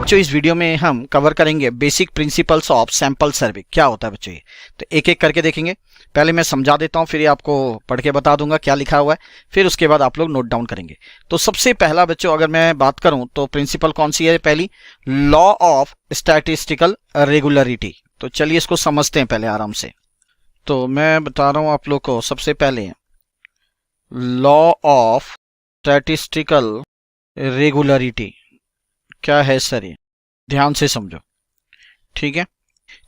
बच्चों इस वीडियो में हम कवर करेंगे बेसिक प्रिंसिपल्स ऑफ सैंपल सर्वे। क्या होता है बच्चों ये, तो एक एक करके देखेंगे। पहले मैं समझा देता हूँ, फिर ये आपको पढ़ के बता दूंगा क्या लिखा हुआ है, फिर उसके बाद आप लोग नोट डाउन करेंगे। तो सबसे पहला बच्चों अगर मैं बात करूं तो प्रिंसिपल कौन सी है, पहली लॉ ऑफ स्टैटिस्टिकल रेगुलरिटी। तो चलिए इसको समझते हैं पहले आराम से। तो मैं बता रहा हूं आप लोग को सबसे पहले लॉ ऑफ स्टैटिस्टिकल रेगुलरिटी क्या है सर, ये ध्यान से समझो, ठीक है।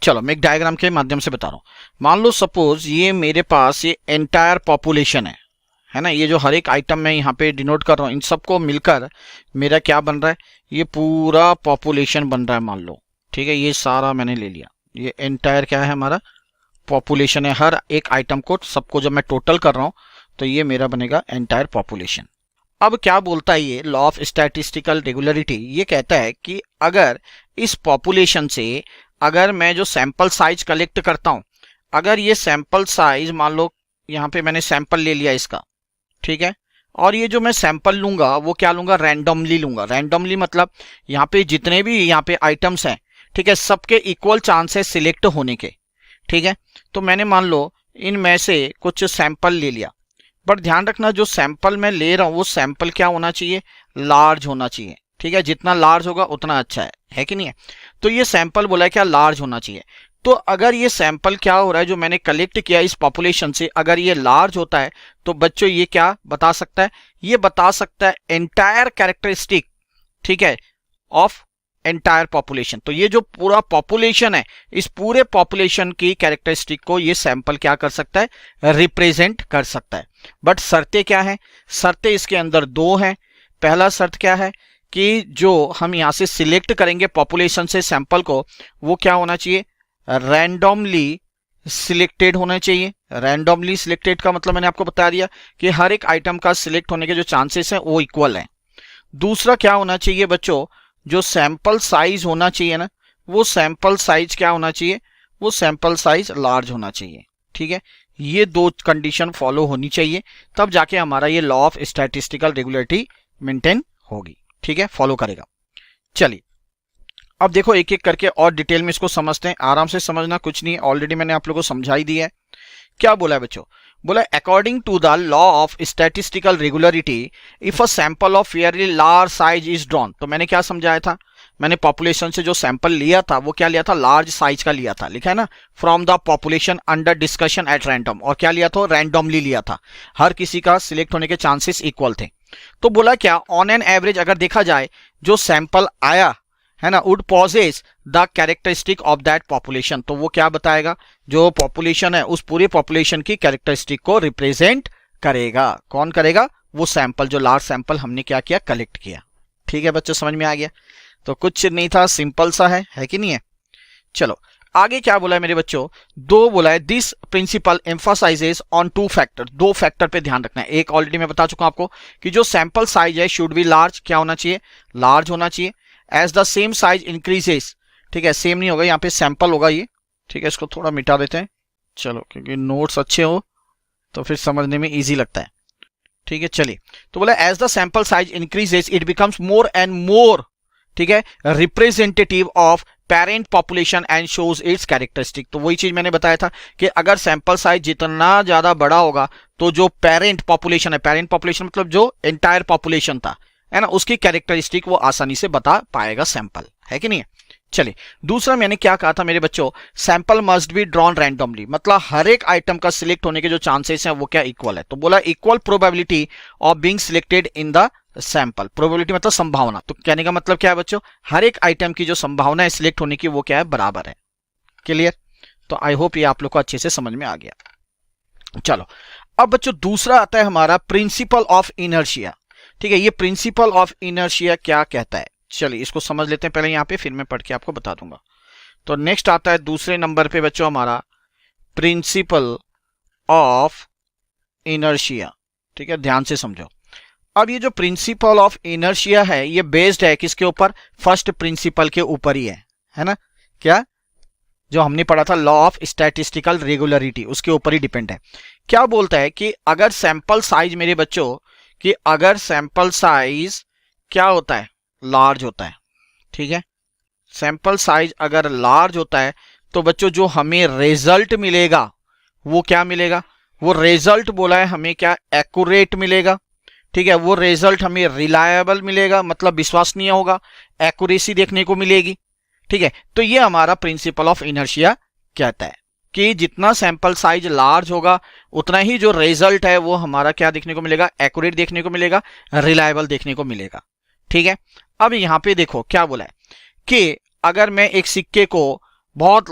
चलो मैं एक डायग्राम के माध्यम से बता रहा हूं। मान लो सपोज ये मेरे पास ये एंटायर पॉपुलेशन है ना, ये जो हर एक आइटम मैं यहाँ पे डिनोट कर रहा हूँ, इन सबको मिलकर मेरा क्या बन रहा है, ये पूरा पॉपुलेशन बन रहा है मान लो, ठीक है। ये सारा मैंने ले लिया, ये एंटायर क्या है हमारा पॉपुलेशन है। हर एक आइटम को सबको जब मैं टोटल कर रहा हूं तो ये मेरा बनेगा एंटायर पॉपुलेशन। अब क्या बोलता है ये लॉ ऑफ स्टैटिस्टिकल रेगुलरिटी, ये कहता है कि अगर इस पॉपुलेशन से अगर मैं जो सैंपल साइज कलेक्ट करता हूं, अगर ये सैंपल साइज मान लो यहां पे मैंने सैंपल ले लिया इसका, ठीक है, और ये जो मैं सैंपल लूंगा वो क्या लूंगा, रैंडमली लूंगा। रैंडमली मतलब यहाँ पे जितने भी यहाँ पे आइटम्स हैं, ठीक है, सबके इक्वल चांस है सिलेक्ट होने के, ठीक है। तो मैंने मान लो इनमें से कुछ सैंपल ले लिया, बट ध्यान रखना जो सैंपल मैं ले रहा हूं वो सैंपल क्या होना चाहिए, लार्ज होना चाहिए, ठीक है। जितना लार्ज होगा उतना अच्छा है कि नहीं है। तो ये सैंपल बोला है क्या, लार्ज होना चाहिए। तो अगर ये सैंपल क्या हो रहा है जो मैंने कलेक्ट किया इस पॉपुलेशन से, अगर ये लार्ज होता है तो बच्चों ये क्या बता सकता है, ये बता सकता है एंटायर कैरेक्टरिस्टिक, ठीक है, ऑफ एंटायर पॉपुलेशन। तो ये जो पूरा पॉपुलेशन है, इस पूरे पॉपुलेशन की कैरेक्टरिस्टिक को ये सैंपल क्या कर सकता है, रिप्रेजेंट कर सकता है। बट शर्तें क्या है, शर्तें इसके अंदर दो हैं। पहला शर्त क्या है कि जो हम यहां से सिलेक्ट करेंगे पॉपुलेशन से सैंपल को, वो क्या होना चाहिए, रैंडमली सिलेक्टेड होना चाहिए। रैंडमली सिलेक्टेड का मतलब मैंने आपको बता दिया कि हर एक आइटम का सिलेक्ट होने के जो चांसेस हैं वो इक्वल हैं। दूसरा क्या होना चाहिए बच्चों, जो सैंपल साइज होना चाहिए ना, वो सैंपल साइज क्या होना चाहिए, वो सैंपल साइज लार्ज होना चाहिए, ठीक है। ये दो कंडीशन फॉलो होनी चाहिए, तब जाके हमारा ये law of statistical regularity maintain होगी, ठीक है, फॉलो करेगा। चलिए अब देखो एक एक करके और डिटेल में इसको समझते हैं। आराम से समझना, कुछ नहीं, ऑलरेडी मैंने आप लोगों को समझाई दिया है। क्या बोला है बच्चों, बोला according to the law of statistical regularity if a sample of fairly large size is drawn. तो मैंने क्या समझाया था, मैंने पॉपुलेशन से जो सैंपल लिया था वो क्या लिया था, लार्ज साइज का लिया था, लिखा है ना, from the population under discussion at random. और क्या लिया था, रैंडमली लिया था, हर किसी का सिलेक्ट होने के चांसेस इक्वल थे। तो बोला क्या, ऑन एन एवरेज अगर देखा जाए जो सैंपल आया है ना, would possess the characteristic of that population. तो वो क्या बताएगा, जो पॉपुलेशन है उस पूरे पॉपुलेशन की कैरेक्टरिस्टिक को रिप्रेजेंट करेगा। कौन करेगा, वो सैंपल, जो लार्ज सैंपल हमने क्या किया, कलेक्ट किया, ठीक है बच्चों, समझ में आ गया। तो कुछ नहीं था, सिंपल सा है कि नहीं है। चलो आगे क्या बोला है मेरे बच्चों, दो बोला है this principle emphasises on two factor. दो फैक्टर पे ध्यान रखना है। एक ऑलरेडी मैं बता चुका हूं आपको कि जो सैंपल साइज है शुड बी लार्ज, क्या होना चाहिए, लार्ज होना चाहिए। As the same size increases, ठीक है, सेम नहीं होगा, यहाँ पे सैंपल होगा ये, ठीक है। इसको थोड़ा मिटा देते हैं, चलो, क्योंकि नोट्स अच्छे हो तो फिर समझने में इजी लगता है, ठीक है। चलिए तो बोला as the sample size increases it becomes more and more, ठीक है, representative of parent population and shows its characteristic. तो वही चीज मैंने बताया था कि अगर सैंपल साइज जितना ज्यादा बड़ा होगा तो जो पेरेंट पॉपुलेशन है, पेरेंट पॉपुलेशन मतलब जो एंटायर पॉपुलेशन था, है ना, उसकी कैरेक्टरिस्टिक वो आसानी से बता पाएगा सैंपल, है कि नहीं है। चलिए दूसरा मैंने क्या कहा था मेरे बच्चों, sample must be drawn randomly, मतलब हर एक आइटम का सिलेक्ट होने के जो चांसेस हैं वो क्या, इक्वल है। तो बोला equal probability of being selected in the sample. Probability मतलब संभावना, तो कहने का मतलब क्या है बच्चों, हर एक आइटम की जो संभावना है सिलेक्ट होने की वो क्या है, बराबर है। क्लियर। तो आई होप ये आप लोग को अच्छे से समझ में आ गया। चलो अब बच्चों दूसरा आता है हमारा प्रिंसिपल ऑफ इनर्शिया, ठीक है। ये प्रिंसिपल ऑफ इनर्शिया क्या कहता है, चलिए इसको समझ लेते हैं पहले यहाँ पे, फिर मैं पढ़ के आपको बता दूंगा। तो नेक्स्ट आता है दूसरे नंबर पे बच्चों हमारा प्रिंसिपल ऑफ इनर्शिया, ठीक है, ध्यान से समझो। अब ये जो प्रिंसिपल ऑफ इनर्शिया है ये बेस्ड है किसके ऊपर, फर्स्ट प्रिंसिपल के ऊपर ही है ना, क्या जो हमने पढ़ा था लॉ ऑफ स्टैटिस्टिकल रेगुलरिटी, उसके ऊपर ही डिपेंड है। क्या बोलता है कि अगर सैंपल साइज मेरे बच्चों, कि अगर सैंपल साइज क्या होता है, लार्ज होता है, ठीक है, सैंपल साइज अगर लार्ज होता है तो बच्चों जो हमें रिजल्ट मिलेगा वो क्या मिलेगा, वो रिजल्ट बोला है हमें क्या, एक्यूरेट मिलेगा। ठीक है, वो रिजल्ट हमें रिलायबल मिलेगा, मतलब विश्वसनीय होगा, एक्यूरेसी देखने को मिलेगी। ठीक है, तो ये हमारा प्रिंसिपल ऑफ इनर्शिया कहता है कि जितना सैंपल साइज लार्ज होगा उतना ही जो रिजल्ट है वो हमारा क्या देखने को मिलेगा, एक्यूरेट देखने को मिलेगा, रिलायबल देखने को मिलेगा। ठीक है, अब यहां पे देखो क्या बोला है कि अगर मैं एक सिक्के को बहुत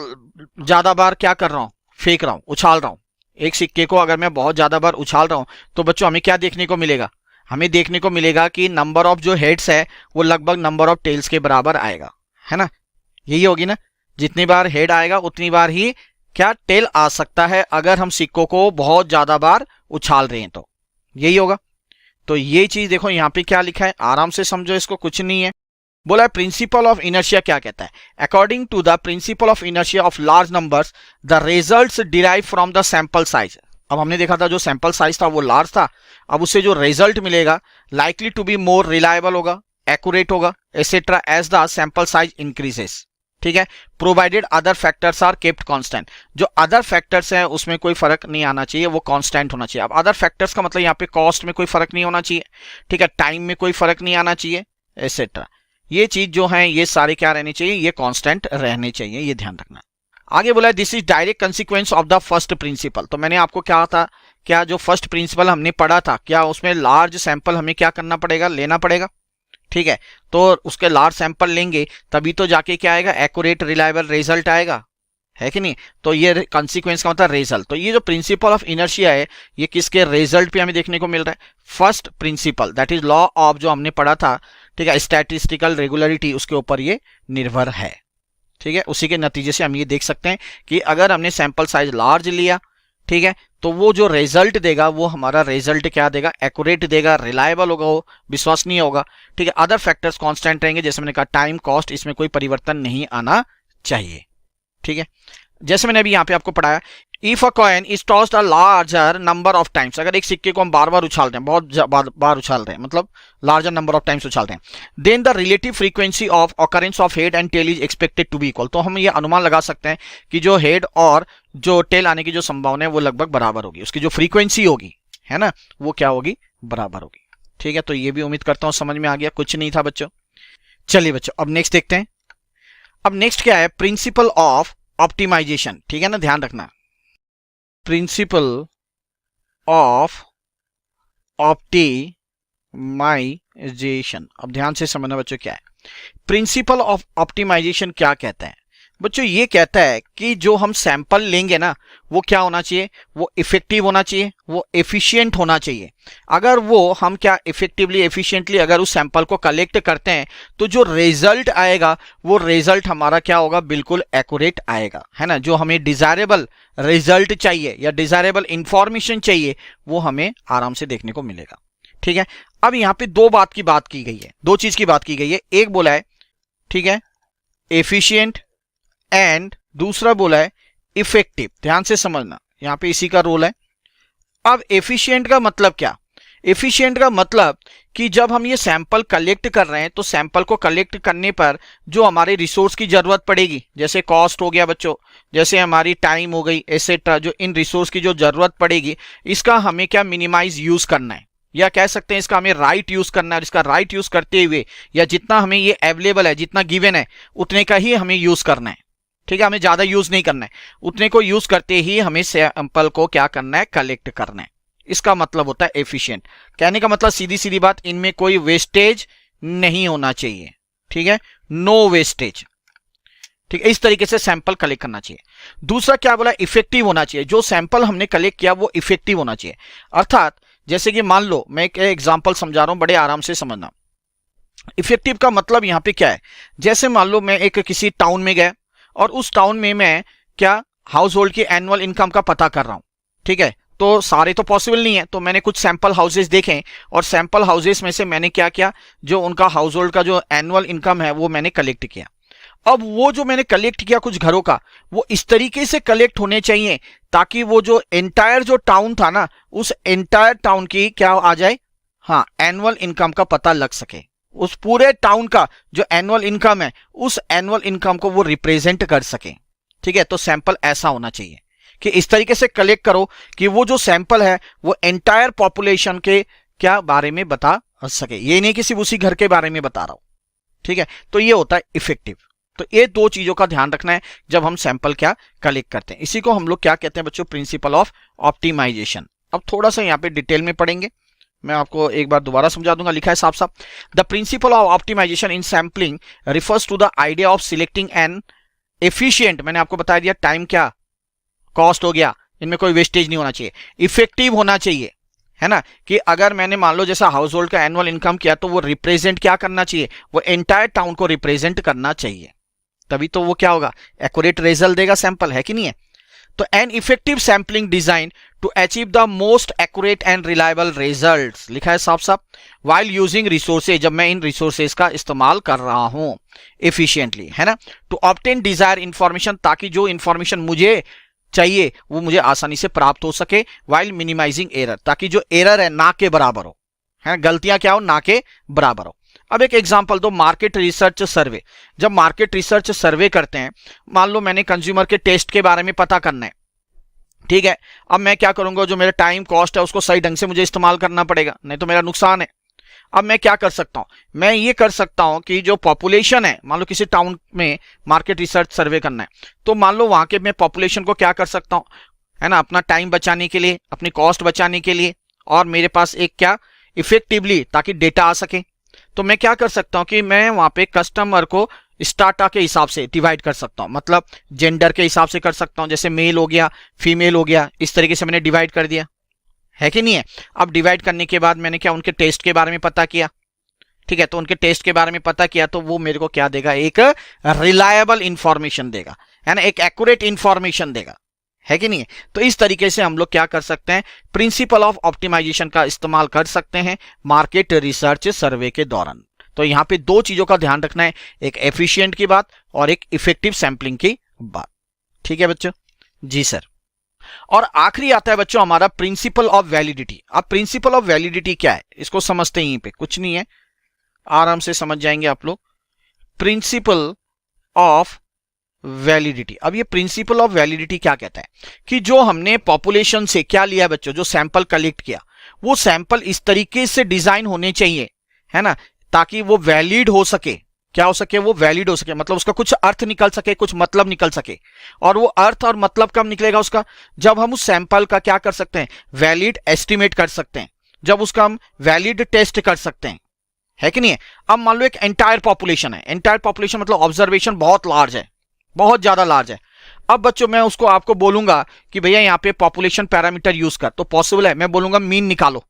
ज्यादा बार क्या कर रहा हूं, फेंक रहा हूं, उछाल रहा हूं, एक सिक्के को अगर मैं बहुत ज्यादा बार उछाल रहा हूं तो बच्चों हमें क्या देखने को मिलेगा, हमें देखने को मिलेगा कि नंबर ऑफ जो हेड्स है वो लगभग नंबर ऑफ टेल्स के बराबर आएगा, है ना, यही होगी ना, जितनी बार हेड आएगा उतनी बार ही क्या टेल आ सकता है अगर हम सिक्कों को बहुत ज्यादा बार उछाल रहे हैं तो यही होगा। तो ये चीज देखो यहां पे क्या लिखा है, आराम से समझो इसको, कुछ नहीं है। बोला है प्रिंसिपल ऑफ इनर्शिया क्या कहता है, according to the principle of inertia of large numbers the results derive from the sample size. अब हमने देखा था जो सैंपल साइज था वो लार्ज था, अब उससे जो रिजल्ट मिलेगा likely to be more reliable होगा, एक्यूरेट होगा, etcetera as the sample size increases. ठीक है, provided other factors are kept constant, जो अदर फैक्टर्स हैं उसमें कोई फर्क नहीं आना चाहिए, वो कांस्टेंट होना चाहिए। अब अदर फैक्टर्स का मतलब यहाँ पे कॉस्ट में कोई फर्क नहीं होना चाहिए, ठीक है, टाइम में कोई फर्क नहीं आना चाहिए, एसेट्रा। ये चीज जो है ये सारे क्या रहने चाहिए, ये कांस्टेंट रहने चाहिए, ये ध्यान रखना। आगे बोला this is direct consequence of the first principle. तो मैंने आपको क्या था, क्या जो फर्स्ट प्रिंसिपल हमने पढ़ा था, क्या उसमें लार्ज सैंपल हमें क्या करना पड़ेगा, लेना पड़ेगा। ठीक है, तो उसके लार्ज सैंपल लेंगे तभी तो जाके क्या आएगा, एक्यूरेट रिलायबल रिजल्ट आएगा, है कि नहीं। तो ये कंसीक्वेंस का मतलब रिजल्ट। तो ये जो प्रिंसिपल ऑफ इनर्शिया है ये किसके रिजल्ट पे हमें देखने को मिल रहा है, first principle, that is law of, जो हमने पढ़ा था, ठीक है, स्टैटिस्टिकल रेगुलरिटी, उसके ऊपर ये निर्भर है। ठीक है, उसी के नतीजे से हम ये देख सकते हैं कि अगर हमने सैंपल साइज लार्ज लिया, ठीक है, तो वो जो रिजल्ट देगा वो हमारा रिजल्ट क्या देगा, एक्यूरेट देगा, रिलायबल होगा, वो विश्वसनीय होगा। ठीक है, अदर फैक्टर्स कांस्टेंट रहेंगे, जैसे मैंने कहा टाइम, कॉस्ट, इसमें कोई परिवर्तन नहीं आना चाहिए। ठीक है, जैसे मैंने अभी यहां पे आपको पढ़ाया, if a coin is tossed a larger number of times, अगर एक सिक्के को हम बार बार उछाल रहे हैं, बहुत बार उछाल रहे हैं, मतलब लार्जर नंबर ऑफ टाइम्स उछाल रहे हैं, then the relative frequency of occurrence of head and tail is expected to be equal. तो हम ये अनुमान लगा सकते हैं कि जो हेड और जो टेल आने की जो संभावना है वो लगभग बराबर होगी, उसकी जो फ्रीक्वेंसी होगी, है ना, वो क्या होगी, बराबर होगी। ठीक है, तो ये भी उम्मीद करता हूं समझ में आ गया, कुछ नहीं था बच्चों। चलिए बच्चों अब नेक्स्ट देखते हैं। अब नेक्स्ट क्या है, प्रिंसिपल ऑफ ऑप्टिमाइजेशन। ठीक है ना, ध्यान रखना, प्रिंसिपल ऑफ ऑप्टिमाइजेशन। अब ध्यान से समझना बच्चों क्या है प्रिंसिपल ऑफ ऑप्टिमाइजेशन, क्या कहता है बच्चों, ये कहता है कि जो हम सैंपल लेंगे ना वो क्या होना चाहिए, वो इफेक्टिव होना चाहिए, वो एफिशिएंट होना चाहिए। अगर वो हम क्या इफेक्टिवली एफिशिएंटली अगर उस सैंपल को कलेक्ट करते हैं तो जो रिजल्ट आएगा वो रिजल्ट हमारा क्या होगा, बिल्कुल एक्यूरेट आएगा, है ना। जो हमें डिजायरेबल रिजल्ट चाहिए या डिजायरेबल इंफॉर्मेशन चाहिए वो हमें आराम से देखने को मिलेगा। ठीक है, अब यहां पे दो बात की गई है, दो चीज की बात की गई है। एक बोला है, ठीक है, एफिशिएंट, एंड दूसरा बोला है इफेक्टिव। ध्यान से समझना, यहां पे इसी का रोल है। अब एफिशिएंट का मतलब क्या, एफिशिएंट का मतलब कि जब हम ये सैंपल कलेक्ट कर रहे हैं तो सैंपल को कलेक्ट करने पर जो हमारे रिसोर्स की जरूरत पड़ेगी, जैसे कॉस्ट हो गया बच्चों, जैसे हमारी टाइम हो गई, एसेट्रा, जो इन रिसोर्स की जो जरूरत पड़ेगी इसका हमें क्या मिनिमाइज यूज करना है, या कह सकते हैं इसका हमें राइट यूज करना है। इसका राइट यूज करते हुए या जितना हमें ये अवेलेबल है, जितना गिवन है उतने का ही हमें यूज करना है। ठीक है, हमें ज्यादा यूज नहीं करना है, उतने को यूज करते ही हमें सैंपल को क्या करना है, कलेक्ट करना है। इसका मतलब होता है एफिशिएंट। कहने का मतलब सीधी सीधी बात, इनमें कोई वेस्टेज नहीं होना चाहिए। ठीक है, नो वेस्टेज। ठीक है, इस तरीके से सैंपल कलेक्ट करना चाहिए। दूसरा क्या बोला, इफेक्टिव होना चाहिए। जो सैंपल हमने कलेक्ट किया वो इफेक्टिव होना चाहिए। अर्थात जैसे कि मान लो मैं एक एग्जांपल समझा रहा हूं, बड़े आराम से समझना। इफेक्टिव का मतलब यहां पे क्या है, जैसे मान लो मैं एक किसी टाउन में गया और उस टाउन में मैं क्या हाउस होल्ड की एनुअल इनकम का पता कर रहा हूं। ठीक है, तो सारे तो पॉसिबल नहीं है, तो मैंने कुछ सैंपल हाउसेस देखे और सैंपल हाउसेस में से मैंने क्या किया, जो उनका हाउस होल्ड का जो एनुअल इनकम है वो मैंने कलेक्ट किया। अब वो जो मैंने कलेक्ट किया कुछ घरों का, वो इस तरीके से कलेक्ट होने चाहिए ताकि वो जो एंटायर जो टाउन था ना, उस एंटायर टाउन की क्या आ जाए, हाँ, एनुअल इनकम का पता लग सके, उस पूरे टाउन का जो एनुअल इनकम है, उस एनुअल इनकम को वो रिप्रेजेंट कर सके। ठीक है, तो सैंपल ऐसा होना चाहिए कि इस तरीके से कलेक्ट करो कि वो जो सैंपल है वो एंटायर पॉपुलेशन के क्या बारे में बता सके, ये नहीं कि सिर्फ उसी घर के बारे में बता रहा हूं। ठीक है, तो ये होता है इफेक्टिव। तो ये दो चीजों का ध्यान रखना है जब हम सैंपल क्या कलेक्ट करते हैं। इसी को हम लोग क्या कहते हैं बच्चों, प्रिंसिपल ऑफ ऑप्टिमाइजेशन। अब थोड़ा सा यहाँ पे डिटेल में पढ़ेंगे, मैं आपको एक बार दोबारा समझा दूंगा। लिखा है साफ साफ, the principle of optimization in sampling refers to the idea of selecting an efficient, मैंने आपको बता दिया टाइम क्या कॉस्ट हो गया, इनमें कोई वेस्टेज नहीं होना चाहिए, इफेक्टिव होना चाहिए, है ना। कि अगर मैंने मान लो जैसा हाउस होल्ड का एनुअल इनकम किया तो वो रिप्रेजेंट क्या करना चाहिए, वो एंटायर टाउन को रिप्रेजेंट करना चाहिए, तभी तो वो क्या होगा, एक्यूरेट रिजल्ट देगा सैंपल, है कि नहीं है। तो an effective sampling design to achieve the most accurate and reliable results, लिखा है साफ साफ, वाइल यूजिंग रिसोर्सेज, जब मैं इन रिसोर्सेज का इस्तेमाल कर रहा हूं एफिशिएंटली, है ना। टू ऑब्टेन डिजायर इंफॉर्मेशन, ताकि जो इंफॉर्मेशन मुझे चाहिए वो मुझे आसानी से प्राप्त हो सके, वाइल मिनिमाइजिंग एरर, ताकि जो एरर है ना के बराबर हो, है, गलतियां क्या हो ना के बराबर हो। अब एक एग्जांपल दो, मार्केट रिसर्च सर्वे। जब मार्केट रिसर्च सर्वे करते हैं, मान लो मैंने कंज्यूमर के टेस्ट के बारे में पता करना है, ठीक है। अब मैं क्या करूंगा, जो मेरा टाइम कॉस्ट है उसको सही ढंग से मुझे इस्तेमाल करना पड़ेगा, नहीं तो मेरा नुकसान है। अब मैं क्या कर सकता हूं, मैं ये कर सकता हूं कि जो पॉपुलेशन है, मान लो किसी टाउन में मार्केट रिसर्च सर्वे करना है, तो मान लो वहां के मैं पॉपुलेशन को क्या कर सकता हूं, है ना, अपना टाइम बचाने के लिए, अपनी कॉस्ट बचाने के लिए, और मेरे पास एक क्या इफेक्टिवली ताकि डेटा आ सके, तो मैं क्या कर सकता हूं कि मैं वहां पे कस्टमर को स्टाटा के हिसाब से डिवाइड कर सकता हूं, मतलब जेंडर के हिसाब से कर सकता हूं, जैसे मेल हो गया, फीमेल हो गया, इस तरीके से मैंने डिवाइड कर दिया, है कि नहीं है। अब डिवाइड करने के बाद मैंने क्या उनके टेस्ट के बारे में पता किया, ठीक है, तो उनके टेस्ट के बारे में पता किया तो वो मेरे को क्या देगा, एक रिलायबल इंफॉर्मेशन देगा, है ना, एक एक्यूरेट इंफॉर्मेशन देगा, है कि नहीं है। तो इस तरीके से हम लोग क्या कर सकते हैं, प्रिंसिपल ऑफ ऑप्टिमाइजेशन का इस्तेमाल कर सकते हैं मार्केट रिसर्च सर्वे के दौरान। तो यहां पे दो चीजों का ध्यान रखना है, एक एफिशिएंट की बात और एक इफेक्टिव सैंपलिंग की बात। ठीक है बच्चों, जी सर। और आखिरी आता है बच्चों हमारा प्रिंसिपल ऑफ वैलिडिटी। अब प्रिंसिपल ऑफ वैलिडिटी क्या है, इसको समझते हैं, यहीं पे कुछ नहीं है, आराम से समझ जाएंगे आप लोग। प्रिंसिपल ऑफ वैलिडिटी, अब ये प्रिंसिपल ऑफ वैलिडिटी क्या कहता है कि जो हमने पॉपुलेशन से क्या लिया बच्चों, जो सैंपल कलेक्ट किया, वो सैंपल इस तरीके से डिजाइन होने चाहिए, है ना, ताकि वो वैलिड हो सके। क्या हो सके, वो वैलिड हो सके, मतलब उसका कुछ अर्थ निकल सके, कुछ मतलब निकल सके। और वो अर्थ और मतलब कब निकलेगा उसका, जब हम उस सैंपल का क्या कर सकते हैं, वैलिड एस्टिमेट कर सकते हैं, जब उसका हम वैलिड टेस्ट कर सकते हैं, है कि नहीं है। अब मान लो एक एंटायर पॉपुलेशन है, एंटायर पॉपुलेशन मतलब ऑब्जर्वेशन बहुत लार्ज है, बहुत ज्यादा लार्ज है। अब बच्चों मैं उसको आपको बोलूंगा कि भैया यहाँ पे पॉपुलेशन पैरामीटर यूज कर, तो पॉसिबल है, मैं बोलूंगा मीन निकालो,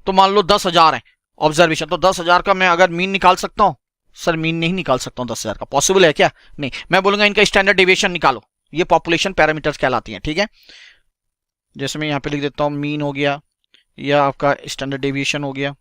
तो मान लो 10,000 है ऑब्जर्वेशन, तो 10,000 का मैं अगर मीन निकाल सकता हूं, सर मीन नहीं निकाल सकता हूं 10,000 का, पॉसिबल है क्या, नहीं। मैं बोलूंगा इनका स्टैंडर्ड डेविएशन निकालो, ये पॉपुलेशन पैरामीटर्स कहलाती हैं, ठीक है। जैसे मैं यहाँ पे लिख देता हूं मीन हो गया या आपका स्टैंडर्ड डेविएशन हो गया,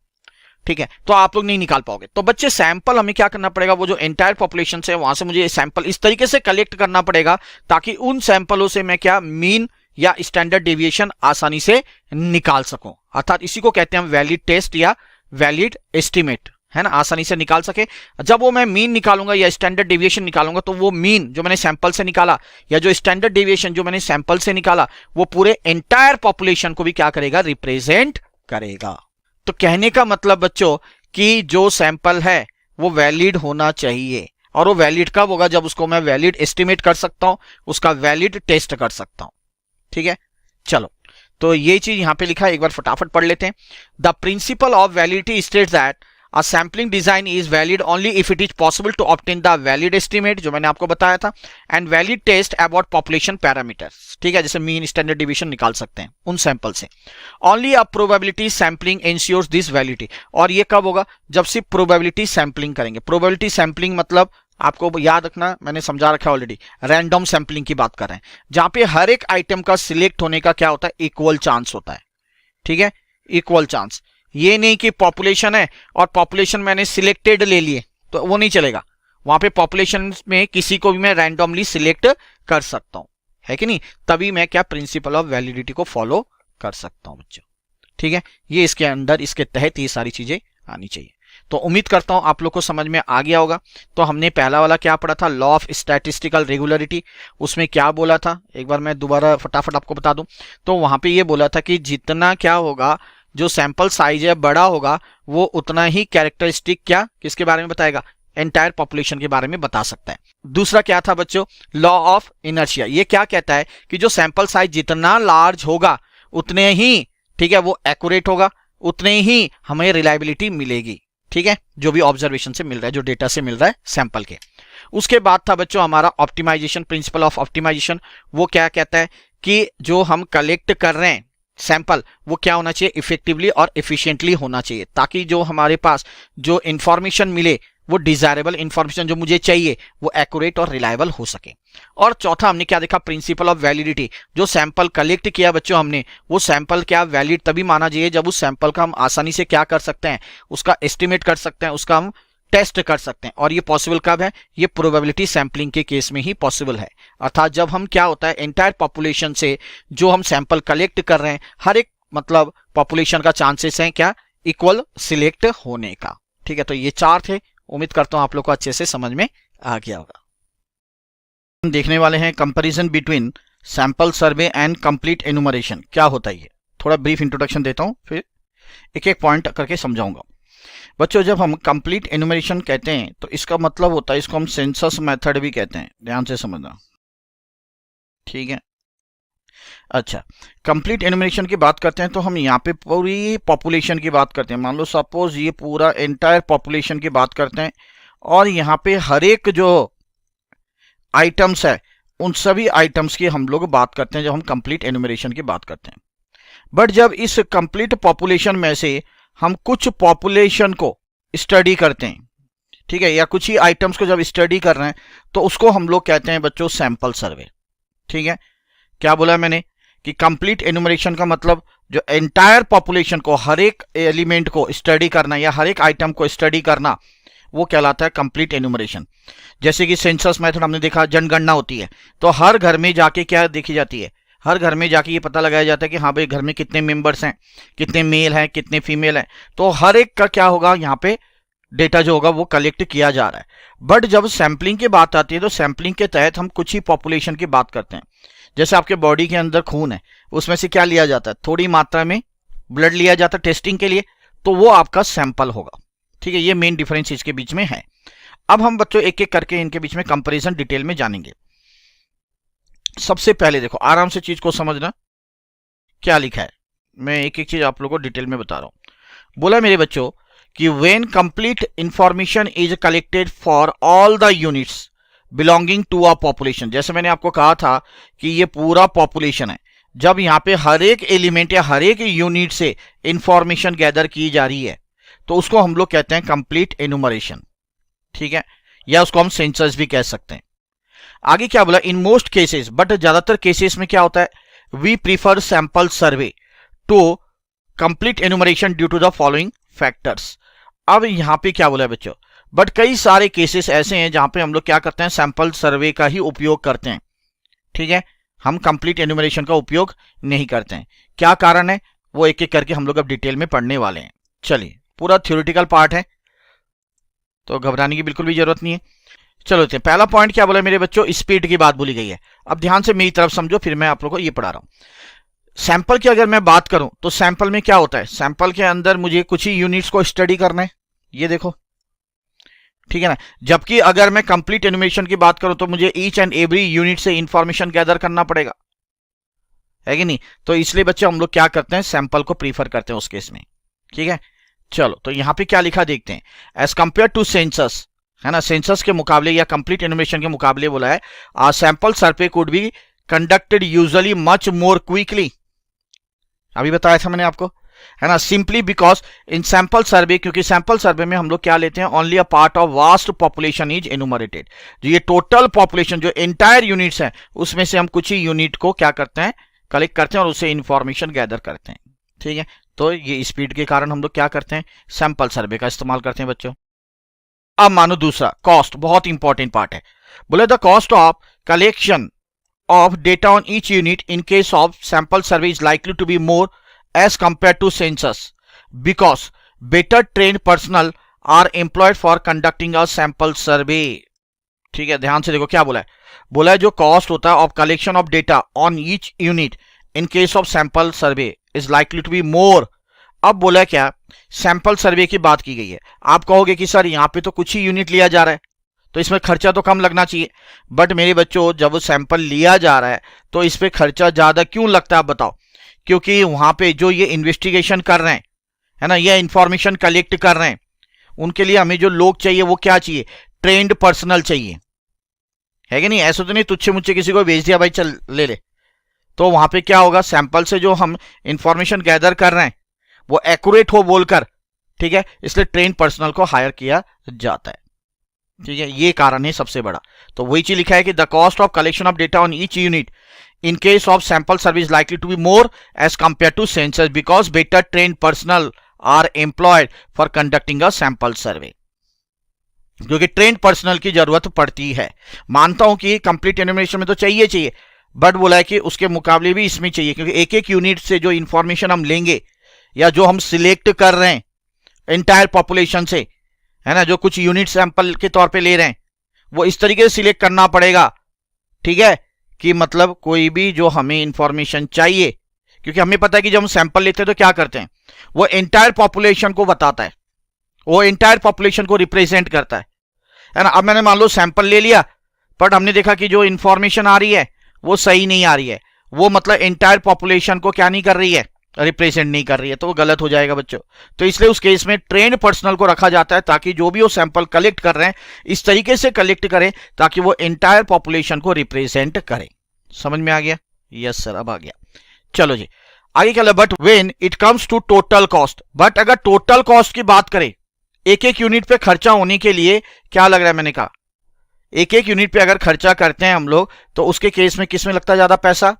ठीक है, तो आप लोग नहीं निकाल पाओगे। तो बच्चे सैंपल हमें क्या करना पड़ेगा, वो जो एंटायर पॉपुलेशन है वहां से मुझे सैंपल इस तरीके से कलेक्ट करना पड़ेगा ताकि उन सैंपलों से मैं क्या मीन या स्टैंडर्ड डेविएशन आसानी से निकाल सकूं। अर्थात इसी को कहते हैं हम वैलिड टेस्ट या वैलिड एस्टिमेट, है ना, आसानी से निकाल सके। जब वो मैं मीन निकालूंगा या स्टैंडर्ड डेविएशन निकालूंगा, तो वो मीन जो मैंने सैंपल से निकाला या जो स्टैंडर्ड डेविएशन जो मैंने सैंपल से निकाला, वो पूरे एंटायर पॉपुलेशन को भी क्या करेगा, रिप्रेजेंट करेगा। तो कहने का मतलब बच्चों कि जो सैंपल है वो वैलिड होना चाहिए, और वो वैलिड कब होगा, जब उसको मैं वैलिड एस्टिमेट कर सकता हूं, उसका वैलिड टेस्ट कर सकता हूं, ठीक है। चलो, तो ये चीज यहां पे लिखा है, एक बार फटाफट पढ़ लेते हैं। The principle of validity states that A sampling design is valid only if it is possible to obtain the valid estimate, जो मैंने आपको बताया था, and valid test about population parameters, ठीक है, जैसे मीन स्टैंडर्ड डिवीजन निकाल सकते हैं उन सैंपल से। Only a probability sampling ensures this validity, और ये कब होगा, जब सिर्फ प्रोबेबिलिटी सैंपलिंग करेंगे। प्रोबेबिलिटी सैंपलिंग मतलब आपको याद रखना, मैंने समझा रखा ऑलरेडी, रैंडम सैंपलिंग की बात कर रहे हैं, जहां पे हर एक आइटम का सिलेक्ट होने का क्या होता है, इक्वल चांस होता है, ठीक है, इक्वल चांस। ये नहीं कि पॉपुलेशन है और पॉपुलेशन मैंने सिलेक्टेड ले लिए, तो वो नहीं चलेगा, वहां पे पॉपुलेशन में किसी को भी मैं रैंडमली सिलेक्ट कर सकता हूं, है कि नहीं, तभी मैं क्या प्रिंसिपल ऑफ वैलिडिटी को फॉलो कर सकता हूं बच्चों, ठीक है। ये इसके अंदर, इसके तहत ये सारी चीजें आनी चाहिए। तो उम्मीद करता हूं आप लोग को समझ में आ गया होगा। तो हमने पहला वाला क्या पढ़ा था, लॉ ऑफ स्टैटिस्टिकल रेगुलरिटी। उसमें क्या बोला था, एक बार मैं दोबारा फटाफट आपको बता दूं। तो वहां पे ये बोला था कि जितना क्या होगा, जो सैंपल साइज है बड़ा होगा, वो उतना ही कैरेक्टरिस्टिक क्या किसके बारे में बताएगा, एंटायर पॉपुलेशन के बारे में बता सकता है। दूसरा क्या था बच्चों, लॉ ऑफ इनर्शिया। ये क्या कहता है कि जो सैंपल साइज जितना लार्ज होगा उतने ही, ठीक है, वो एक्यूरेट होगा, उतने ही हमें रिलायबिलिटी मिलेगी। ठीक है, जो भी ऑब्जर्वेशन से मिल रहा है, जो डेटा से मिल रहा है सैंपल के। उसके बाद था बच्चों हमारा ऑप्टिमाइजेशन, प्रिंसिपल ऑफ ऑप्टिमाइजेशन। वो क्या कहता है कि जो हम कलेक्ट कर रहे हैं सैंपल, वो क्या होना चाहिए, इफेक्टिवली और एफिशिएंटली होना चाहिए, ताकि जो हमारे पास जो इंफॉर्मेशन मिले वो डिजायरेबल इंफॉर्मेशन जो मुझे चाहिए वो एक्यूरेट और रिलायबल हो सके। और चौथा हमने क्या देखा, प्रिंसिपल ऑफ वैलिडिटी। जो सैंपल कलेक्ट किया बच्चों हमने, वो सैंपल क्या वैलिड तभी माना जाइए जब उस सैंपल का हम आसानी से क्या कर सकते हैं, उसका एस्टिमेट कर सकते हैं, उसका हम टेस्ट कर सकते हैं। और ये पॉसिबल कब है, ये प्रोबेबिलिटी सैंपलिंग के केस में ही पॉसिबल है। अर्थात जब हम क्या होता है, एंटायर पॉपुलेशन से जो हम सैंपल कलेक्ट कर रहे हैं, हर एक मतलब पॉपुलेशन का चांसेस है क्या, इक्वल सिलेक्ट होने का। ठीक है, तो ये चार थे। उम्मीद करता हूं आप लोग को अच्छे से समझ में आ गया होगा। हम देखने वाले हैं comparison between sample survey and complete enumeration. क्या होता है ये, थोड़ा ब्रीफ इंट्रोडक्शन देता हूं, फिर एक एक पॉइंट करके समझाऊंगा। बच्चों जब हम कंप्लीट एनुमरेशन कहते हैं तो इसका मतलब होता है, इसको हम सेंसस मेथड भी कहते हैं, ध्यान से समझना। ठीक है, अच्छा, कंप्लीट एनुमरेशन की बात करते हैं तो हम यहाँ पे पूरी पॉपुलेशन की बात करते हैं। मान लो सपोज ये पूरा एंटायर पॉपुलेशन की बात करते हैं, और यहाँ पे हर एक जो आइटम्स है उन सभी आइटम्स की हम लोग बात करते हैं जब हम कंप्लीट एनुमरेशन की बात करते हैं। बट जब इस कंप्लीट पॉपुलेशन में से हम कुछ पॉपुलेशन को स्टडी करते हैं, ठीक है, या कुछ ही आइटम्स को जब स्टडी कर रहे हैं, तो उसको हम लोग कहते हैं बच्चों सैंपल सर्वे। ठीक है, क्या बोला मैंने कि कंप्लीट एनुमरेशन का मतलब जो एंटायर पॉपुलेशन को, हर एक एलिमेंट को स्टडी करना या हर एक आइटम को स्टडी करना, वो कहलाता है कंप्लीट एनुमरेशन। जैसे कि सेंसस मेथड हमने देखा, जनगणना होती है तो हर घर में जाके क्या देखी जाती है, हर घर में जाके ये पता लगाया जाता है कि हाँ भाई घर में कितने मेंबर्स हैं, कितने मेल हैं, कितने फीमेल हैं। तो हर एक का क्या होगा, यहाँ पे डेटा जो होगा वो कलेक्ट किया जा रहा है। बट जब सैंपलिंग की बात आती है तो सैंपलिंग के तहत हम कुछ ही पॉपुलेशन की बात करते हैं। जैसे आपके बॉडी के अंदर खून है, उसमें से क्या लिया जाता है, थोड़ी मात्रा में ब्लड लिया जाता है टेस्टिंग के लिए, तो वो आपका सैंपल होगा। ठीक है, ये मेन डिफरेंस इसके बीच में है। अब हम बच्चों एक एक करके इनके बीच में कंपैरिजन डिटेल में जानेंगे। सबसे पहले देखो, आराम से चीज को समझना, क्या लिखा है, मैं एक एक चीज आप लोगों को डिटेल में बता रहा हूं। बोला मेरे बच्चों कि when complete information is collected for all the units belonging to a population. जैसे मैंने आपको कहा था कि ये पूरा पॉपुलेशन है, जब यहाँ पे हर एक एलिमेंट या हर एक यूनिट से इंफॉर्मेशन गैदर की जा रही है, तो उसको हम लोग कहते हैं कंप्लीट एनुमरेशन। ठीक है, या उसको हम सेंसस भी कह सकते हैं। आगे क्या बोला, इन मोस्ट केसेस, बट ज्यादातर केसेस में क्या होता है, we prefer sample survey to complete enumeration due to the following factors. अब यहां पे क्या बोला है बच्चों, बट कई सारे केसेस ऐसे हैं जहां पे हम लोग क्या करते हैं, सैंपल सर्वे का ही उपयोग करते हैं। ठीक है, हम कंप्लीट एनुमरेशन का उपयोग नहीं करते हैं। क्या कारण है, वो एक एक करके हम लोग अब डिटेल में पढ़ने वाले हैं। चलिए, पूरा थ्योरेटिकल पार्ट है तो घबराने की बिल्कुल भी जरूरत नहीं है। चलो, पहला पॉइंट क्या बोला मेरे बच्चों, स्पीड की बात बोली गई है। अब ध्यान से मेरी तरफ समझो, फिर मैं आप लोगों को ये पढ़ा रहा हूं। सैंपल की अगर मैं बात करूं तो सैंपल में क्या होता है, सैंपल के अंदर मुझे कुछ ही यूनिट्स को स्टडी करना है, ये देखो, ठीक है ना। जबकि अगर मैं कंप्लीट एनुमरेशन की बात करूं तो मुझे ईच एंड एवरी यूनिट से इंफॉर्मेशन गैदर करना पड़ेगा, है कि नहीं। तो इसलिए बच्चे हम लोग क्या करते हैं, सैंपल को प्रीफर करते हैं उस केस में। ठीक है, चलो तो यहां पे क्या लिखा देखते हैं, एज कंपेयर टू सेंसस, है ना, सेंसस के मुकाबले या कंप्लीट एनुमरेशन के मुकाबले बोला है, a sample survey could be conducted usually much more quickly. अभी बताया था मैंने आपको, है ना, simply because in sample survey, क्योंकि सैंपल सर्वे में हम लोग क्या लेते हैं, only a part of vast population is enumerated. जो ये टोटल पॉपुलेशन जो एंटायर यूनिट्स हैं उसमें से हम कुछ ही यूनिट को क्या करते हैं, कलेक्ट करते हैं और उससे इंफॉर्मेशन गैदर करते हैं। ठीक है, तो ये स्पीड के कारण हम लोग क्या करते हैं, सैंपल सर्वे का इस्तेमाल करते हैं बच्चों। अब मानो दूसरा, कॉस्ट, बहुत इंपॉर्टेंट पार्ट है। बोले the cost of collection of data on each unit in case of sample survey is likely to be more as compared to census because better trained personnel are employed for conducting a sample survey. ठीक है, ध्यान से देखो क्या बोला है। बोला है जो कॉस्ट होता है of collection of data on each unit in case of sample survey is likely to be more. अब बोला है क्या, सैंपल सर्वे की बात की गई है। आप कहोगे कि सर यहाँ पे तो कुछ ही यूनिट लिया जा रहा है तो इसमें खर्चा तो कम लगना चाहिए। बट मेरे बच्चों, जब सैंपल लिया जा रहा है तो इस पे खर्चा ज्यादा क्यों लगता है, आप बताओ। क्योंकि वहां पे जो ये इन्वेस्टिगेशन कर रहे हैं, है ना, ये इंफॉर्मेशन कलेक्ट कर रहे हैं, उनके लिए हमें जो लोग चाहिए वो क्या चाहिए, ट्रेंड पर्सनल चाहिए, है कि नहीं। ऐसा तो नहीं तुच्छे मुच्छे किसी को भेज दिया भाई चल ले ले। तो वहां पे क्या होगा, सैंपल से जो हम इंफॉर्मेशन गैदर कर रहे हैं वो एक्यूरेट हो बोलकर, ठीक है, इसलिए ट्रेंड पर्सनल को हायर किया जाता है। ठीक है, ये कारण है सबसे बड़ा। तो वही चीज लिखा है कि the cost of collection of data on each unit in case of sample survey is likely to be more as compared to census because better trained personnel are employed for conducting a sample survey। क्योंकि trend personal की जरूरत पड़ती है। मानता हूं कि complete enumeration में तो चाहिए, बट बोला है कि उसके मुकाबले भी इसमें चाहिए, क्योंकि एक एक यूनिट से जो इंफॉर्मेशन हम लेंगे या जो हम सिलेक्ट कर रहे हैं एंटायर पॉपुलेशन से, है ना, जो कुछ यूनिट सैंपल के तौर पे ले रहे हैं, वो इस तरीके से सिलेक्ट करना पड़ेगा। ठीक है, कि मतलब कोई भी जो हमें इंफॉर्मेशन चाहिए, क्योंकि हमें पता है कि जब हम सैंपल लेते हैं तो क्या करते हैं, वो एंटायर पॉपुलेशन को बताता है, वो एंटायर पॉपुलेशन को रिप्रेजेंट करता है ना। अब मैंने मान लो सैंपल ले लिया, बट हमने देखा कि जो इंफॉर्मेशन आ रही है वो सही नहीं आ रही है, वो मतलब एंटायर पॉपुलेशन को क्या नहीं कर रही है, रिप्रेजेंट नहीं कर रही है, तो वो गलत हो जाएगा बच्चों। तो इसलिए उस केस में ट्रेंड पर्सनल को रखा जाता है ताकि जो भी वो सैंपल कलेक्ट कर रहे हैं इस तरीके से कलेक्ट करें ताकि वो एंटायर पॉपुलेशन को रिप्रेजेंट करें। समझ में आ गया? यस सर, अब आ गया। चलो जी आगे क्या, but when it comes to total cost, बट अगर टोटल कॉस्ट की बात करें, एक एक यूनिट पे खर्चा होने के लिए क्या लग रहा है, मैंने कहा एक एक यूनिट पे अगर खर्चा करते हैं हम लोग तो उसके केस में किस में लगता है ज्यादा पैसा,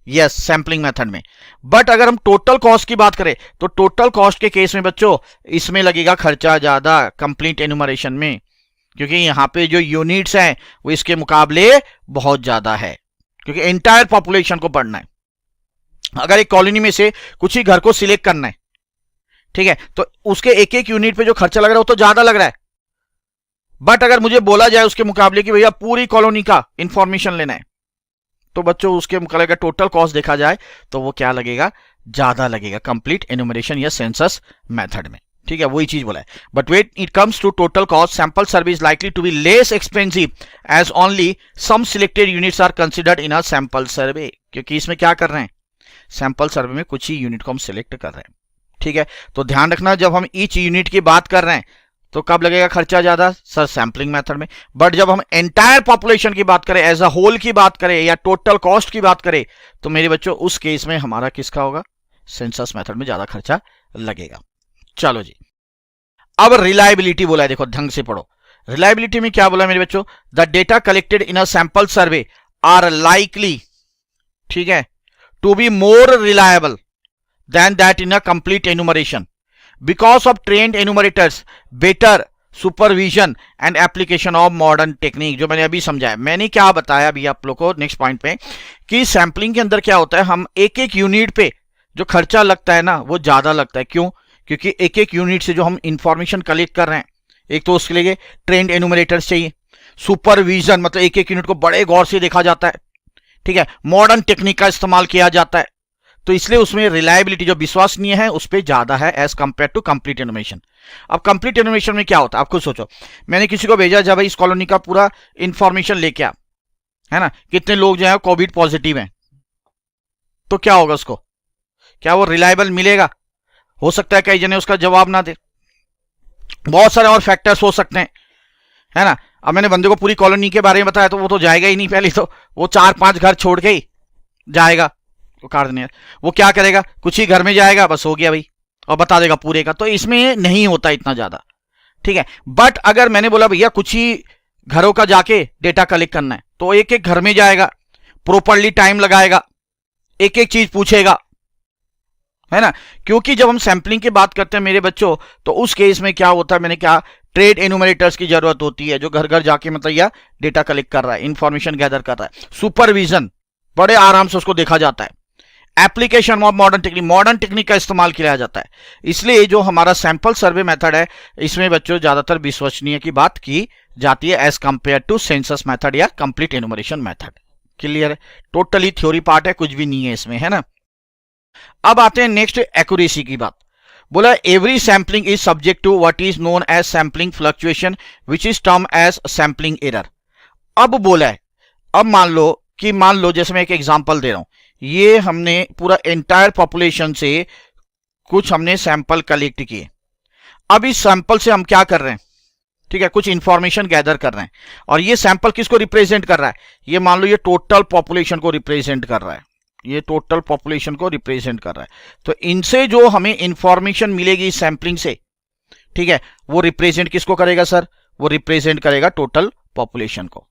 यस सैंपलिंग मेथड में। बट अगर हम टोटल कॉस्ट की बात करें तो टोटल कॉस्ट के केस में बच्चों इसमें लगेगा खर्चा ज्यादा कंप्लीट एनुमरेशन में, क्योंकि यहां पे जो यूनिट्स हैं वो इसके मुकाबले बहुत ज्यादा है, क्योंकि एंटायर पॉपुलेशन को पढ़ना है। अगर एक कॉलोनी में से कुछ ही घर को सिलेक्ट करना है, ठीक है, तो उसके एक एक यूनिट पे जो खर्चा लग रहा है वो तो ज्यादा लग रहा है। बट अगर मुझे बोला जाए उसके मुकाबले कि भैया पूरी कॉलोनी का इंफॉर्मेशन लेना है, तो बच्चों उसके मुकाबले अगर टोटल कॉस्ट देखा जाए तो वो क्या लगेगा, ज्यादा लगेगा कंप्लीट एनुमरेशन या सेंसस मेथड में। ठीक है, वही चीज बोला है। But wait it comes to total cost, sample survey is likely to be less expensive as only some selected units are considered in a sample survey. क्योंकि इसमें क्या कर रहे हैं, सैंपल सर्वे में कुछ ही यूनिट को हम सिलेक्ट कर रहे हैं। ठीक है, तो ध्यान रखना जब हम ईच यूनिट की बात कर रहे हैं तो कब लगेगा खर्चा ज्यादा, सर सैंपलिंग मेथड में। बट जब हम एंटायर पॉपुलेशन की बात करें, एज अ होल की बात करें या टोटल कॉस्ट की बात करें, तो मेरे बच्चों उस केस में हमारा किसका होगा, सेंसस मेथड में ज्यादा खर्चा लगेगा। चलो जी, अब रिलायबिलिटी बोला है, देखो ढंग से पढ़ो। रिलायबिलिटी में क्या बोला मेरे बच्चों, the data collected in a sample survey are likely, ठीक है, to be more reliable than that in a complete enumeration because of trained enumerators, better supervision and application of modern technique। जो मैंने अभी समझाया, मैंने क्या बताया अभी आप लोग को नेक्स्ट पॉइंट पे, कि सैंपलिंग के अंदर क्या होता है, हम एक एक यूनिट पे जो खर्चा लगता है ना वो ज्यादा लगता है। क्यों? क्योंकि एक एक यूनिट से जो हम इंफॉर्मेशन कलेक्ट कर रहे हैं, एक तो उसके लिए ट्रेंड एनुमरेटर्स चाहिए, सुपरविजन मतलब एक एक यूनिट को बड़े गौर से देखा जाता है, ठीक है, मॉडर्न टेक्निक का इस्तेमाल किया जाता है, तो इसलिए उसमें रिलायबिलिटी जो विश्वसनीय है उस पर ज्यादा है as compare to complete enumeration. अब कंप्लीट एनुमरेशन में क्या होता है, आप खुद सोचो, मैंने किसी को भेजा जब इस कॉलोनी का पूरा इंफॉर्मेशन लेके आ, है ना, कितने लोग जो है कोविड पॉजिटिव हैं, तो क्या होगा उसको, क्या वो रिलायबल मिलेगा? हो सकता है कई जने उसका जवाब ना दे, बहुत सारे और फैक्टर्स हो सकते हैं, है ना। अब मैंने बंदे को पूरी कॉलोनी के बारे में बताया तो वो तो जाएगा ही नहीं, पहले तो वो 4-5 घर छोड़ के ही जाएगा, तो काट देने, वो क्या करेगा, कुछ ही घर में जाएगा, बस हो गया भाई, और बता देगा पूरे का, तो इसमें नहीं होता इतना ज्यादा। ठीक है, बट अगर मैंने बोला भैया कुछ ही घरों का जाके डेटा कलेक्ट करना है, तो एक एक घर में जाएगा, प्रॉपरली टाइम लगाएगा, एक एक चीज पूछेगा, है ना। क्योंकि जब हम सैंपलिंग की बात करते हैं मेरे बच्चों, तो उस केस में क्या होता है, मैंने क्या, ट्रेड एनुमरेटर्स की जरूरत होती है जो घर घर जाके मतलब या डेटा कलेक्ट कर रहा है, इंफॉर्मेशन गैदर कर रहा है, सुपरविजन बड़े आराम से उसको देखा जाता है, एप्लीकेशन ऑफ मॉडर्न टेक्निक का इस्तेमाल किया जाता है। इसलिए जो हमारा सैंपल सर्वे मेथड है, इसमें बच्चों ज्यादातर विश्वसनीय की बात की जाती है as compare to census method या कंप्लीट एनुमरेशन मेथड। क्लियर है? टोटली थ्योरी पार्ट है, कुछ भी नहीं है इसमें, है ना। अब आते हैं नेक्स्ट एक्यूरेसी की बात। बोला every sampling is subject to what is known as sampling fluctuation which is term as sampling error. अब बोला है, अब मान लो जैसे मैं एक एग्जांपल दे रहा हूं, ये हमने पूरा एंटायर पॉपुलेशन से कुछ हमने सैंपल कलेक्ट किए। अब इस सैंपल से हम क्या कर रहे हैं, ठीक है, कुछ इंफॉर्मेशन गैदर कर रहे हैं, और ये सैंपल किसको रिप्रेजेंट कर रहा है, ये मान लो ये टोटल पॉपुलेशन को रिप्रेजेंट कर रहा है, ये टोटल पॉपुलेशन को रिप्रेजेंट कर रहा है। तो इनसे जो हमें इंफॉर्मेशन मिलेगी सैंपलिंग से, ठीक है, वो रिप्रेजेंट किसको करेगा सर, वो रिप्रेजेंट करेगा टोटल पॉपुलेशन को,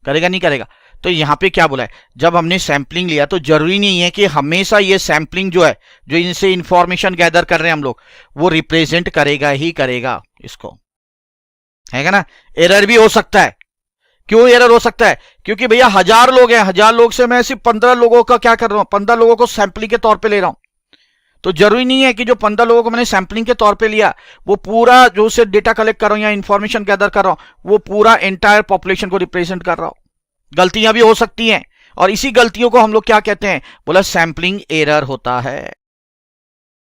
करेगा नहीं करेगा। तो यहां पे क्या बोला है, जब हमने सैंपलिंग लिया तो जरूरी नहीं है कि हमेशा ये सैंपलिंग जो है, जो इनसे इंफॉर्मेशन गैदर कर रहे हैं हम लोग, वो रिप्रेजेंट करेगा ही करेगा इसको, है ना। एरर भी हो सकता है। क्यों एरर हो सकता है, क्योंकि भैया 1000 लोग हैं, 1000 लोग से मैं सिर्फ 15 लोगों का क्या कर रहा हूं, 15 लोगों को सैंपलिंग के तौर पे ले रहा हूं। तो जरूरी नहीं है कि जो 15 लोगों को मैंने सैंपलिंग के तौर पे लिया, वो पूरा जो से डेटा कलेक्ट कर रहा हूं या इंफॉर्मेशन गैदर कर रहा हूं, वो पूरा एंटायर पॉपुलेशन को रिप्रेजेंट कर रहा हूं। गलतियां भी हो सकती हैं, और इसी गलतियों को हम लोग क्या कहते हैं, बोला सैंपलिंग एरर होता है।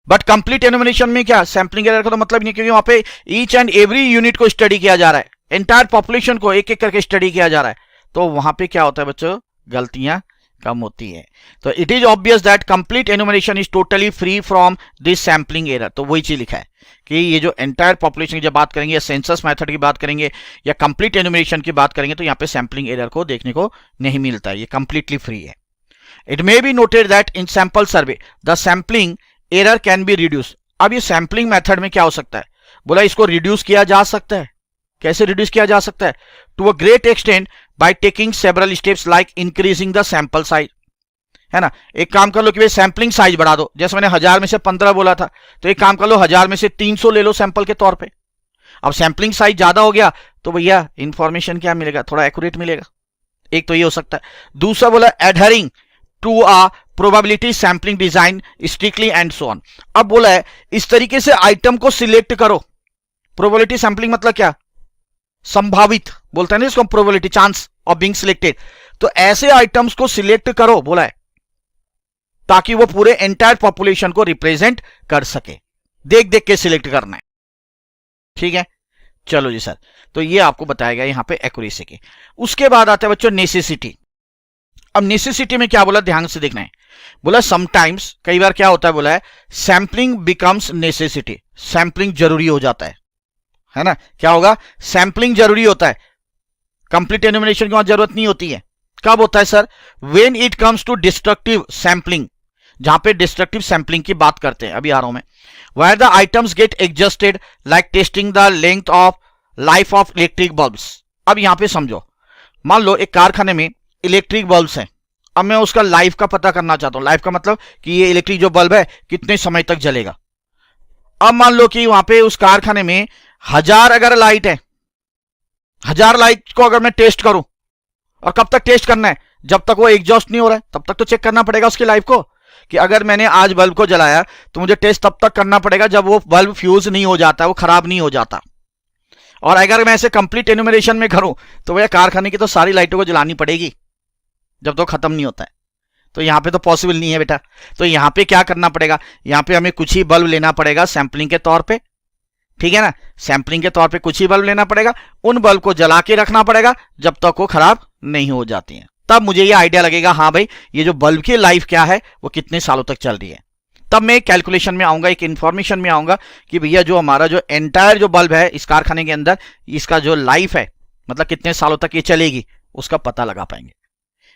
बट कंप्लीट एनुमरेशन में क्या, सैंपलिंग एरर का तो मतलब नहीं, क्योंकि वहां पे ईच एंड एवरी यूनिट को स्टडी किया जा रहा है, एंटायर पॉपुलेशन को एक एक करके स्टडी किया जा रहा है। तो वहां पे क्या होता है बच्चों, गलतियां कम होती है। तो it is obvious that complete enumeration is totally free from this sampling error. तो वही चीज लिखा है कि ये जो एंटायर पॉपुलेशन की जब बात करेंगे, या सेंसस मेथड की बात करेंगे, या कंप्लीट एनुमरेशन की बात करेंगे, तो यहां पे सैंपलिंग एरर को देखने को नहीं मिलता है, ये कंप्लीटली फ्री है। It may be noted that in sample survey the sampling error can be reduce. अब ये सैंपलिंग मेथड में क्या हो सकता है, बोला इसको रिड्यूस किया जा सकता है। कैसे रिड्यूस किया जा सकता है, to a great extent by taking several steps like increasing the sample size, है ना। एक काम कर लो कि भाई सैंपलिंग साइज बढ़ा दो, जैसे मैंने 1000 में से 15 बोला था, तो एक काम कर लो 1000 में से 300 ले लो सैंपल के तौर पे। अब सैंपलिंग साइज ज्यादा हो गया तो भैया इंफॉर्मेशन क्या मिलेगा, थोड़ा एक्यूरेट मिलेगा। एक तो ये हो सकता है। दूसरा बोला adhering to a probability sampling design strictly and so on. अब बोला है इस तरीके से आइटम को सिलेक्ट करो। प्रोबेबिलिटी सैंपलिंग मतलब क्या, संभावित बोलते हैं ना इसको, probability chance of being selected. तो ऐसे आइटम्स को सिलेक्ट करो बोला है, ताकि वो पूरे एंटायर पॉपुलेशन को रिप्रेजेंट कर सके। देख देख के सिलेक्ट करना है, ठीक है। चलो जी सर, तो ये आपको बताया गया यहां पे एक्यूरेसी की। उसके बाद आता है बच्चों नेसेसिटी। अब नेसेसिटी में क्या बोला, ध्यान से देखना है। बोला समटाइम्स, कई बार क्या होता है, बोला है सैंपलिंग बिकम्स नेसेसिटी, सैंपलिंग जरूरी हो जाता है ना। क्या होगा, सैंपलिंग जरूरी होता है, कंप्लीट एनुमरेशन की वहां जरूरत नहीं होती है। कब होता है sir, when it comes to destructive sampling, जहां पे डिस्ट्रक्टिव सैंपलिंग की बात करते हैं, अभी आ रहा हूं मैं। Where the items get adjusted like testing the length of life of electric bulbs. अब यहां पे समझो, मान लो एक कारखाने में इलेक्ट्रिक बल्ब्स हैं, अब मैं उसका लाइफ का पता करना चाहता हूं। लाइफ का मतलब कि ये इलेक्ट्रिक जो बल्ब है कितने समय तक जलेगा। अब मान लो कि वहां पे उस कारखाने में 1000 अगर लाइट है, 1000 लाइट को अगर मैं टेस्ट करूं, और कब तक टेस्ट करना है, जब तक वो एग्जॉस्ट नहीं हो रहा है तब तक तो चेक करना पड़ेगा उसकी लाइफ को, कि अगर मैंने आज बल्ब को जलाया तो मुझे टेस्ट तब तक करना पड़ेगा जब वो बल्ब फ्यूज नहीं हो जाता, वो खराब नहीं हो जाता। और अगर मैं ऐसे कंप्लीट एनुमरेशन में करूं तो भैया कारखाने की तो सारी लाइटों को जलानी पड़ेगी जब तो खत्म नहीं होता है। तो यहां पे तो पॉसिबल नहीं है बेटा। तो यहां पे क्या करना पड़ेगा, यहां पे हमें कुछ ही बल्ब लेना पड़ेगा सैंपलिंग के तौर पे, ठीक है ना। सैंपलिंग के तौर पे कुछ ही बल्ब लेना पड़ेगा, उन बल्ब को जला के रखना पड़ेगा जब तक वो खराब नहीं हो जाती हैं। तब मुझे ये आइडिया लगेगा, हाँ भाई ये जो बल्ब की लाइफ क्या है वो कितने सालों तक चल रही है। तब मैं कैलकुलेशन में आऊंगा, एक इंफॉर्मेशन में आऊंगा कि भैया जो हमारा जो एंटायर जो बल्ब है इस कारखाने के अंदर, इसका जो लाइफ है मतलब कितने सालों तक ये चलेगी, उसका पता लगा पाएंगे,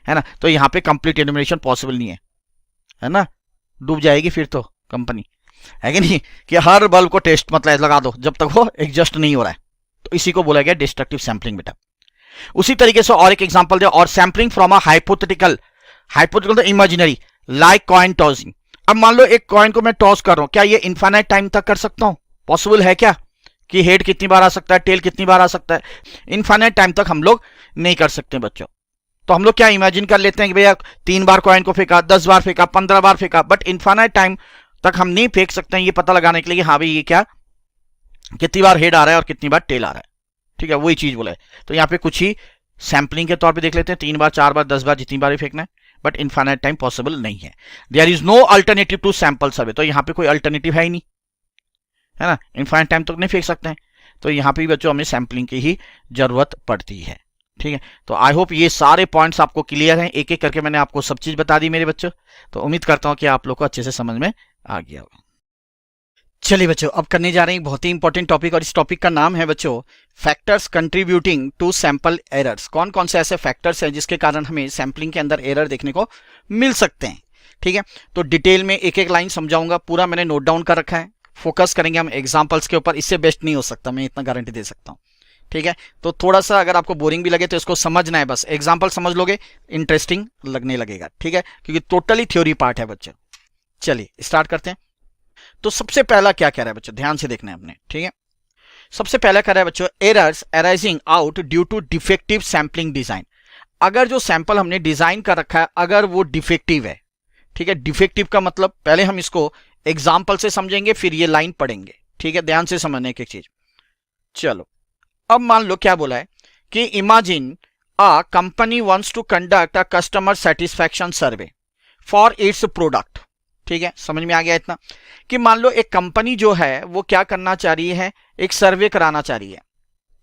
है ना। तो यहां पे कंप्लीट एनुमरेशन पॉसिबल नहीं है ना, डूब जाएगी फिर तो कंपनी, है कि नहीं, कि हर बल्ब को टेस्ट मतलब लगा दो जब तक वो एडजस्ट नहीं हो रहा है। तो इसी को बोला गया डिस्ट्रक्टिव सैंपलिंग बेटा। उसी तरीके से और एक एग्जांपल दे, और सैंपलिंग फ्रॉम अ हाइपोथेटिकल तो इमेजिनरी लाइक कॉइन टॉसिंग। अब मान लो एक कॉइन को मैं टॉस कर रहा हूं, क्या ये इनफाइनाइट टाइम तक कर सकता हूं, पॉसिबल है क्या, कि हेड कितनी बार आ सकता है, टेल कितनी बार आ सकता है, इनफाइनाइट टाइम तक हम लोग नहीं कर सकते बच्चों, तो हम लोग क्या इमेजिन कर लेते हैं कि भैया 3 बार कॉइन को फेंका, 10 बार फेंका, 15 बार फेंका, बट इनफाइनाइट टाइम तक हम नहीं फेंक सकते हैं ये पता लगाने के लिए कि हाँ भाई ये क्या, कितनी बार हेड आ रहा है और कितनी बार टेल आ रहा है। ठीक है, वही चीज बोला है। तो यहाँ पे कुछ ही सैम्पलिंग के तौर पे देख लेते हैं, 3 बार, 4 बार, 10 बार, जितनी बार ही फेंकना है, बट इनफाइनाइट टाइम पॉसिबल नहीं है। There is no alternative to sample survey, तो यहाँ पे कोई अल्टरनेटिव है ही नहीं, है ना, इनफाइनाइट टाइम तक नहीं फेंक सकते हैं। तो यहाँ पे भी बच्चों हमें सैम्पलिंग की ही जरूरत पड़ती है। ठीक है, तो आई होप ये सारे पॉइंट्स आपको क्लियर हैं, एक एक करके मैंने आपको सब चीज बता दी मेरे बच्चों। तो उम्मीद करता हूं कि आप लोग को अच्छे से समझ में आ गया होगा। चलिए बच्चों, अब करने जा रहे हैं एक बहुत ही इंपॉर्टेंट टॉपिक, और इस टॉपिक का नाम है बच्चों factors contributing to sample errors. कौन कौन से ऐसे फैक्टर्स हैं जिसके कारण हमें सैंपलिंग के अंदर एरर देखने को मिल सकते हैं। ठीक है, तो डिटेल में एक एक लाइन समझाऊंगा, पूरा मैंने नोट डाउन कर रखा है, फोकस करेंगे हम एग्जाम्पल्स के ऊपर, इससे बेस्ट नहीं हो सकता, मैं इतना गारंटी दे सकता हूं। ठीक है, तो थोड़ा सा अगर आपको बोरिंग भी लगे तो इसको समझना है, बस एग्जाम्पल समझ लोगे इंटरेस्टिंग लगने लगेगा। ठीक है, क्योंकि टोटली थ्योरी पार्ट है बच्चों। चलिए स्टार्ट करते हैं। तो सबसे पहला क्या कह रहा है बच्चों, ध्यान से देखना है अपने। ठीक है, सबसे पहला कह रहा है बच्चों errors arising out due to defective sampling design. अगर जो सैंपल हमने डिजाइन कर रखा है अगर वो डिफेक्टिव है, ठीक है, डिफेक्टिव का मतलब पहले हम इसको एग्जाम्पल से समझेंगे फिर ये लाइन पढ़ेंगे। ठीक है, ध्यान से समझने की चीज। चलो अब मान लो क्या बोला है कि imagine a company wants to conduct a customer satisfaction survey for its product. ठीक है, समझ में आ गया इतना कि मान लो एक कंपनी जो है वो क्या करना चाह रही है, एक सर्वे कराना चाह रही है।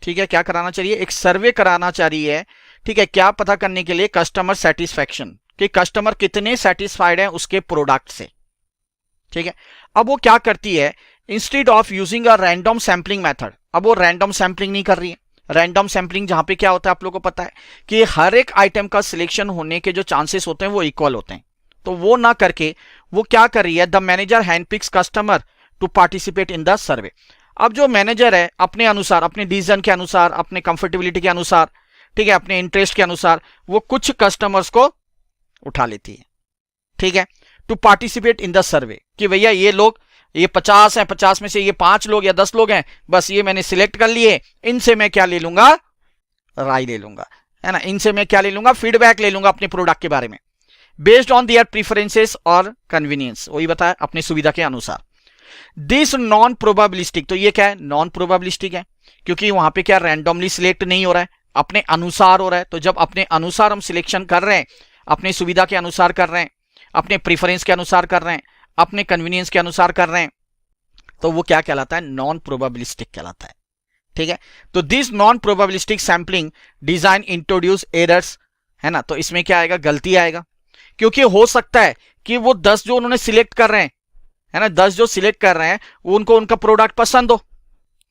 ठीक है, क्या कराना चाहिए, एक सर्वे कराना चाह रही है। ठीक है, क्या पता करने के लिए, कस्टमर सेटिस्फैक्शन, कि कस्टमर कितने सेटिस्फाइड हैं उसके प्रोडक्ट से। ठीक है, अब वो क्या करती है, instead of using a random sampling method, अब वो रैंडम सैंपलिंग नहीं कर रही है। रैंडम सैंपलिंग जहां पे क्या होता है आप लोगों को पता है कि हर एक आइटम का सिलेक्शन होने के जो चांसेस होते हैं वो इक्वल होते हैं, तो वो ना करके वो क्या कर रही है, the manager handpicks customer to participate in the survey. अब जो मैनेजर है अपने अनुसार, अपने डिसीजन के अनुसार, अपने कंफर्टेबिलिटी के अनुसार, ठीक है, अपने इंटरेस्ट के अनुसार वो कुछ कस्टमर्स को उठा लेती है। ठीक है, to participate in the survey, कि भैया ये लोग, ये 50 हैं, 50 में से ये 5 लोग या 10 लोग हैं, बस ये मैंने सिलेक्ट कर लिए, इनसे मैं क्या ले लूंगा, राय ले लूंगा, है ना, इनसे मैं क्या ले लूंगा, फीडबैक ले लूंगा अपने प्रोडक्ट के बारे में, बेस्ड ऑन देयर प्रीफरेंसेस और कन्वीनियंस, वही बताया अपनी सुविधा के अनुसार। दिस नॉन प्रोबेबिलिस्टिक, तो ये क्या है, नॉन प्रोबेबिलिस्टिक है, क्योंकि वहां पे क्या रैंडमली सिलेक्ट नहीं हो रहा है, अपने अनुसार हो रहा है। तो जब अपने अनुसार हम सिलेक्शन कर रहे हैं, अपने सुविधा के अनुसार कर रहे हैं, अपने प्रीफरेंस के अनुसार कर रहे हैं, अपने कन्वीनियंस के अनुसार कर रहे हैं, तो वो क्या कहलाता है, नॉन प्रोबेबिलिस्टिक कहलाता है। ठीक है, तो this non probabilistic sampling design introduce errors, है ना, तो इसमें क्या आएगा, गलती आएगा, क्योंकि हो सकता है कि वो 10 जो उन्होंने सिलेक्ट कर रहे हैं, है ना, 10 जो सिलेक्ट कर रहे हैं वो उनको उनका प्रोडक्ट पसंद हो,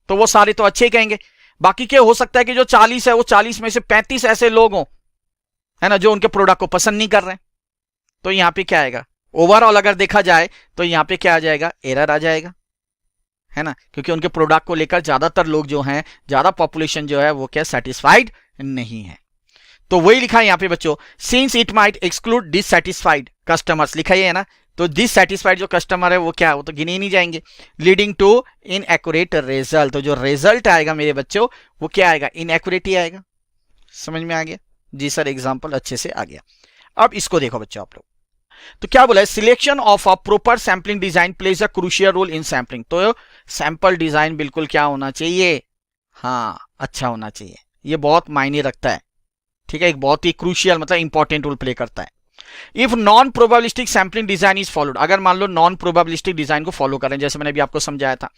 तो वो सारे तो अच्छे ही कहेंगे। बाकी के हो सकता है कि जो 40 है वो 40 में से 35 ऐसे लोग हों, है ना, जो उनके प्रोडक्ट को पसंद नहीं कर रहे हैं। तो यहां पे क्या आएगा, ओवरऑल अगर देखा जाए तो यहां पे क्या आ जाएगा, एरर आ जाएगा, है ना, क्योंकि उनके प्रोडक्ट को लेकर ज्यादातर लोग जो हैं, ज्यादा पॉपुलेशन जो है वो क्या सेटिस्फाइड नहीं है। तो वही लिखा है यहाँ पे बच्चों, since it might exclude dissatisfied customers, लिखा ही है ना, तो डिससैटिस्फाइड जो कस्टमर है वो क्या, वो तो गिने ही नहीं जाएंगे, लीडिंग टू इनएक्यूरेट रिजल्ट, तो जो रिजल्ट आएगा मेरे बच्चों वो क्या आएगा, इनएक्यूरेट ही आएगा। समझ में आ गया जी सर, एग्जाम्पल अच्छे से आ गया। अब इसको देखो बच्चों आप लोग, तो क्या बोला है, selection of a proper sampling design plays a crucial role in sampling. तो सैंपल डिजाइन बिल्कुल क्या होना चाहिए, हाँ अच्छा होना चाहिए, ये बहुत मायने रखता है। ठीक है, एक बहुत ही क्रूशियल मतलब इंपॉर्टेंट रोल प्ले करता है। If non probabilistic sampling design is followed, अगर मान लो नॉन प्रोबेबिलिस्टिक डिजाइन को फॉलो करें, जैसे मैंने अभी आपको समझाया था,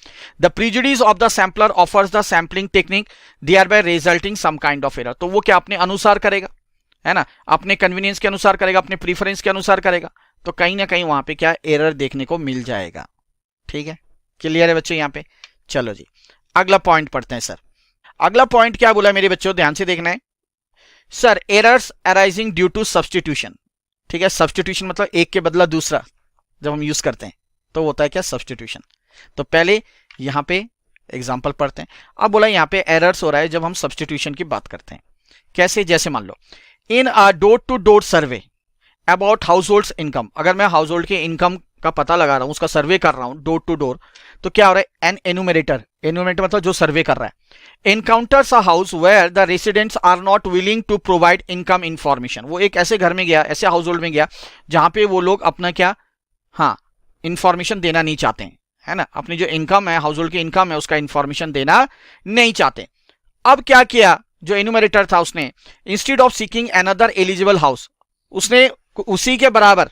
the prejudice of the sampler offers the sampling technique thereby resulting some kind of error, तो वो क्या अपने अनुसार करेगा, है ना, अपने कन्वीनियंस के अनुसार करेगा, अपने प्रीफरेंस के अनुसार करेगा, तो कहीं ना कहीं वहां पे क्या एरर देखने को मिल जाएगा। ठीक है, क्लियर है बच्चों यहाँ पे। चलो जी अगला पॉइंट पढ़ते हैं सर। अगला पॉइंट क्या बोला मेरे बच्चों, ध्यान से देखना है sir, errors arising due to substitution. ठीक है, सब्सटीट्यूशन मतलब एक के बदला दूसरा जब हम यूज करते हैं तो होता है क्या, सब्सटीट्यूशन। तो पहले यहां पे एग्जांपल पढ़ते हैं। अब बोला यहां पे एरर्स हो रहा है जब हम सब्सटीट्यूशन की बात करते हैं। कैसे, जैसे मान लो in a door to door survey about household income, अगर मैं हाउस होल्ड के इनकम का पता लगा रहा हूं, उसका सर्वे कर रहा हूं डोर टू डोर, तो क्या हो रहा है, एन एन्यूमरेटर, एन्यूमरेटर मतलब जो सर्वे कर रहा है, encounters a house where the residents are not willing to provide income information. वो एक ऐसे घर में गया, ऐसे हाउस होल्ड में गया जहां पे वो लोग अपना क्या, हाँ, इंफॉर्मेशन देना नहीं चाहते हैं, है ना, अपनी जो इनकम है, हाउस होल्ड की इनकम है, उसका इंफॉर्मेशन देना नहीं चाहते। अब क्या किया जो एन्यूमरेटर था, उसने instead of seeking another eligible house, उसने उसी के बराबर,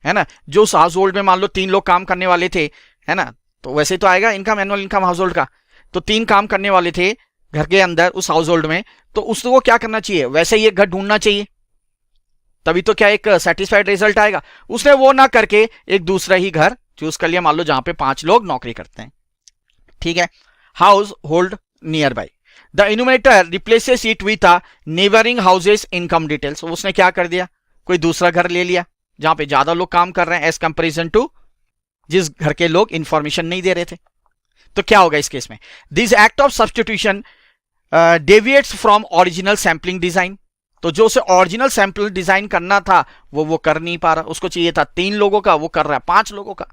है ना, जो उस हाउस होल्ड में मान लो 3 लोग काम करने वाले थे, है ना, तो वैसे तो आएगा income, annual income house hold का, तो 3 काम करने वाले थे घर के अंदर उस हाउस होल्ड में, तो उसको क्या करना चाहिए, वैसे ही एक घर ढूंढना चाहिए, तभी तो क्या एक सेटिस्फाइड रिजल्ट आएगा। उसने वो ना करके एक दूसरा ही घर चूज कर लिया, मान लो जहां पे 5 लोग नौकरी करते हैं, ठीक है, house hold near by, the enumerator replaces it with a neighbouring houses income details. उसने क्या कर दिया, कोई दूसरा घर ले लिया जहां पे ज्यादा लोग काम कर रहे हैं एज कंपेरिजन टू जिस घर के लोग इंफॉर्मेशन नहीं दे रहे थे। तो क्या होगा इस केस में, this act of substitution deviates from original sampling design. तो जो उसे ओरिजिनल सैंपल डिजाइन करना था वो कर नहीं पा रहा, उसको चाहिए था 3 लोगों का, वो कर रहा है 5 लोगों का।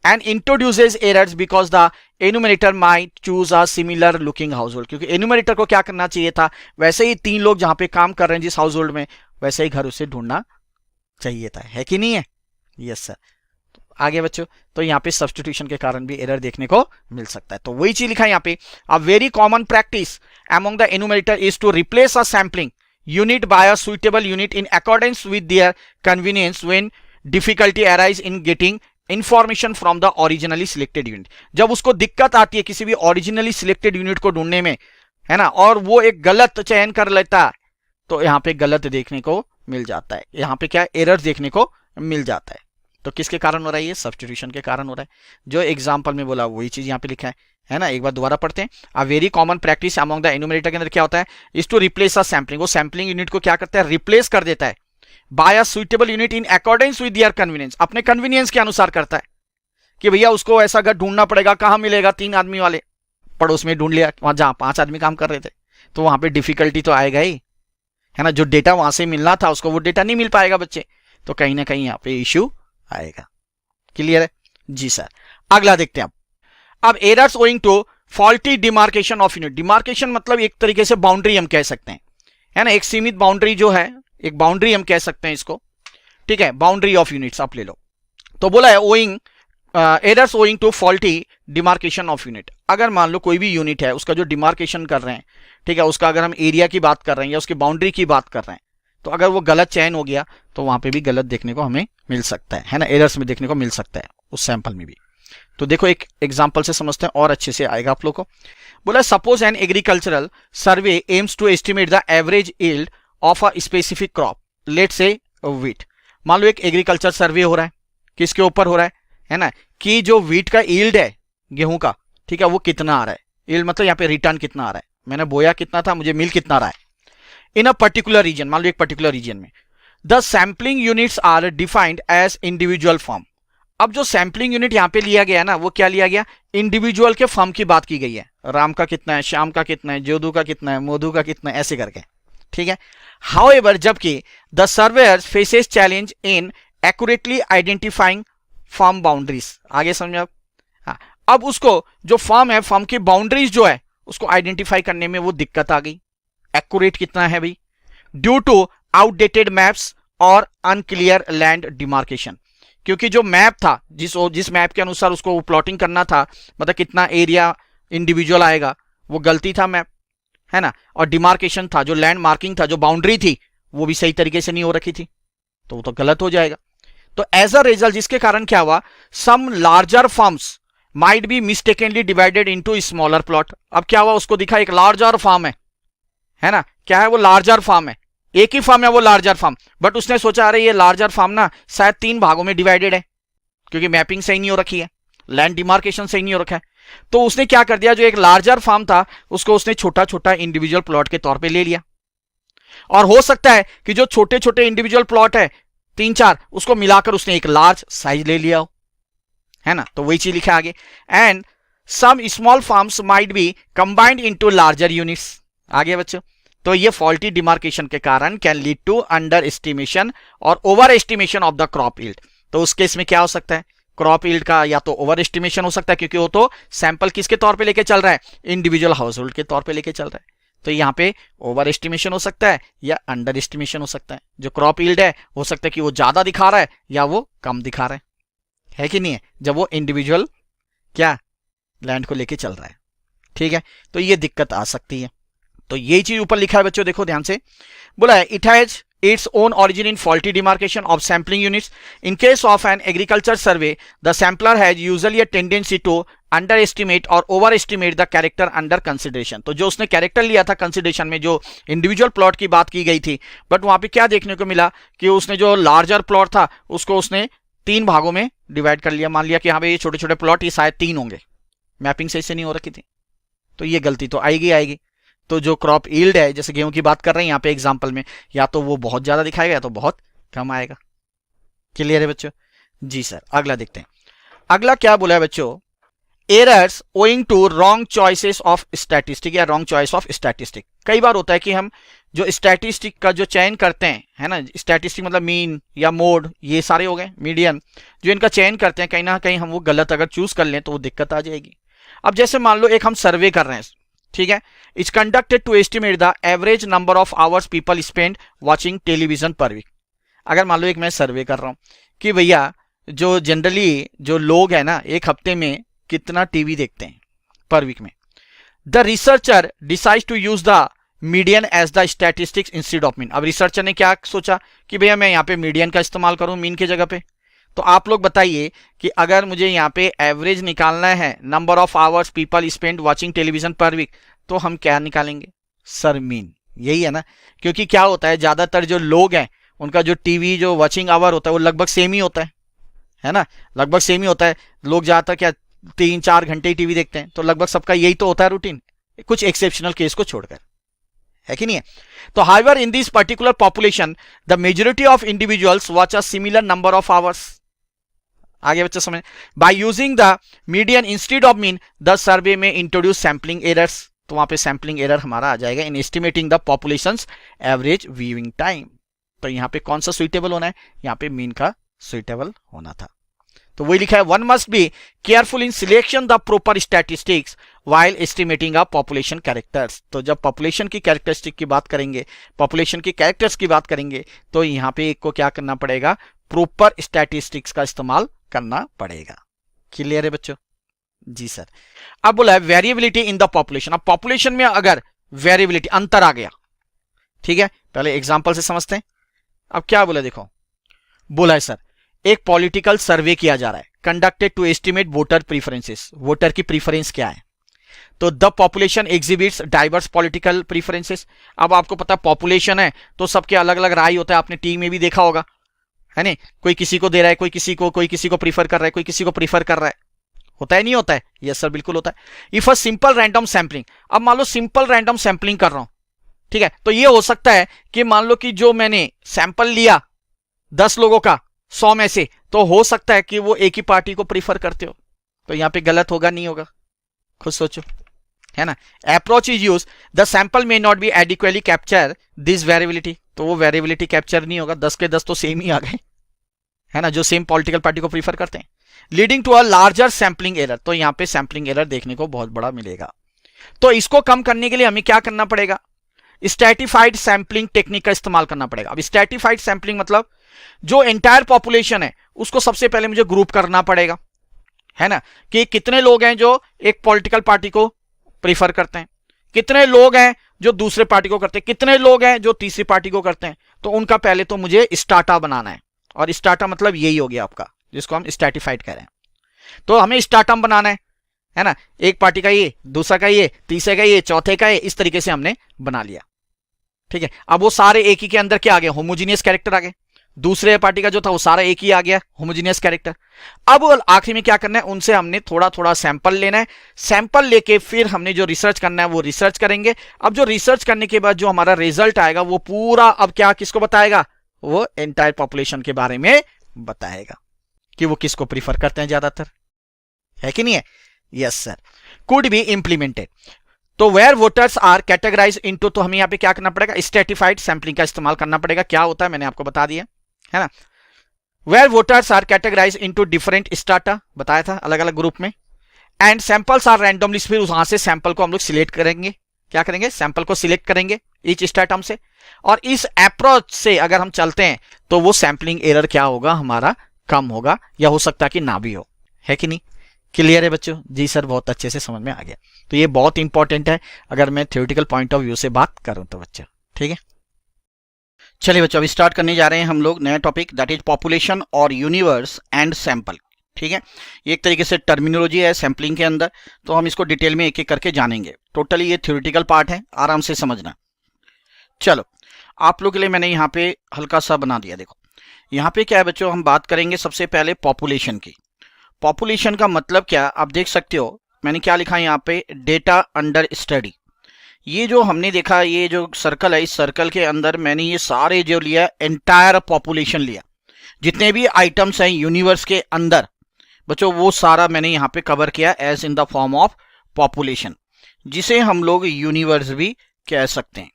And introduces errors because the enumerator might choose a similar looking house hold, क्योंकि एन्यूमरेटर को क्या करना चाहिए था, वैसे ही 3 लोग जहां पे काम कर रहे हैं जिस हाउस होल्ड में, वैसे ही घर उसे ढूंढना चाहिए था, है कि नहीं है, यस सर। आगे बच्चों, तो यहाँ पे सब्स्टिट्यूशन के कारण भी एरर देखने को मिल सकता है, तो वही चीज लिखा है यहाँ पे, a very common practice among the enumerator is to replace a sampling unit by a suitable unit in accordance with their convenience when difficulty arise in getting information from the originally selected unit। जब उसको दिक्कत आती है किसी भी originally selected unit को ढूंढने में, है ना, और वो एक गलत चयन कर लेता है, तो यहाँ पे गलत देखने को मिल जाता है, यहाँ पे क्या एरर्स देखने को मिल जाता है। तो किसके कारण हो रहा है ये, सब्स्टिट्यूशन के कारण हो रहा है, जो एग्जाम्पल में बोला वही चीज यहाँ पे लिखा है ना। एक बार दोबारा पढ़ते हैं, a very common practice among the enumerator के अंदर क्या होता है, is to replace a sampling, वो सैंपलिंग यूनिट को क्या करता है, रिप्लेस कर देता है, by a suitable unit in accordance with their convenience, अपने कन्वीनियंस के अनुसार करता है कि भैया उसको ऐसा घर ढूंढना पड़ेगा, कहां मिलेगा, 3 आदमी वाले, पड़ोस में ढूंढ लिया वहां जहां 5 आदमी काम कर रहे थे, तो वहां पे डिफिकल्टी तो आएगा ही, है ना, जो डेटा वहां से मिलना था उसको वो डेटा नहीं मिल पाएगा बच्चे, तो कहीं ना कहीं यहाँ पे इश्यू आएगा। क्लियर है जी सर। अगला देखते हैं अब errors owing to faulty demarcation of unit. Demarcation मतलब एक तरीके से बाउंड्री हम कह सकते हैं, है ना, एक सीमित बाउंड्री जो है, एक बाउंड्री हम कह सकते हैं इसको, ठीक है, बाउंड्री ऑफ यूनिट्स आप ले लो। तो बोला है owing errors owing to faulty demarcation of unit. अगर मान लो कोई भी यूनिट है उसका जो डिमार्केशन कर रहे हैं, ठीक है, उसका अगर हम एरिया की बात कर रहे हैं या उसकी बाउंड्री की बात कर रहे हैं, तो अगर वो गलत चयन हो गया तो वहां पे भी गलत देखने को हमें मिल सकता है ना, एरर्स में देखने को मिल सकता है उस सैंपल में भी। तो देखो एक एग्जांपल से समझते हैं और अच्छे से आएगा आप लोग को। बोला suppose an agricultural survey aims to estimate the average yield of a specific crop, let's say wheat. मान लो एक एग्रीकल्चर सर्वे हो रहा है, किसके ऊपर हो रहा है ना, कि जो व्हीट का यील्ड है गेहूं का, ठीक है, वो कितना आ रहा है, यील्ड मतलब यहाँ पे रिटर्न कितना आ रहा है, मैंने बोया कितना था, मुझे मिल कितना आ रहा है इन अ पर्टिकुलर रीजन, मान लो एक पर्टिकुलर रीजन में। The sampling units are defined as individual farm. अब जो सैंपलिंग यूनिट यहां पे लिया गया ना, वो क्या लिया गया, इंडिविजुअल के फॉर्म की बात की गई है, राम का कितना है, श्याम का कितना है, जोधू का कितना है, मोधू का कितना है, ऐसे करके, ठीक है। हाउएवर जबकि the surveyor's faces challenge in accurately identifying form boundaries. आगे समझ आप, हाँ, अब उसको जो फॉर्म है, फॉर्म की बाउंड्रीज जो है उसको आइडेंटिफाई करने में वो दिक्कत आ गई, एक्यूरेट कितना है भाई, ड्यू टू आउटडेटेड मैप्स और अनक्लियर लैंड डिमार्केशन। क्योंकि जो मैप था, जिस मैप के अनुसार उसको प्लॉटिंग करना था, मतलब कितना एरिया इंडिविजुअल आएगा, वो गलती था मैप, है ना, और डिमार्केशन था, जो लैंड मार्किंग था, जो बाउंड्री थी, वो भी सही तरीके से नहीं हो रखी थी, तो वो तो गलत हो जाएगा। तो एज अ रिजल्ट जिसके कारण क्या हुआ, some larger farms might be mistakenly divided into smaller plot. अब क्या हुआ, उसको दिखा एक लार्जर फॉर्म है ना, क्या है वो, लार्जर फार्म है, एक ही फार्म है वो लार्जर फार्म, बट उसने सोचा अरे ये लार्जर फार्म ना शायद 3 भागों में डिवाइडेड है, क्योंकि मैपिंग सही नहीं हो रखी है, लैंड डिमार्केशन सही नहीं हो रखा है, तो उसने क्या कर दिया, जो एक लार्जर फार्म था उसको उसने छोटा छोटा इंडिविजुअल प्लॉट के तौर पे ले लिया। और हो सकता है कि जो छोटे छोटे इंडिविजुअल प्लॉट है 3-4, उसको मिलाकर उसने एक लार्ज साइज ले लिया हो, है ना, तो वही चीज लिखा आगे। And some small farms might be combined into larger units. आगे बच्चों, तो ये फॉल्टी डिमार्केशन के कारण can lead to underestimation और overestimation of the crop yield. तो उस केस में क्या हो सकता है, क्रॉप यील्ड का या तो ओवर एस्टिमेशन हो सकता है, क्योंकि वो तो सैंपल किसके तौर पे लेके चल रहा है, इंडिविजुअल हाउस होल्ड के तौर पे लेके चल रहा है। तो यहाँ पे ओवर एस्टिमेशन हो सकता है या अंडर एस्टिमेशन हो सकता है। जो क्रॉप यील्ड है हो सकता है कि वो ज्यादा दिखा रहा है या वो कम दिखा रहा है कि नहीं है, जब वो इंडिविजुअल क्या लैंड को लेके चल रहा है। ठीक है, तो ये दिक्कत आ सकती है। तो ये चीज ऊपर लिखा है बच्चों, देखो ध्यान से, बोला है it has its own origin in faulty demarcation of sampling units. In case of an agriculture survey, the sampler has usually a tendency to underestimate or overestimate the character under consideration. तो जो उसने character लिया था consideration में, जो individual plot की बात की गई थी, बट वहां पे क्या देखने को मिला कि उसने जो लार्जर प्लॉट था उसको उसने 3 भागों में डिवाइड कर लिया। मान लिया कि हाँ भाई ये छोटे छोटे प्लॉट, ये शायद 3 होंगे, मैपिंग सही से नहीं हो रखी थी, तो ये गलती तो आएगी। तो जो क्रॉप यील्ड है, जैसे गेहूं की बात कर रहे हैं यहाँ पे एग्जांपल में, या तो वो बहुत ज्यादा दिखाएगा या तो बहुत कम आएगा। क्लियर है बच्चों? जी सर। अगला देखते हैं, अगला क्या बोला है बच्चों, errors owing to wrong choices of statistic या रॉन्ग चॉइस ऑफ स्टैटिस्टिक। कई बार होता है कि हम जो स्टैटिस्टिक का जो चयन करते हैं, है ना, स्टैटिस्टिक मतलब मीन या मोड, ये सारे हो गए, मीडियन, जो इनका चयन करते हैं, कहीं ना कहीं हम वो गलत अगर चूज कर लें तो वो दिक्कत आ जाएगी। अब जैसे मान लो एक हम सर्वे कर रहे हैं, ठीक है, it's conducted to estimate the average number of hours people spend watching television per week. अगर मान लो एक मैं सर्वे कर रहा हूं कि भैया जो जनरली जो लोग हैं ना, एक हफ्ते में कितना टीवी देखते हैं पर वीक में, the researcher decide to use the median as the statistics instead of mean. अब रिसर्चर ने क्या सोचा कि भैया मैं यहाँ पे मीडियन का इस्तेमाल करूं मीन की जगह पे। तो आप लोग बताइए कि अगर मुझे यहाँ पे एवरेज निकालना है, number of hours people spend watching television per week, तो हम क्या निकालेंगे सर, मीन। यही है ना, क्योंकि क्या होता है ज्यादातर जो लोग हैं उनका जो टीवी जो वॉचिंग आवर होता है वो लगभग सेम ही होता है ना, लगभग सेम ही होता है। लोग ज्यादातर क्या 3-4 घंटे ही टीवी देखते हैं, तो लगभग सबका यही तो होता है रूटीन, कुछ एक्सेप्शनल केस को छोड़कर, है कि नहीं है। तो however in this particular population the majority of individuals watch a similar number of hours. आगे बच्चे समझ, by using the median instead of mean the survey में इंट्रोड्यूस सैम्पलिंग एरर्स। तो वहां पे सैम्पलिंग एरर हमारा आ जाएगा in estimating the population's average viewing time. तो यहां पे कौन सा सुइटेबल होना है, यहां पे मीन का सुइटेबल होना था। तो वही लिखा है, one must be careful in selection the proper statistics while estimating a population characters. तो जब पॉपुलेशन की कैरेक्टरिस्टिक की बात करेंगे, पॉपुलेशन की कैरेक्टर्स की बात करेंगे, तो यहां पे एक को क्या करना पड़ेगा, प्रॉपर स्टैटिस्टिक्स का इस्तेमाल करना पड़ेगा। क्लियर है बच्चों? जी सर। अब बोला है वेरिएबिलिटी इन द पॉपुलेशन। अब पॉपुलेशन में अगर वेरिएबिलिटी अंतर आ गया, ठीक है, पहले एग्जांपल से समझते हैं। अब क्या बोला, देखो बोला है सर एक पॉलिटिकल सर्वे किया जा रहा है, conducted to estimate voter preferences. Voter की प्रीफरेंस क्या है, तो the population exhibits diverse political preferences. अब आपको पता है पॉपुलेशन है तो सबके अलग अलग राय होता है, आपने टीम में भी देखा होगा, है नहीं, कोई किसी को दे रहा है, कोई किसी को प्रीफर कर रहा है, कोई किसी को प्रीफर कर रहा है, होता है नहीं होता है? यस सर बिल्कुल होता है। If a simple random sampling, अब मान लो सिंपल रैंडम सैंपलिंग कर रहा हूं, ठीक है, तो ये हो सकता है कि मान लो कि जो मैंने सैंपल लिया 10 लोगों का 100 में से, तो हो सकता है कि वो एक ही पार्टी को प्रीफर करते हो। तो यहां पे गलत होगा नहीं होगा, खुद सोचो, है ना। Approach is use the sample may not be adequately capture this variability. तो वो वेरिएबिलिटी कैप्चर नहीं होगा, 10 के 10 तो सेम ही आ गए, है ना, जो सेम पॉलिटिकल पार्टी को प्रीफर करते हैं, leading to a larger sampling error. तो यहां पे सैंपलिंग एरर देखने को बहुत बड़ा मिलेगा। तो इसको कम करने के लिए हमें क्या करना पड़ेगा, स्ट्रैटिफाइड सैंपलिंग टेक्निक का इस्तेमाल करना पड़ेगा। अब स्ट्रैटिफाइड सैंपलिंग मतलब जो एंटायर पॉपुलेशन है उसको सबसे पहले मुझे ग्रुप करना पड़ेगा, है ना, कि कितने लोग हैं जो एक पॉलिटिकल पार्टी को प्रीफर करते हैं, कितने लोग हैं जो दूसरे पार्टी को करते हैं, कितने लोग हैं जो तीसरी पार्टी को करते हैं। तो उनका पहले तो मुझे स्टाटा बनाना है, और स्टाटा मतलब यही हो गया आपका, जिसको हम स्ट्रैटिफाइड कह रहे हैं। तो हमें स्टाटम बनाना है ना, एक पार्टी का ये, दूसरा का ये, तीसरे का ये, चौथे का ये, इस तरीके से हमने बना लिया, ठीक है। अब वो सारे एक ही के अंदर क्या आ गए, होमोजीनियस कैरेक्टर आ गए। दूसरे पार्टी का जो था वो सारा एक ही आ गया, होमोजीनियस कैरेक्टर। अब आखिरी में क्या करना है, उनसे हमने थोड़ा थोड़ा सैंपल लेना है, सैंपल लेके फिर हमने जो रिसर्च करना है वो रिसर्च करेंगे। अब जो रिसर्च करने के बाद जो हमारा रिजल्ट आएगा वो पूरा अब क्या किसको बताएगा, वो एंटायर पॉपुलेशन के बारे में बताएगा कि वो किसको प्रीफर करते हैं ज्यादातर, है कि नहीं है? Yes sir. Could be implemented, तो where voters are categorize into, तो हमें यहां पे क्या करना पड़ेगा, स्ट्रैटिफाइड सैंपलिंग का इस्तेमाल करना पड़ेगा। क्या होता है मैंने आपको बता दिया, है ना। Where voters are categorize into different strata, बताया था अलग अलग ग्रुप में, एंड सैंपल्स आर रैंडमली, फिर वहां से सैंपल को हम लोग सिलेक्ट करेंगे, क्या करेंगे, सैंपल को सिलेक्ट करेंगे ईच स्टाटम से, और इस अप्रोच से अगर हम चलते हैं तो वो सैंपलिंग एरर क्या होगा हमारा, कम होगा, या हो सकता है कि ना भी हो, है कि नहीं। क्लियर है बच्चों? जी सर, बहुत अच्छे से समझ में आ गया। तो ये बहुत इंपॉर्टेंट है अगर मैं थ्योरेटिकल पॉइंट ऑफ व्यू से बात करूं तो बच्चों, ठीक है। चलिए बच्चों, अभी स्टार्ट करने जा रहे हैं हम लोग नया टॉपिक, दैट इज पॉपुलेशन और यूनिवर्स एंड सैंपल, ठीक है। ये एक तरीके से टर्मिनोलॉजी है सैंपलिंग के अंदर, तो हम इसको डिटेल में एक एक करके जानेंगे। टोटली ये थ्योरेटिकल पार्ट है, आराम से समझना। चलो, आप लोग के लिए मैंने यहाँ पे हल्का सा बना दिया, देखो यहाँ पे क्या है बच्चों, हम बात करेंगे सबसे पहले पॉपुलेशन की। पॉपुलेशन का मतलब क्या, आप देख सकते हो मैंने क्या लिखा है यहाँ पे, डेटा अंडर स्टडी। ये जो हमने देखा, ये जो सर्कल है, इस सर्कल के अंदर मैंने ये सारे जो लिया, एंटायर पॉपुलेशन लिया, जितने भी आइटम्स हैं यूनिवर्स के अंदर बच्चों, वो सारा मैंने यहाँ पे कवर किया as in the form of population, जिसे हम लोग यूनिवर्स भी कह सकते हैं,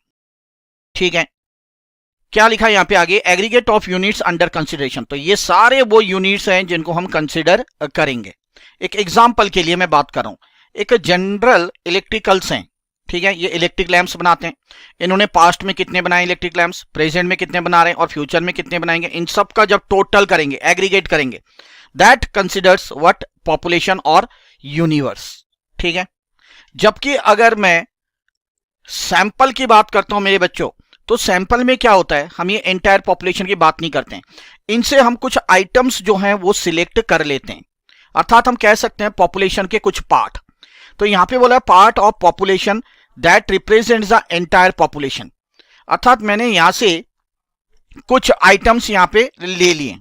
ठीक है। क्या लिखा है यहाँ पे आगे, aggregate of units under consideration, तो ये सारे वो यूनिट्स हैं जिनको हम कंसिडर करेंगे। एक एग्जांपल के लिए मैं बात कर रहा हूं, एक जनरल इलेक्ट्रिकल्स हैं, ठीक है, ये इलेक्ट्रिक लैंप्स बनाते हैं। इन्होंने पास्ट में कितने बनाए इलेक्ट्रिक लैंप्स, प्रेजेंट में कितने बना रहे हैं और फ्यूचर में कितने बनाएंगे, इन सब का जब टोटल करेंगे, एग्रीगेट करेंगे, दैट कंसिडर्स व्हाट, पॉपुलेशन और यूनिवर्स, ठीक है। जबकि अगर मैं सैंपल की बात करता हूं मेरे बच्चों, तो सैंपल में क्या होता है, हम ये एंटायर पॉपुलेशन की बात नहीं करते हैं, इनसे हम कुछ आइटम्स जो हैं वो सिलेक्ट कर लेते हैं, अर्थात हम कह सकते हैं पॉपुलेशन के कुछ पार्ट। तो यहां पे बोला part of population that represents the entire population, अर्थात मैंने यहां से कुछ आइटम्स यहां पे ले लिए,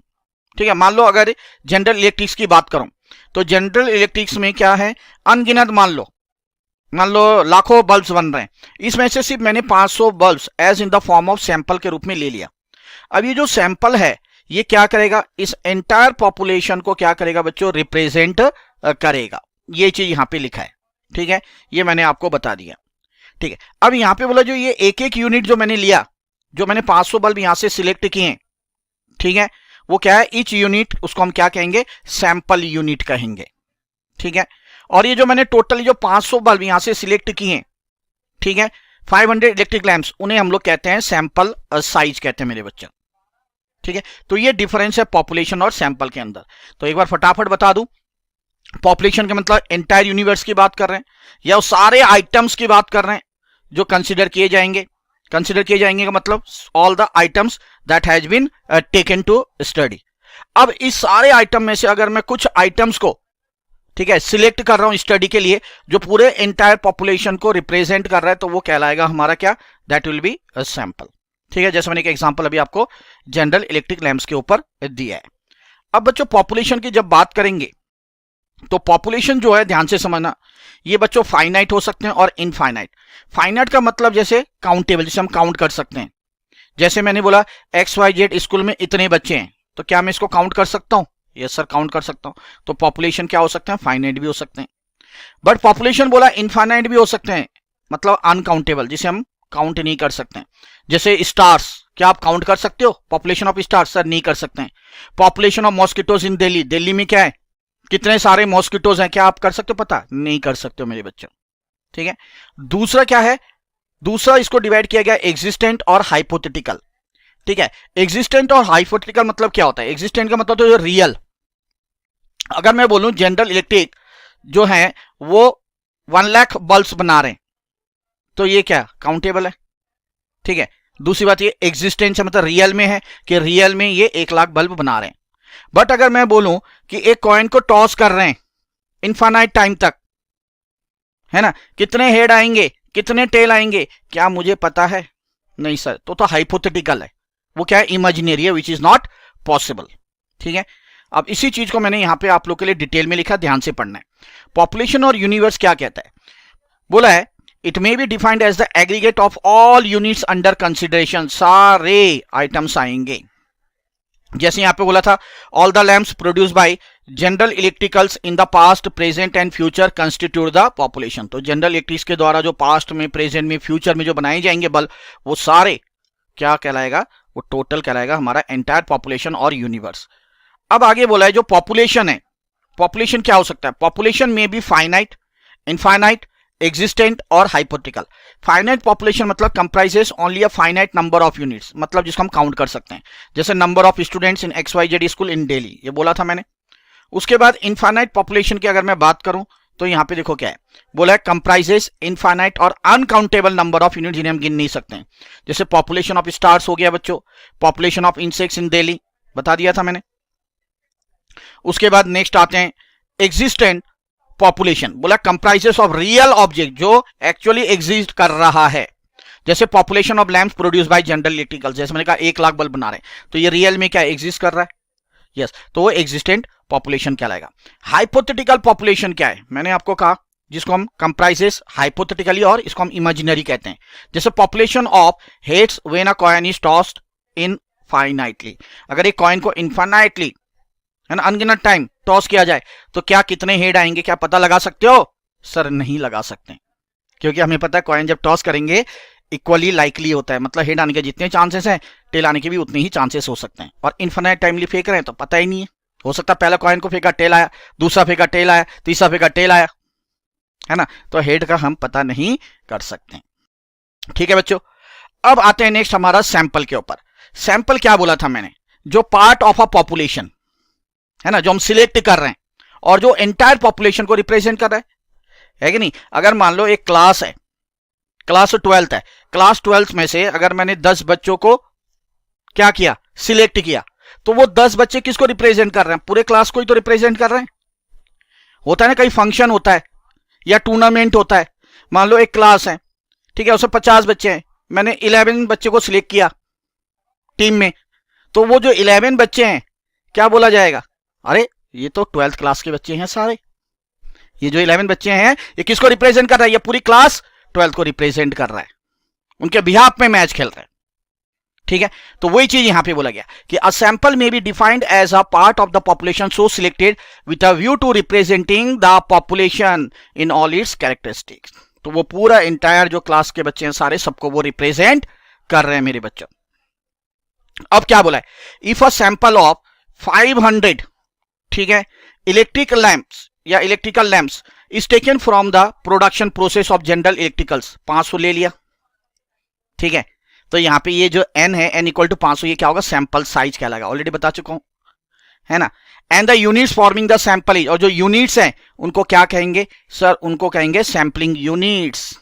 ठीक है। मान लो अगर जनरल इलेक्ट्रिक्स की बात करूं, तो जनरल इलेक्ट्रिक्स में क्या है, अनगिनत मान लो लाखों बल्ब्स बन रहे हैं, इसमें से सिर्फ मैंने 500 bulbs as in the form of sample के रूप में ले लिया। अब ये जो सैंपल है ये क्या करेगा, इस एंटायर पॉपुलेशन को क्या करेगा बच्चों, रिप्रेजेंट करेगा, ये चीज यहां पे लिखा है, ठीक है, ये मैंने आपको बता दिया, ठीक है। अब यहां पे बोला जो ये एक एक यूनिट जो मैंने लिया, जो मैंने 500 बल्ब यहां से सिलेक्ट किए, ठीक है, वो क्या है, ईच यूनिट, उसको हम क्या कहेंगे, सैंपल यूनिट कहेंगे, ठीक है। और ये जो मैंने टोटली जो 500 बल्ब यहां से सिलेक्ट किए, ठीक है, 500 इलेक्ट्रिक लैंप्स, उन्हें हम लोग कहते हैं सैंपल साइज कहते हैं मेरे बच्चे, ठीक है। तो ये डिफरेंस है पॉपुलेशन और सैंपल के अंदर। तो एक बार फटाफट बता दूं, पॉपुलेशन का मतलब एंटायर यूनिवर्स की बात कर रहे हैं, या सारे आइटम्स की बात कर रहे हैं जो कंसिडर किए जाएंगे। कंसिडर किए जाएंगे का मतलब all the items that has been taken to study. अब इस सारे आइटम में से अगर मैं कुछ आइटम्स को, ठीक है, सिलेक्ट कर रहा हूं स्टडी के लिए, जो पूरे एंटायर पॉपुलेशन को रिप्रेजेंट कर रहा है, तो वो कहलाएगा हमारा क्या, that will be a sample, ठीक है। जैसे मैंने एक एग्जांपल अभी आपको जनरल इलेक्ट्रिक लैंप्स के ऊपर दिया है। अब बच्चों पॉपुलेशन की जब बात करेंगे, तो पॉपुलेशन जो है ध्यान से समझना, ये बच्चों फाइनाइट हो सकते हैं और इनफाइनाइट। फाइनाइट का मतलब जैसे काउंटेबल, जैसे हम काउंट कर सकते हैं, जैसे मैंने बोला XYZ स्कूल में इतने बच्चे हैं, तो क्या मैं इसको काउंट कर सकता हूं, यस सर काउंट कर सकता हूं। तो पॉपुलेशन क्या हो सकते हैं, फाइनाइट भी हो सकते हैं। बट पॉपुलेशन बोला इनफाइनाइट भी हो सकते हैं, मतलब अनकाउंटेबल, जिसे हम काउंट नहीं कर सकते हैं। जैसे स्टार्स, क्या आप काउंट कर सकते हो पॉपुलेशन ऑफ स्टार्स, सर नहीं कर सकते हैं। पॉपुलेशन ऑफ मॉस्किटोज इन दिल्ली, दिल्ली में क्या है, कितने सारे मॉस्किटोज हैं, क्या आप कर सकते हो पता, नहीं कर सकते हो मेरे बच्चों, ठीक है। दूसरा क्या है, दूसरा इसको डिवाइड किया गया एग्जिस्टेंट और हाइपोथेटिकल, ठीक है। एग्जिस्टेंट और हाइपोथेटिकल मतलब क्या होता है, एग्जिस्टेंट का मतलब तो रियल, अगर मैं बोलूं जनरल इलेक्ट्रिक जो है वो 1 लाख बल्ब्स बना रहे हैं, तो ये क्या काउंटेबल है, ठीक है। दूसरी बात ये एग्जिस्टेंस है, मतलब रियल में है कि रियल में ये 1 लाख बल्ब बना रहे हैं। बट अगर मैं बोलूं कि एक कॉइन को टॉस कर रहे हैं इनफाइनाइट टाइम तक, है ना, कितने हेड आएंगे कितने टेल आएंगे, क्या मुझे पता है, नहीं सर, तो हाइपोथेटिकल है, वो क्या है, इमेजिनरी है, विच इज नॉट पॉसिबल, ठीक है। अब इसी चीज को मैंने यहां पे आप लोग के लिए डिटेल में लिखा, ध्यान से पढ़ना है। पॉपुलेशन और यूनिवर्स क्या कहता है, बोला है it may be defined as the aggregate of all units under consideration, सारे आइटम्स आएंगे। जैसे यहां पे बोला था all the lamps produce by General Electricals in the past present and future constitute the population, तो जनरल इलेक्ट्रिक्स के द्वारा जो पास्ट में प्रेजेंट में फ्यूचर में जो बनाए जाएंगे बल्ब, वो सारे क्या कहलाएगा, वो टोटल कहलाएगा हमारा एंटायर पॉपुलेशन और यूनिवर्स। अब आगे बोला है जो पॉपुलेशन है, पॉपुलेशन क्या हो सकता है? पॉपुलेशन में भी फाइनाइट, इनफाइनाइट, एग्जिस्टेंट और हाइपोथेटिकल। फाइनाइट पॉपुलेशन मतलब comprises only a finite number of units, मतलब जिसको हम काउंट कर सकते हैं, जैसे number of students in XYZ school इन दिल्ली, ये बोला था मैंने। उसके बाद इनफाइनाइट पॉपुलेशन की अगर मैं बात करूं तो यहां पे देखो क्या है, बोला है कंप्राइजेस इनफाइनाइट और अनकाउंटेबल नंबर ऑफ यूनिट जिन्हें हम गिन नहीं सकते हैं, जैसे पॉपुलेशन ऑफ स्टार्स हो गया बच्चों, पॉपुलेशन ऑफ इंसेक्ट्स इन दिल्ली बता दिया था मैंने। उसके बाद नेक्स्ट आते हैं एग्जिस्टेंट पॉपुलेशन, बोला कंप्राइजेस ऑफ रियल ऑब्जेक्ट जो एक्चुअली एग्जिस्ट कर रहा है, जैसे population of lamps produce by general electrical, जैसे मैंने कहा 1 लाख बल्ब बना रहे हैं तो ये रियल में क्या एग्जिस्ट कर रहा है, यस, तो वो एग्जिस्टेंट पॉपुलेशन कहलाएगा। हाइपोथेटिकल पॉपुलेशन क्या है, मैंने आपको कहा जिसको हम कंप्राइजेस हाइपोथेटिकली और इसको हम इमेजिनरी कहते हैं, जैसे population of heads when a coin is tossed infinitely, अगर एक कॉइन को इनफाइनाइटली है ना अनगिनत टाइम टॉस किया जाए तो क्या कितने हेड आएंगे, क्या पता लगा सकते हो? सर नहीं लगा सकते, क्योंकि हमें पता है कॉइन जब टॉस करेंगे इक्वली लाइकली होता है, मतलब हेड आने के जितने चांसेस हैं टेल आने के भी उतने ही चांसेस हो सकते हैं, और इनफाइनाइट टाइमली फेंक रहे हैं तो पता ही नहीं है, हो सकता है पहला कॉइन को फेंका टेल आया, दूसरा फेंका टेल आया, तीसरा फेंका टेल आया, है ना, तो हेड का हम पता नहीं कर सकते। ठीक है बच्चों, अब आते हैं नेक्स्ट हमारा सैंपल के ऊपर। सैंपल क्या बोला था मैंने, जो पार्ट ऑफ अ पॉपुलेशन है ना, जो हम सिलेक्ट कर रहे हैं और जो एंटायर पॉपुलेशन को रिप्रेजेंट कर रहा है कि नहीं। अगर मान लो एक क्लास है, क्लास 12th है, क्लास 12th में से अगर मैंने 10 बच्चों को क्या किया, सिलेक्ट किया, तो वो 10 बच्चे किसको रिप्रेजेंट कर रहे हैं? पूरे क्लास को ही तो रिप्रेजेंट कर रहे हैं। होता है ना, कहीं फंक्शन होता है या टूर्नामेंट होता है, मान लो एक क्लास है, ठीक है, उसमें 50 बच्चे हैं, मैंने 11 बच्चे को सिलेक्ट किया टीम में, तो वो जो 11 बच्चे हैं क्या बोला जाएगा, अरे ये तो 12th क्लास के बच्चे हैं सारे, ये जो 11 बच्चे हैं ये किसको रिप्रेजेंट कर रहा है? ये पूरी क्लास 12th को रिप्रेजेंट कर रहा है, उनके बिहाफ में मैच खेल रहा है। ठीक है, तो वही चीज यहां पे बोला गया कि अ सैंपल में be defined as a part of the population so selected with a view to representing the population in all its characteristics. तो वो पूरा इंटायर जो क्लास के बच्चे हैं सारे, सबको वो रिप्रेजेंट कर रहे हैं मेरे बच्चों। अब क्या बोला है, इफ अ सैंपल ऑफ 500, ठीक है, इलेक्ट्रिकल लैंप्स या electrical lamps is taken from the production process of general electricals, 500 ले लिया, ठीक है, तो यहां पे ये जो n है n इक्वल टू 500, ये क्या होगा, सैंपल साइज कहलाएगा, ऑलरेडी बता चुका हूं, है ना। And the units forming the sample, और जो यूनिट्स हैं उनको क्या कहेंगे सर, उनको कहेंगे सैंपलिंग यूनिट्स।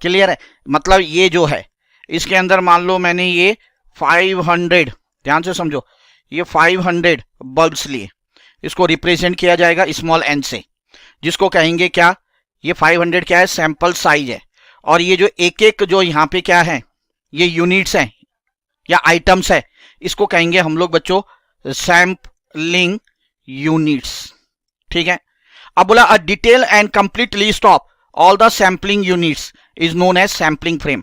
क्लियर है, मतलब ये जो है इसके अंदर मान लो मैंने ये 500, ध्यान से समझो, ये 500 बल्ब्स लिए, इसको रिप्रेजेंट किया जाएगा स्मॉल n से, जिसको कहेंगे क्या, ये 500 क्या है, सैंपल साइज है, और ये जो एक एक जो यहाँ पे क्या है, ये यूनिट्स हैं या आइटम्स है, इसको कहेंगे हम लोग बच्चों सैंपलिंग यूनिट्स। ठीक है, अब बोला a detail and complete list of all the sampling units is known as sampling frame.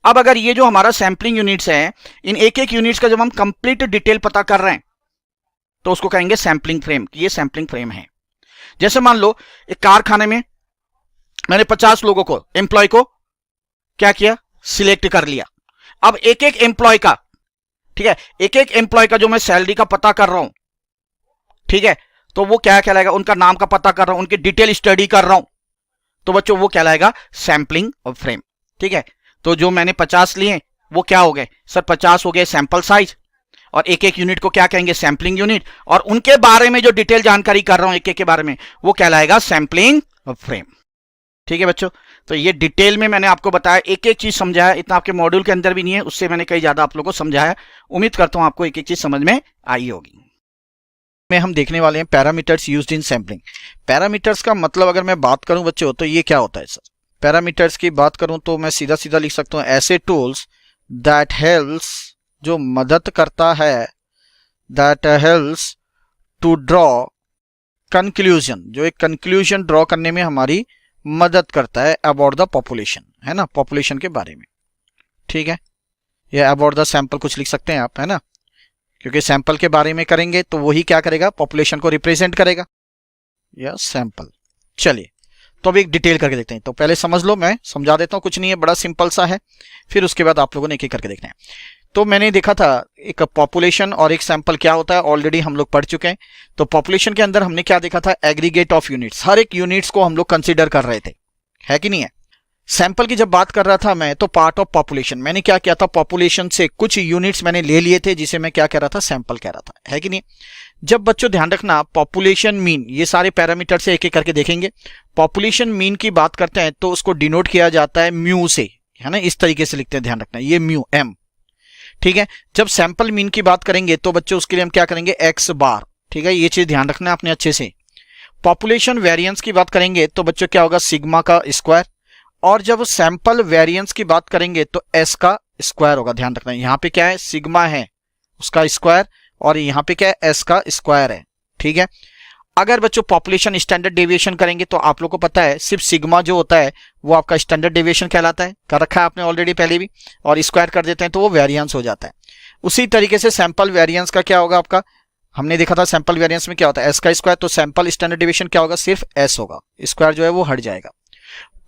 अब अगर ये जो हमारा सैंपलिंग यूनिट्स है, इन एक एक यूनिट्स का जब हम कंप्लीट डिटेल पता कर रहे हैं तो उसको कहेंगे सैंपलिंग फ्रेम, ये सैंपलिंग फ्रेम है। जैसे मान लो एक कारखाने में मैंने 50 लोगों को, एम्प्लॉय को क्या किया, सिलेक्ट कर लिया। अब एक एक एम्प्लॉय का, ठीक है, एक एक एम्प्लॉय का जो मैं सैलरी का पता कर रहा हूं, ठीक है, तो वो क्या कहलाएगा, उनका नाम का पता कर रहा हूं, उनकी डिटेल स्टडी कर रहा हूं, तो बच्चों वो कहलाएगा सैंपलिंग फ्रेम। ठीक है, तो जो मैंने 50 लिए वो क्या हो गए सर, 50 हो गए सैंपल साइज, और एक एक यूनिट को क्या कहेंगे, सैंपलिंग यूनिट, और उनके बारे में जो डिटेल जानकारी कर रहा हूं एक एक के बारे में, वो कहलाएगा सैंपलिंग फ्रेम। ठीक है बच्चों, तो ये डिटेल में मैंने आपको बताया, एक एक चीज समझाया, इतना आपके मॉड्यूल के अंदर भी नहीं है, उससे मैंने कई ज्यादा आप लोगों को समझाया। उम्मीद करता हूं आपको एक एक चीज समझ में आई होगी। में हम देखने वाले हैं parameters used in sampling. Parameters का मतलब अगर मैं बात करूं बच्चों तो ये क्या होता है सर, पैरामीटर्स की बात करूं तो मैं सीधा सीधा लिख सकता हूं ऐसे टूल्स दैट हेल्प्स, जो मदद करता है, that helps to draw conclusion, जो एक कंक्लूजन ड्रॉ करने में हमारी मदद करता है अबाउट द पॉपुलेशन, है ना, पॉपुलेशन के बारे में। ठीक है, या अबाउट द सैंपल कुछ लिख सकते हैं आप, है ना, क्योंकि सैंपल के बारे में करेंगे तो वही क्या करेगा, पॉपुलेशन को रिप्रेजेंट करेगा, या सैंपल। चलिए तो अब एक डिटेल करके देखते हैं। तो पहले समझ लो, मैं समझा देता हूं, कुछ नहीं है, बड़ा सिंपल सा है, फिर उसके बाद आप लोगों ने एक एक करके देखना है। तो मैंने देखा था एक पॉपुलेशन और एक सैंपल क्या होता है, ऑलरेडी हम लोग पढ़ चुके हैं। तो पॉपुलेशन के अंदर हमने क्या देखा था, एग्रीगेट ऑफ यूनिट्स, हर एक यूनिट्स को हम लोग कंसीडर कर रहे थे, है कि नहीं है। सैंपल की जब बात कर रहा था मैं, तो पार्ट ऑफ पॉपुलेशन, मैंने क्या किया था, पॉपुलेशन से कुछ यूनिट्स मैंने ले लिए थे जिसे मैं क्या कह रहा था, सैंपल कह रहा था, है कि नहीं। जब बच्चों ध्यान रखना, पॉपुलेशन मीन, ये सारे पैरामीटर से एक एक करके देखेंगे। पॉपुलेशन मीन की बात करते हैं तो उसको डिनोट किया जाता है म्यू से, है ना, इस तरीके से लिखते हैं, ध्यान रखना, ये म्यू एम, ठीक है। जब सैंपल मीन की बात करेंगे तो बच्चों उसके लिए हम क्या करेंगे, एक्स बार, ठीक है, ये चीज ध्यान रखना आपने अच्छे से। पॉपुलेशन वेरिएंस की बात करेंगे तो बच्चों क्या होगा, सिग्मा का स्क्वायर, और जब सैंपल वेरिएंस की बात करेंगे तो एस का स्क्वायर होगा। ध्यान रखना, यहां पे क्या है, सिग्मा है उसका स्क्वायर, और यहां पे क्या है, एस का स्क्वायर है, ठीक है। अगर बच्चों पॉपुलेशन स्टैंडर्ड डेविएशन करेंगे तो आप लोग को पता है सिर्फ सिग्मा जो होता है वो आपका स्टैंडर्ड डेविएशन कहलाता है, कर रखा है आपने ऑलरेडी पहले भी, और स्क्वायर कर देते हैं तो वो वेरिएंस हो जाता है। उसी तरीके से सैंपल वेरिएंस का क्या होगा आपका, हमने देखा था सैंपल वेरिएंस में क्या होता है, एस का स्क्वायर, तो सैंपल स्टैंडर्ड डेविएशन क्या होगा, सिर्फ एस होगा, स्क्वायर जो है वो हट जाएगा।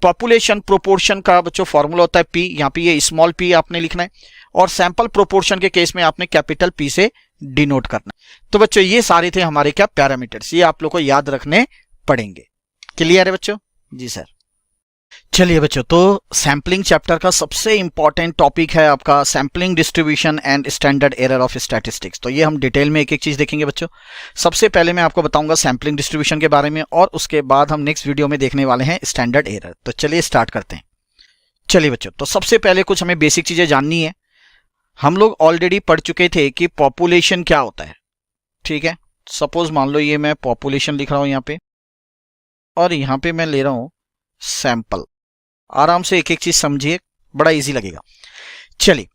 पॉपुलेशन प्रोपोर्शन का बच्चों फॉर्मूला होता है पी, यहाँ पे ये स्मॉल पी आपने लिखना है, और सैंपल प्रोपोर्शन के केस में आपने कैपिटल पी से डिनोट करना है। तो बच्चों ये सारे थे हमारे क्या पैरामीटर्स, ये आप लोग को याद रखने पड़ेंगे। क्लियर है बच्चों? जी सर। चलिए बच्चों, तो सैंपलिंग चैप्टर का सबसे इंपॉर्टेंट टॉपिक है आपका sampling distribution and standard error of statistics. तो ये हम डिटेल में एक एक चीज देखेंगे बच्चों। सबसे पहले मैं आपको बताऊंगा सैंपलिंग डिस्ट्रीब्यूशन के बारे में, और उसके बाद हम नेक्स्ट वीडियो में देखने वाले हैं स्टैंडर्ड एरर। तो चलिए स्टार्ट करते हैं। चलिए बच्चों, तो सबसे पहले कुछ हमें बेसिक चीजें जाननी है। हम लोग ऑलरेडी पढ़ चुके थे कि पॉपुलेशन क्या होता है, ठीक है। सपोज मान लो ये मैं पॉपुलेशन लिख रहा हूं यहाँ पे, और यहाँ पे मैं ले रहा हूं सैंपल। आराम से एक एक चीज समझिए, बड़ा इजी लगेगा। चलिए,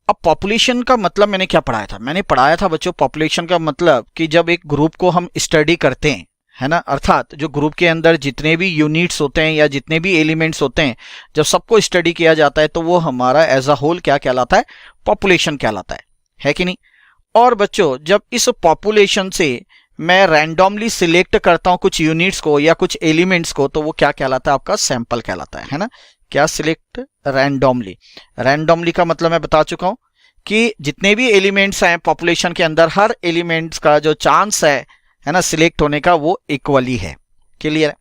अब पॉपुलेशन का मतलब मैंने क्या पढ़ाया था, मैंने पढ़ाया था बच्चों पॉपुलेशन का मतलब कि जब एक ग्रुप को हम स्टडी करते हैं, है ना, अर्थात जो ग्रुप के अंदर जितने भी यूनिट्स होते हैं या जितने भी एलिमेंट्स होते हैं, जब सबको स्टडी किया जाता है तो वो हमारा एज अ होल क्या कहलाता है, पॉपुलेशन कहलाता है कि नहीं। और बच्चों जब इस पॉपुलेशन से मैं रैंडमली सिलेक्ट करता हूं कुछ यूनिट्स को या कुछ एलिमेंट्स को, तो वो क्या कहलाता है, आपका सैंपल कहलाता है ना। क्या, सिलेक्ट रैंडमली। रैंडमली का मतलब मैं बता चुका हूं कि जितने भी एलिमेंट्स हैं पॉपुलेशन के अंदर, हर एलिमेंट्स का जो चांस है ना सिलेक्ट होने का, वो इक्वली है। क्लियर है?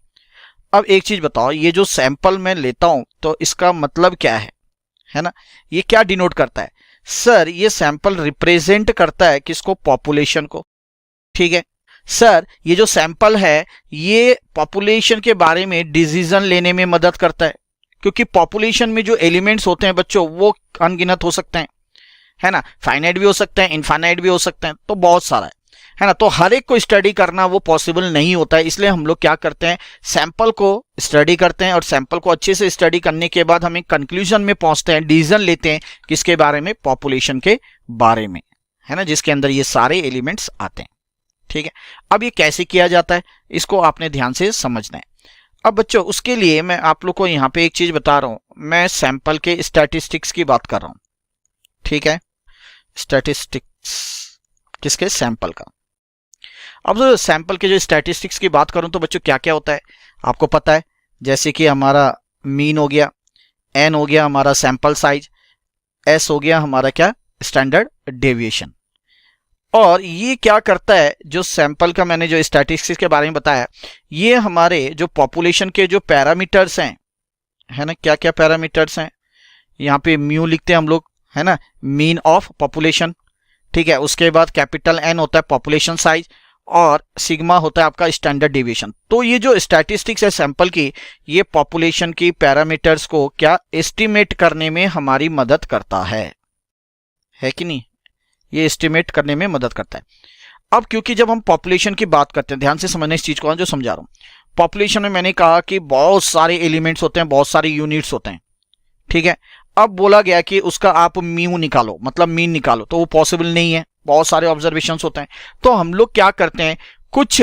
अब एक चीज बताओ, ये जो सैंपल मैं लेता हूं तो इसका मतलब क्या है ना, ये क्या डिनोट करता है सर, ये सैंपल रिप्रेजेंट करता है किसको, पॉपुलेशन को, ठीक है। सर ये जो सैंपल है ये पॉपुलेशन के बारे में डिसीजन लेने में मदद करता है, क्योंकि पॉपुलेशन में जो एलिमेंट्स होते हैं बच्चों वो अनगिनत हो सकते हैं, है ना, फाइनाइट भी हो सकते हैं, इनफाइनाइट भी हो सकते हैं, तो बहुत सारा है ना। तो हर एक को स्टडी करना वो पॉसिबल नहीं होता है, इसलिए हम लोग क्या करते हैं, सैंपल को स्टडी करते हैं, और सैंपल को अच्छे से स्टडी करने के बाद हम एक कंक्लूजन में पहुंचते हैं, डिसीजन लेते हैं किसके बारे में, पॉपुलेशन के बारे में, है ना, जिसके अंदर ये सारे एलिमेंट्स आते हैं, ठीक है। अब ये कैसे किया जाता है इसको आपने ध्यान से समझना है। अब बच्चों उसके लिए मैं आप लोग को यहाँ पे एक चीज बता रहा हूं, मैं सैंपल के स्टैटिस्टिक्स की बात कर रहा हूं, ठीक है, स्टैटिस्टिक्स किसके, सैंपल का। अब जो सैंपल के जो स्टैटिस्टिक्स की बात करूं तो बच्चों क्या क्या होता है आपको पता है, जैसे कि हमारा मीन हो गया, एन हो गया हमारा सैंपल साइज, एस हो गया हमारा क्या, स्टैंडर्ड डेविएशन। और ये क्या करता है, जो सैंपल का मैंने जो स्टैटिस्टिक्स के बारे में बताया, ये हमारे जो पॉपुलेशन के जो पैरामीटर्स हैं, है ना, क्या क्या पैरामीटर्स हैं, यहाँ पे म्यू लिखते हैं हम लोग, है ना, मीन ऑफ पॉपुलेशन, ठीक है। उसके बाद कैपिटल एन होता है पॉपुलेशन साइज, और सिग्मा होता है आपका स्टैंडर्ड डेविएशन। तो ये जो स्टैटिस्टिक्स है सैंपल की, ये पॉपुलेशन की पैरामीटर्स को क्या एस्टिमेट करने में हमारी मदद करता है कि नहीं, ये एस्टिमेट करने में मदद करता है। अब क्योंकि जब हम पॉपुलेशन की बात करते हैं, ध्यान से समझना इस चीज को जो समझा रहा हूं, पॉपुलेशन में मैंने कहा कि बहुत सारे एलिमेंट्स होते हैं, बहुत सारे यूनिट्स होते हैं, ठीक है। अब बोला गया कि उसका आप म्यू निकालो, मतलब मीन निकालो, तो वो पॉसिबल नहीं है, बहुत सारे ऑब्जर्वेशंस होते हैं। तो हम लोग क्या करते हैं, कुछ,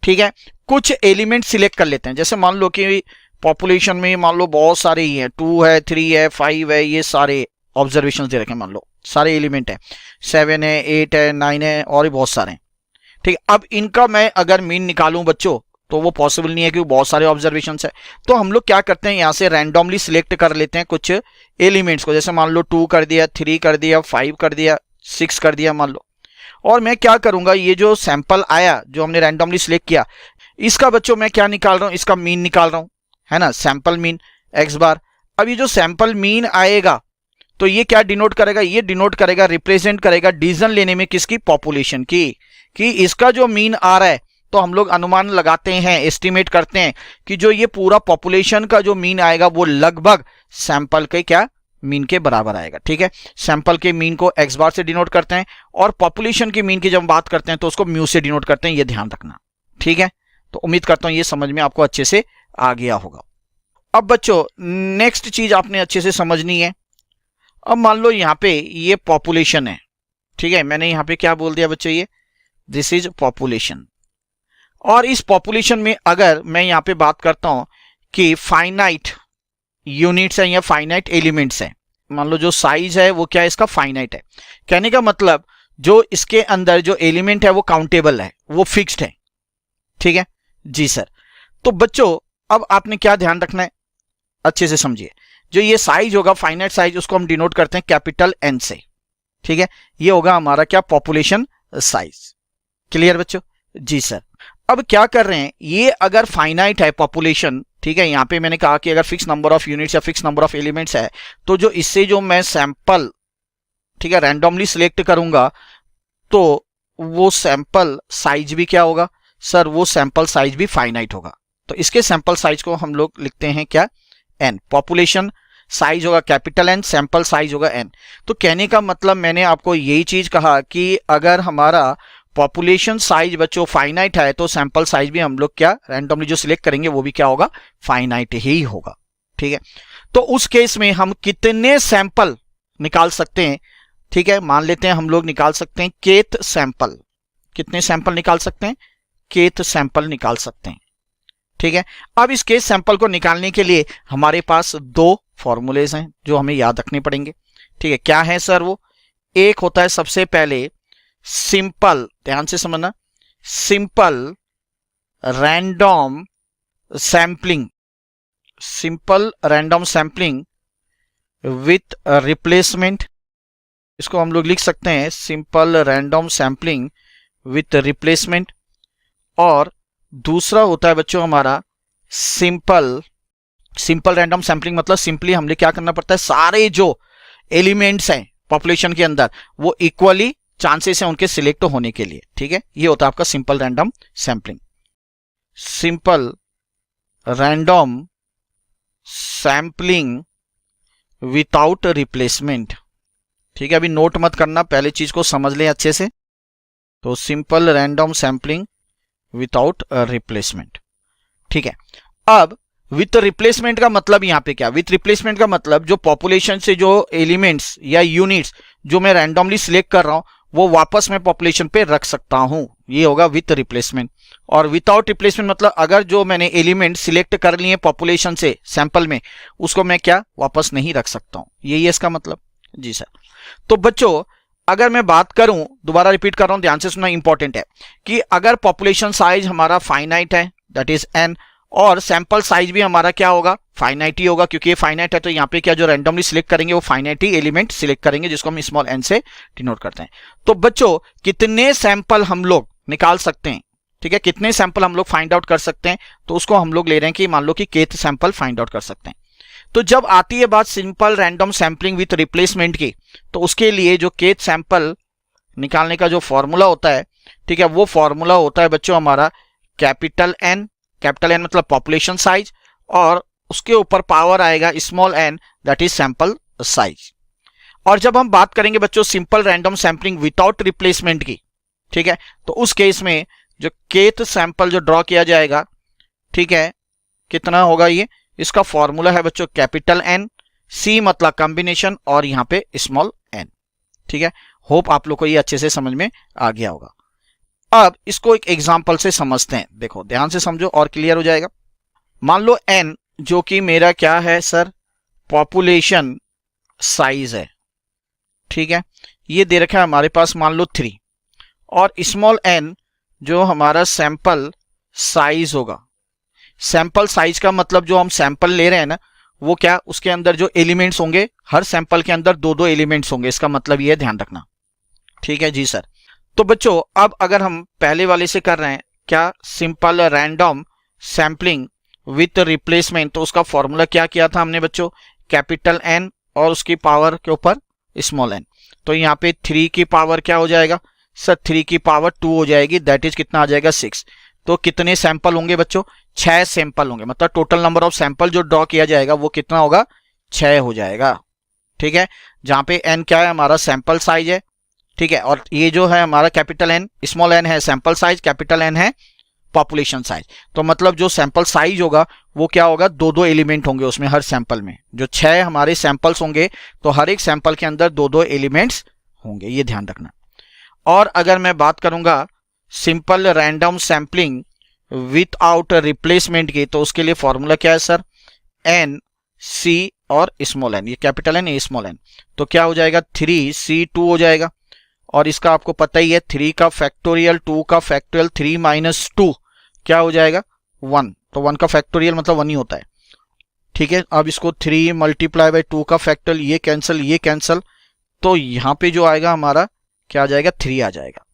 ठीक है, कुछ एलिमेंट सिलेक्ट कर लेते हैं। जैसे मान लो कि पॉपुलेशन में मान लो बहुत सारे ही हैं, 2 है, 3 है, 5 है, ये सारे ऑब्जर्वेशन दे रखे हैं, मान लो सारे एलिमेंट है, 7 है, 8 है, 9 है, और भी बहुत सारे हैं, ठीक है। अब इनका मैं अगर मीन निकालूं बच्चों, तो वो पॉसिबल नहीं है क्योंकि बहुत सारे ऑब्जर्वेशन है। तो हम लोग क्या करते हैं, यहाँ से रैंडमली सिलेक्ट कर लेते हैं कुछ एलिमेंट्स को, जैसे मान लो 2 कर दिया, 3 कर दिया, 5 कर दिया, 6 कर दिया मान लो। और मैं क्या करूंगा, ये जो सैंपल आया जो हमने रैंडमली सिलेक्ट किया, इसका बच्चों मैं क्या निकाल रहा हूं, इसका मीन निकाल रहा हूं, है ना, सैंपल मीन एक्स बार। अब ये जो सैंपल मीन आएगा तो ये क्या डिनोट करेगा, ये डिनोट करेगा, रिप्रेजेंट करेगा डिसीजन लेने में किसकी, पॉपुलेशन की, कि इसका जो मीन आ रहा है तो हम लोग अनुमान लगाते हैं, एस्टिमेट करते हैं कि जो ये पूरा पॉपुलेशन का जो मीन आएगा वो लगभग सैंपल के क्या, मीन के बराबर आएगा। ठीक है, सैंपल के मीन को एक्स बार से डिनोट करते हैं और पॉपुलेशन के मीन की जब बात करते हैं तो उसको म्यू से डिनोट करते हैं, ये ध्यान रखना। ठीक है, तो उम्मीद करता हूं ये समझ में आपको अच्छे से आ गया होगा। अब बच्चों नेक्स्ट चीज आपने अच्छे से समझनी है। अब मान लो यहाँ पे ये पॉपुलेशन है, ठीक है, मैंने यहाँ पे क्या बोल दिया बच्चों, ये दिस इज पॉपुलेशन। और इस पॉपुलेशन में अगर मैं यहाँ पे बात करता हूं कि फाइनाइट यूनिट्स है या फाइनाइट एलिमेंट्स है, मान लो जो साइज है वो क्या है, इसका फाइनाइट है। कहने का मतलब जो इसके अंदर जो एलिमेंट है वो काउंटेबल है, वो फिक्स्ड है। ठीक है जी सर। तो बच्चों अब आपने क्या ध्यान रखना है, अच्छे से समझिए। जो ये साइज होगा फाइनाइट साइज, उसको हम डिनोट करते हैं कैपिटल एन से। ठीक है, ये होगा हमारा क्या, पॉपुलेशन साइज। क्लियर बच्चों? जी सर। अब क्या कर रहे हैं, ये अगर फाइनाइट है पॉपुलेशन, ठीक है, यहां पे मैंने कहा कि अगर फिक्स नंबर ऑफ यूनिट्स या फिक्स नंबर ऑफ एलिमेंट्स है तो जो इससे जो मैं सैंपल, ठीक है, रैंडमली सिलेक्ट करूंगा तो वो सैंपल साइज भी क्या होगा सर, वो सैंपल साइज भी फाइनाइट होगा। तो इसके सैंपल साइज को हम लोग लिखते हैं क्या, एन। पॉपुलेशन साइज होगा कैपिटल एन, सैंपल साइज होगा एन। तो कहने का मतलब मैंने आपको यही चीज कहा कि अगर हमारा पॉपुलेशन साइज बच्चों फाइनाइट है तो सैंपल साइज भी हम लोग क्या, रैंडमली जो सिलेक्ट करेंगे वो भी क्या होगा, फाइनाइट ही होगा। ठीक है, तो उस केस में हम कितने सैंपल निकाल सकते हैं, ठीक है, मान लेते हैं हम लोग निकाल सकते हैं केथ सैंपल। कितने सैंपल निकाल सकते हैं, केथ सैंपल निकाल सकते हैं। ठीक है, अब इस केथ सैंपल को निकालने के लिए हमारे पास 2 फॉर्मूलेज हैं जो हमें याद रखने पड़ेंगे। ठीक है, क्या है सर वो, एक होता है सबसे पहले सिंपल, ध्यान से समझना, simple random sampling, simple random sampling with replacement. इसको हम लोग लिख सकते हैं simple random sampling with replacement. और दूसरा होता है बच्चों हमारा सिंपल रैंडम सैंपलिंग, मतलब सिंपली हमने क्या करना पड़ता है, सारे जो एलिमेंट्स हैं पॉपुलेशन के अंदर वो इक्वली चांसेस हैं उनके सिलेक्ट होने के लिए। ठीक है, ये होता है आपका simple random sampling. Simple random sampling without replacement. ठीक है, अभी नोट मत करना, पहले चीज को समझ लें अच्छे से। तो simple random sampling without replacement. ठीक है, अब विथ रिप्लेसमेंट का मतलब यहां पे क्या, विथ रिप्लेसमेंट का मतलब जो पॉपुलेशन से जो एलिमेंट्स या यूनिट्स जो मैं रैंडमली सिलेक्ट कर रहा हूं वो वापस मैं पॉपुलेशन पे रख सकता हूं, ये होगा विथ रिप्लेसमेंट। और विदाउट रिप्लेसमेंट मतलब अगर जो मैंने एलिमेंट सिलेक्ट कर लिए पॉपुलेशन से सैंपल में, उसको मैं क्या वापस नहीं रख सकता हूं, यही है इसका मतलब। जी सर। तो बच्चों अगर मैं बात करूं, दोबारा रिपीट कर रहा हूं, ध्यान से सुनना, इंपॉर्टेंट है कि अगर पॉपुलेशन साइज हमारा फाइनाइट है दैट इज एन, और सैंपल साइज भी हमारा क्या होगा, फाइनाइट ही होगा, क्योंकि ये फाइनाइट है तो यहाँ पे क्या जो रैंडमली सिलेक्ट करेंगे वो फाइनाइट ही एलिमेंट सिलेक्ट करेंगे जिसको हम स्मॉल एन से डिनोट करते हैं। तो बच्चों कितने सैंपल हम लोग निकाल सकते हैं, ठीक है, कितने सैंपल हम लोग फाइंड आउट कर सकते हैं, तो उसको हम लोग ले रहे हैं कि मान लो कि केथ सैंपल फाइंड आउट कर सकते हैं। तो जब आती है बात simple random sampling with replacement की, तो उसके लिए जो केथ सैंपल निकालने का जो फॉर्मूला होता है, ठीक है, वो फॉर्मूला होता है बच्चों हमारा कैपिटल एन मतलब पॉपुलेशन साइज, और उसके ऊपर पावर आएगा small n that is sample size. और जब हम बात करेंगे बच्चों simple random sampling without replacement की, ठीक है, तो उस केस में जो केथ सैंपल जो ड्रॉ किया जाएगा, ठीक है, कितना होगा ये, इसका फॉर्मूला है बच्चों कैपिटल एन, सी मतलब कॉम्बिनेशन, और यहां पे स्मॉल एन। ठीक है, होप आप लोग को ये अच्छे से समझ में आ गया होगा। अब इसको एक एग्जांपल से समझते हैं, देखो ध्यान से समझो और क्लियर हो जाएगा। मान लो एन जो कि मेरा क्या है सर, पॉपुलेशन साइज है, ठीक है, ये दे रखा है हमारे पास मान लो 3, और स्मॉल एन जो हमारा सैंपल साइज होगा। सैंपल साइज का मतलब जो हम सैंपल ले रहे हैं ना, वो क्या, उसके अंदर जो एलिमेंट्स होंगे, हर सैंपल के अंदर दो दो एलिमेंट्स होंगे, इसका मतलब ये ध्यान रखना। ठीक है जी सर। तो बच्चों अब अगर हम पहले वाले से कर रहे हैं क्या, simple random sampling with replacement, तो उसका फॉर्मूला क्या किया था हमने बच्चों, कैपिटल एन और उसकी पावर के ऊपर स्मॉल एन। तो यहाँ पे 3 की पावर क्या हो जाएगा सर, 3 की पावर 2 हो जाएगी, दैट इज कितना आ जाएगा 6। तो कितने सैंपल होंगे बच्चों, 6 सैंपल होंगे, मतलब टोटल नंबर ऑफ सैंपल जो ड्रॉ किया जाएगा वो कितना होगा, 6 हो जाएगा। ठीक है, जहां पे एन क्या है, हमारा सैंपल साइज है। ठीक है, और ये जो है हमारा कैपिटल एन, स्मॉल एन है सैंपल साइज, कैपिटल एन है पॉपुलेशन साइज। तो मतलब जो सैंपल साइज होगा वो क्या होगा, दो दो एलिमेंट होंगे उसमें हर सैंपल में। जो 6 हमारे सैंपल्स होंगे तो हर एक सैंपल के अंदर दो दो एलिमेंट्स होंगे, ये ध्यान रखना। और अगर मैं बात करूंगा simple random sampling without replacement की, तो उसके लिए फॉर्मूला क्या है सर, एन सी और स्मॉल एन, ये कैपिटल एन ये स्मॉल एन। तो क्या हो जाएगा, 3C2 हो जाएगा। और इसका आपको पता ही है 3 का फैक्टोरियल 2 का फैक्टोरियल 3 माइनस 2 क्या हो जाएगा 1। तो 1 का फैक्टोरियल मतलब 1 ही होता है। ठीक है, अब इसको 3 मल्टीप्लाई बाई 2 का फैक्टोरियल, ये कैंसिल, तो यहाँ पे जो आएगा हमारा क्या आ जाएगा, 3 आ जाएगा।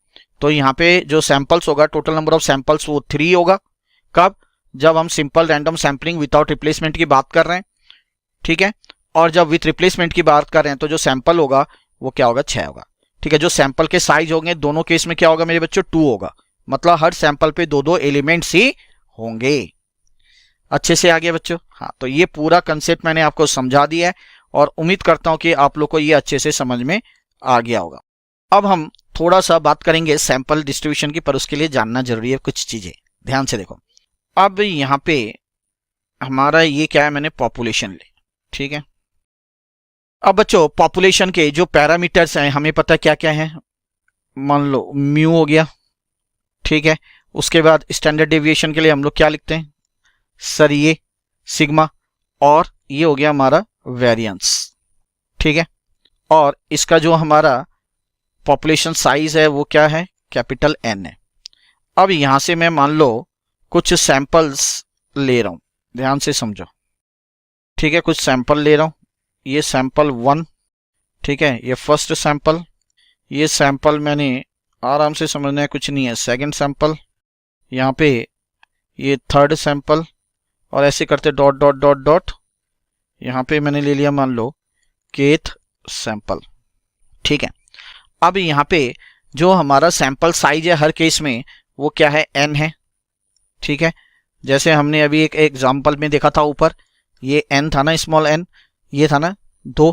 तो यहाँ पे जो सैंपल्स होगा, टोटल नंबर ऑफ सैंपल्स वो 3 होगा। कब, जब हम simple random sampling without replacement की बात कर रहे हैं। ठीक है, और जब विथ रिप्लेसमेंट की बात कर रहे हैं तो जो सैंपल होगा वो क्या होगा, 6 होगा। ठीक है, जो सैंपल के साइज होंगे दोनों केस में क्या होगा मेरे बच्चों, 2 होगा, मतलब हर सैंपल पे दो दो एलिमेंट्स ही होंगे। अच्छे से आ गया बच्चों। हाँ, तो ये पूरा कंसेप्ट मैंने आपको समझा दिया है और उम्मीद करता हूं कि आप लोग को ये अच्छे से समझ में आ गया होगा। अब हम थोड़ा सा बात करेंगे सैंपल डिस्ट्रीब्यूशन की, पर उसके लिए जानना जरूरी है कुछ चीजें, ध्यान से देखो। अब यहाँ पे हमारा ये क्या है, मैंने पॉपुलेशन ले। ठीक है, अब बच्चों पॉपुलेशन के जो पैरामीटर्स हैं हमें पता क्या क्या है, मान लो म्यू हो गया। ठीक है, उसके बाद स्टैंडर्ड डेविएशन के लिए हम लोग क्या लिखते हैं सर, ये सिग्मा, और ये हो गया हमारा वेरिएंस। ठीक है, और इसका जो हमारा पॉपुलेशन साइज है वो क्या है, कैपिटल एन है। अब यहां से मैं मान लो कुछ सैंपल्स ले रहा हूं, ध्यान से समझो। ठीक है, कुछ सैंपल ले रहा हूं, ये सैंपल 1। ठीक है, ये फर्स्ट सैंपल, ये सैंपल मैंने आराम से समझना है, कुछ नहीं है, सेकंड सैंपल, यहाँ पे ये थर्ड सैंपल, और ऐसे करते डॉट डॉट डॉट डॉट, यहाँ पे मैंने ले लिया मान लो केथ सैंपल। ठीक है, अब यहाँ पे जो हमारा सैंपल साइज है हर केस में वो क्या है, n है। ठीक है, जैसे हमने अभी एक एग्जांपल में देखा था ऊपर, ये n था ना, स्मॉल n, ये था ना 2,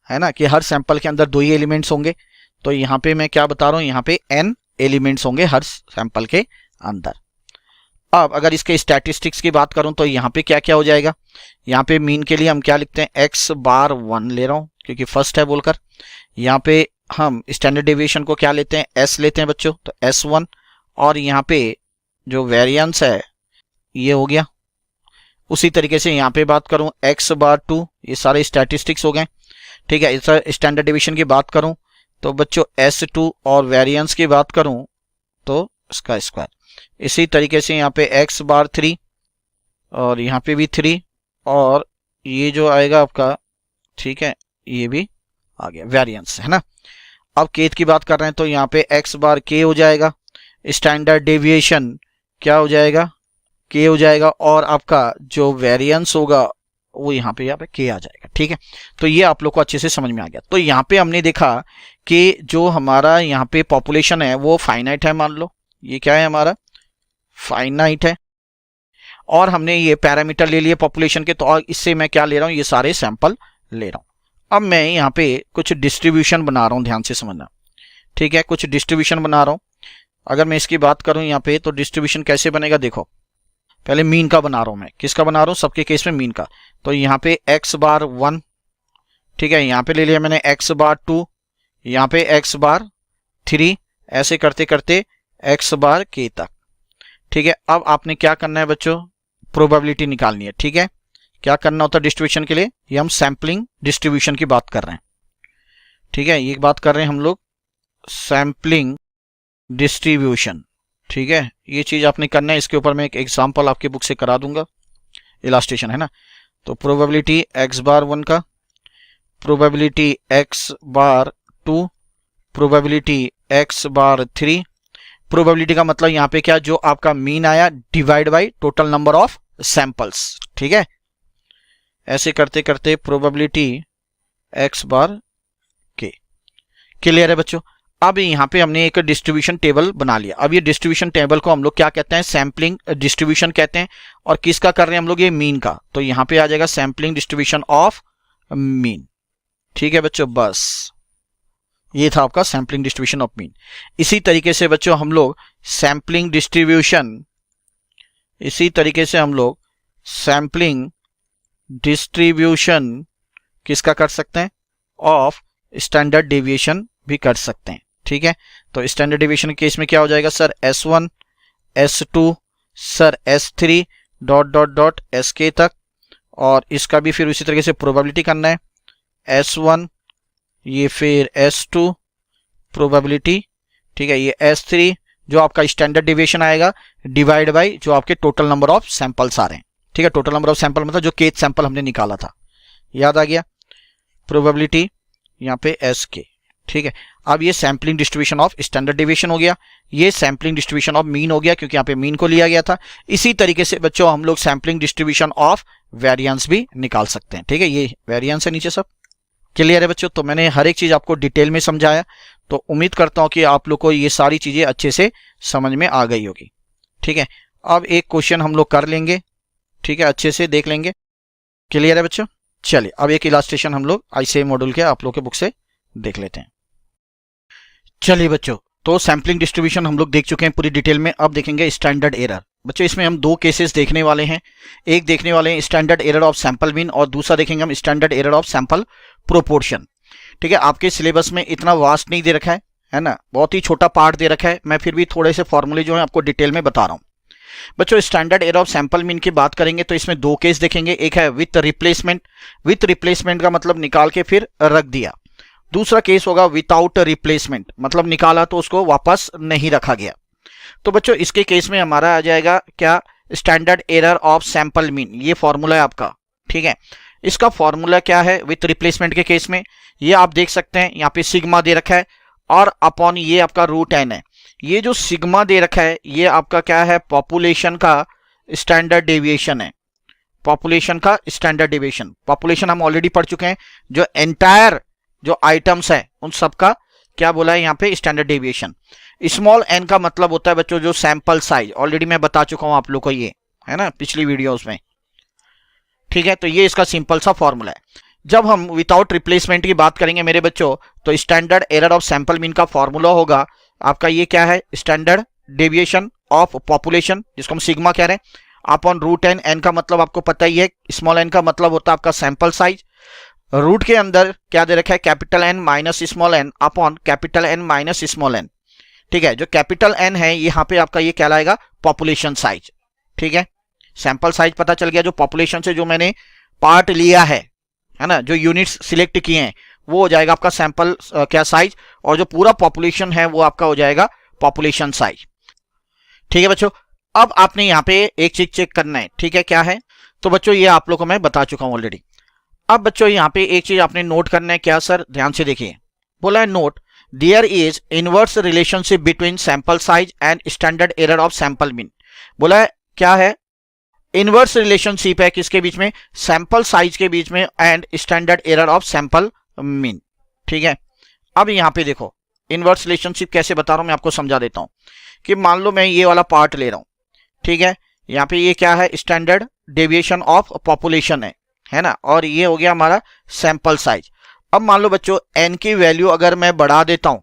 है ना, कि हर सैंपल के अंदर 2 ही एलिमेंट्स होंगे। तो यहाँ पे मैं क्या बता रहा हूँ, यहाँ पे n एलिमेंट्स होंगे हर सैंपल के अंदर। अब अगर इसके स्टैटिस्टिक्स की बात करूं तो यहाँ पे क्या क्या हो जाएगा, यहाँ पे मीन के लिए हम क्या लिखते हैं, x बार 1 ले रहा हूं क्योंकि फर्स्ट है बोलकर। यहाँ पे हम स्टैंडर्ड डेविएशन को क्या लेते हैं, s लेते हैं बच्चों, तो S1। और यहाँ पे जो वेरिएंस है ये हो गया। उसी तरीके से यहाँ पे बात करूं x बार 2, ये सारे स्टैटिस्टिक्स हो गए। ठीक है, इस स्टैंडर्ड डेविएशन की बात करूं तो बच्चों S2, और वेरिएंस की बात करूं तो इसका स्क्वायर। इसी तरीके से यहाँ पे x बार 3, और यहाँ पे भी 3, और ये जो आएगा आपका, ठीक है, ये भी आ गया, वेरिएंस है ना। अब केथ की बात कर रहे हैं तो यहाँ पे x बार k हो जाएगा, स्टैंडर्ड डेविएशन क्या हो जाएगा, k हो जाएगा, और आपका जो वेरिएंस होगा वो यहाँ पे k आ जाएगा। ठीक है, तो ये आप लोग को अच्छे से समझ में आ गया। तो यहाँ पे हमने देखा कि जो हमारा यहाँ पे पॉपुलेशन है वो फाइनाइट है, मान लो ये क्या है हमारा फाइनाइट है, और हमने ये पैरामीटर ले लिए पॉपुलेशन के, तो इससे मैं क्या ले रहा हूँ, ये सारे सैंपल ले रहा हूँ। अब मैं यहाँ पे कुछ डिस्ट्रीब्यूशन बना रहा हूँ, ध्यान से समझना। ठीक है, कुछ डिस्ट्रीब्यूशन बना रहा हूँ। अगर मैं इसकी बात करूँ यहाँ पे तो डिस्ट्रीब्यूशन कैसे बनेगा, देखो पहले मीन का बना रहा हूँ मैं, किसका बना रहा हूँ, सबके केस में मीन का। तो यहाँ पे x बार 1, ठीक है, यहाँ पे ले लिया मैंने x बार 2, यहाँ पे x बार 3, ऐसे करते करते x बार k तक। ठीक है, अब आपने क्या करना है बच्चों, प्रोबेबिलिटी निकालनी है। ठीक है, क्या करना होता है डिस्ट्रीब्यूशन के लिए, ये हम सैम्पलिंग डिस्ट्रीब्यूशन की बात कर रहे हैं। ठीक है, ये बात कर रहे हैं हम लोग सैम्पलिंग डिस्ट्रीब्यूशन। ठीक है, ये चीज आपने करना है। इसके ऊपर मैं एक एग्जांपल आपकी बुक से करा दूंगा, इलास्ट्रेशन है ना। तो प्रोबेबिलिटी x बार 1 का, प्रोबेबिलिटी x बार 2, प्रोबेबिलिटी x बार 3। प्रोबेबिलिटी का मतलब यहाँ पे क्या, जो आपका मीन आया divide by total number of samples. ठीक है, ऐसे करते करते प्रोबेबिलिटी x बार k। क्लियर है बच्चों। अब यहाँ पे हमने एक डिस्ट्रीब्यूशन टेबल बना लिया। अब ये डिस्ट्रीब्यूशन टेबल को हम लोग क्या कहते हैं, सैम्पलिंग डिस्ट्रीब्यूशन कहते हैं। और किसका कर रहे हैं हम लोग, ये मीन का। तो यहाँ पे आ जाएगा सैम्पलिंग डिस्ट्रीब्यूशन ऑफ मीन। ठीक है बच्चों, बस ये था आपका सैम्पलिंग डिस्ट्रीब्यूशन ऑफ मीन। इसी तरीके से बच्चों हम लोग सैम्पलिंग डिस्ट्रीब्यूशन, इसी तरीके से हम लोग सैम्पलिंग डिस्ट्रीब्यूशन किसका कर सकते हैं, ऑफ स्टैंडर्ड डेविएशन भी कर सकते हैं। ठीक है, तो स्टैंडर्ड डेविएशन के केस में क्या हो जाएगा sir, S1 S2 sir S3 dot dot dot Sk तक। और इसका भी फिर उसी तरीके से प्रोबेबिलिटी करना है, S1 ये फिर S2 प्रोबेबिलिटी। ठीक है, ये S3 जो आपका स्टैंडर्ड डेविएशन आएगा डिवाइड बाय जो आपके टोटल नंबर ऑफ सैंपल्स आ रहे हैं। ठीक है, टोटल नंबर ऑफ सैंपल मतलब जो केथ सैंपल हमने निकाला था, याद आ गया। प्रोबेबिलिटी यहाँ पे Sk। ठीक है, अब ये sampling distribution of standard deviation हो गया, ये सैम्पलिंग डिस्ट्रीब्यूशन ऑफ मीन हो गया क्योंकि यहाँ पे मीन को लिया गया था। इसी तरीके से बच्चों हम लोग सैम्पलिंग डिस्ट्रीब्यूशन ऑफ वेरिएंस भी निकाल सकते हैं। ठीक है, ये वेरिएंस है नीचे सब। क्लियर है बच्चों। तो मैंने हर एक चीज आपको डिटेल में समझाया, तो उम्मीद करता हूं कि आप लोग को ये सारी चीजें अच्छे से समझ में आ गई होगी। ठीक है, अब एक क्वेश्चन हम लोग कर लेंगे, ठीक है, अच्छे से देख लेंगे। क्लियर है बच्चों। चलिए अब एक इलास्ट्रेशन हम लोग ICAI मॉड्यूल के आप लोग के बुक से देख लेते हैं। चलिए बच्चों, तो सैम्पलिंग डिस्ट्रीब्यूशन हम लोग देख चुके हैं पूरी डिटेल में। अब देखेंगे स्टैंडर्ड एरर। बच्चों इसमें हम दो केसेस देखने वाले हैं। एक देखने वाले हैं standard error of sample mean और दूसरा देखेंगे हम standard error of sample proportion. ठीक है, आपके सिलेबस में इतना वास्ट नहीं दे रखा है ना, बहुत ही छोटा पार्ट दे रखा है। मैं फिर भी थोड़े से फॉर्मूले जो है आपको डिटेल में बता रहा हूं। बच्चों standard error of sample mean की बात करेंगे तो इसमें दो केस देखेंगे। एक है विथ रिप्लेसमेंट, विथ रिप्लेसमेंट का मतलब निकाल के फिर रख दिया। दूसरा केस होगा विदाउट रिप्लेसमेंट, मतलब निकाला तो उसको वापस नहीं रखा गया। तो बच्चों इसके केस में हमारा आ जाएगा क्या, standard error of sample mean. ये फॉर्मूला है आपका। ठीक है, इसका फॉर्मूला क्या है विथ रिप्लेसमेंट के केस में, ये आप देख सकते हैं यहाँ पे सिग्मा दे रखा है और अपॉन ये आपका रूट n है। ये जो सिग्मा दे रखा है ये आपका क्या है, पॉपुलेशन का स्टैंडर्ड डेविएशन है। पॉपुलेशन का स्टैंडर्ड डेविएशन, पॉपुलेशन हम ऑलरेडी पढ़ चुके हैं। जो एंटायर जो आइटम्स है उन सबका क्या बोला है यहाँ पे, स्टैंडर्ड डेविएशन। स्मॉल n का मतलब होता है बच्चों जो सैंपल साइज, ऑलरेडी मैं बता चुका हूं आप लोग को, ये है ना पिछली वीडियोस में। ठीक है, तो ये इसका सिंपल सा फॉर्मूला है। जब हम विदाउट रिप्लेसमेंट की बात करेंगे मेरे बच्चों, तो standard error of sample mean का फॉर्मूला होगा आपका ये क्या है, स्टैंडर्ड डेविएशन ऑफ पॉपुलेशन जिसको हम सिग्मा कह रहे हैं, अपॉन रूट n का मतलब आपको पता ही है, स्मॉल n का मतलब होता है आपका सैंपल साइज। रूट के अंदर क्या दे रखा है, capital N minus small n upon capital N minus small n। ठीक है, जो कैपिटल N है यहाँ पे आपका ये कहलाएगा पॉपुलेशन साइज। ठीक है, सैंपल साइज पता चल गया, जो पॉपुलेशन से जो मैंने पार्ट लिया है ना, जो यूनिट्स सिलेक्ट किए हैं वो हो जाएगा आपका सैंपल क्या साइज, और जो पूरा पॉपुलेशन है वो आपका हो जाएगा पॉपुलेशन साइज। ठीक है बच्चों, अब आपने यहाँ पे एक चीज चेक करना है। ठीक है, क्या है, तो बच्चों ये आप लोग को मैं बता चुका हूं ऑलरेडी। अब बच्चों यहाँ पे एक चीज आपने नोट करना है। क्या सर, ध्यान से देखिए, बोला है note there is inverse relationship between sample size and standard error of sample mean. बोला है क्या है, इनवर्स रिलेशनशिप है किसके बीच में, सैंपल साइज के बीच में and standard error of sample mean. ठीक है, अब यहाँ पे देखो इनवर्स रिलेशनशिप कैसे बता रहा हूं मैं आपको समझा देता हूं। कि मान लो मैं ये वाला पार्ट ले रहा हूं, ठीक है, यहाँ पे ये क्या है, स्टैंडर्ड डेविएशन ऑफ पॉपुलेशन है ना, और ये हो गया हमारा सैंपल साइज। अब मान लो बच्चों n की वैल्यू अगर मैं बढ़ा देता हूं,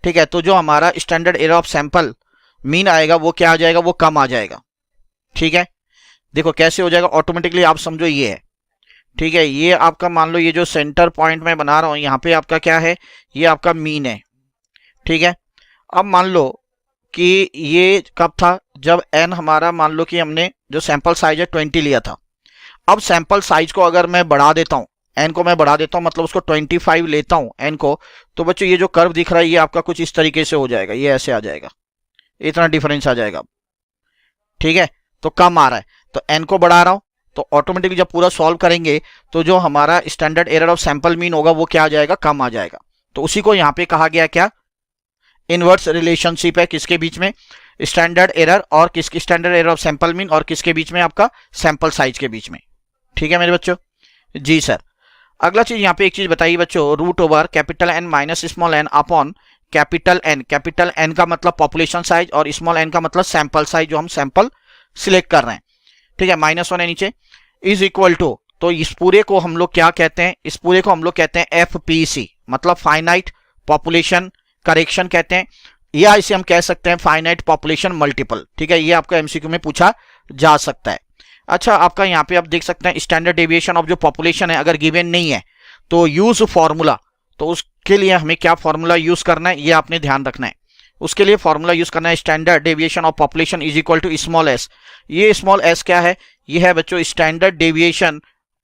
ठीक है, तो जो हमारा standard error of sample mean आएगा वो क्या आ जाएगा, वो कम आ जाएगा। ठीक है, देखो कैसे हो जाएगा ऑटोमेटिकली, आप समझो ये है। ठीक है, ये आपका मान लो ये जो सेंटर पॉइंट मैं बना रहा हूं यहाँ पे आपका क्या है, ये आपका मीन है। ठीक है, अब मान लो कि ये कब था, जब n हमारा मान लो कि हमने जो सैंपल साइज है 20 लिया था। अब सैंपल साइज को अगर मैं बढ़ा देता हूं, n को मैं बढ़ा देता हूं, मतलब उसको 25 लेता हूं n को, तो बच्चों ये जो कर्व दिख रहा है ये आपका कुछ इस तरीके से हो जाएगा, ये ऐसे आ जाएगा, इतना डिफरेंस आ जाएगा, ठीक है। तो कम आ रहा है तो n को बढ़ा रहा हूं, तो ऑटोमेटिकली जब पूरा सॉल्व करेंगे तो जो हमारा standard error of sample mean होगा वो क्या आ जाएगा, कम आ जाएगा। तो उसी को यहां पे कहा गया क्या, इनवर्स रिलेशनशिप है किसके बीच में, स्टैंडर्ड एरर और किसकी, standard error of sample mean और किसके बीच में, आपका सैंपल साइज के बीच में। ठीक है मेरे बच्चों, जी सर। अगला चीज यहाँ पे एक चीज बताइए बच्चों, root over capital N minus small n upon capital N. Capital N का मतलब पॉपुलेशन साइज और स्मॉल एन का मतलब सैंपल साइज, जो हम सैंपल सिलेक्ट कर रहे हैं, ठीक है। -1 है नीचे, इज इक्वल टू, तो इस पूरे को हम लोग क्या कहते हैं, इस पूरे को हम लोग कहते हैं FPC, मतलब फाइनाइट पॉपुलेशन करेक्शन कहते हैं, या इसे हम कह सकते हैं फाइनाइट पॉपुलेशन मल्टीपल। ठीक है, ये आपका MCQ में पूछा जा सकता है। अच्छा, आपका यहाँ पे आप देख सकते हैं स्टैंडर्ड डेविएशन ऑफ जो पॉपुलेशन है अगर गिवन नहीं है तो यूज फॉर्मूला, तो उसके लिए हमें क्या फॉर्मूला यूज करना है ये आपने ध्यान रखना है। उसके लिए फॉर्मूला यूज करना है standard deviation of population is equal to small s. ये स्मॉल एस क्या है, ये है बच्चों standard deviation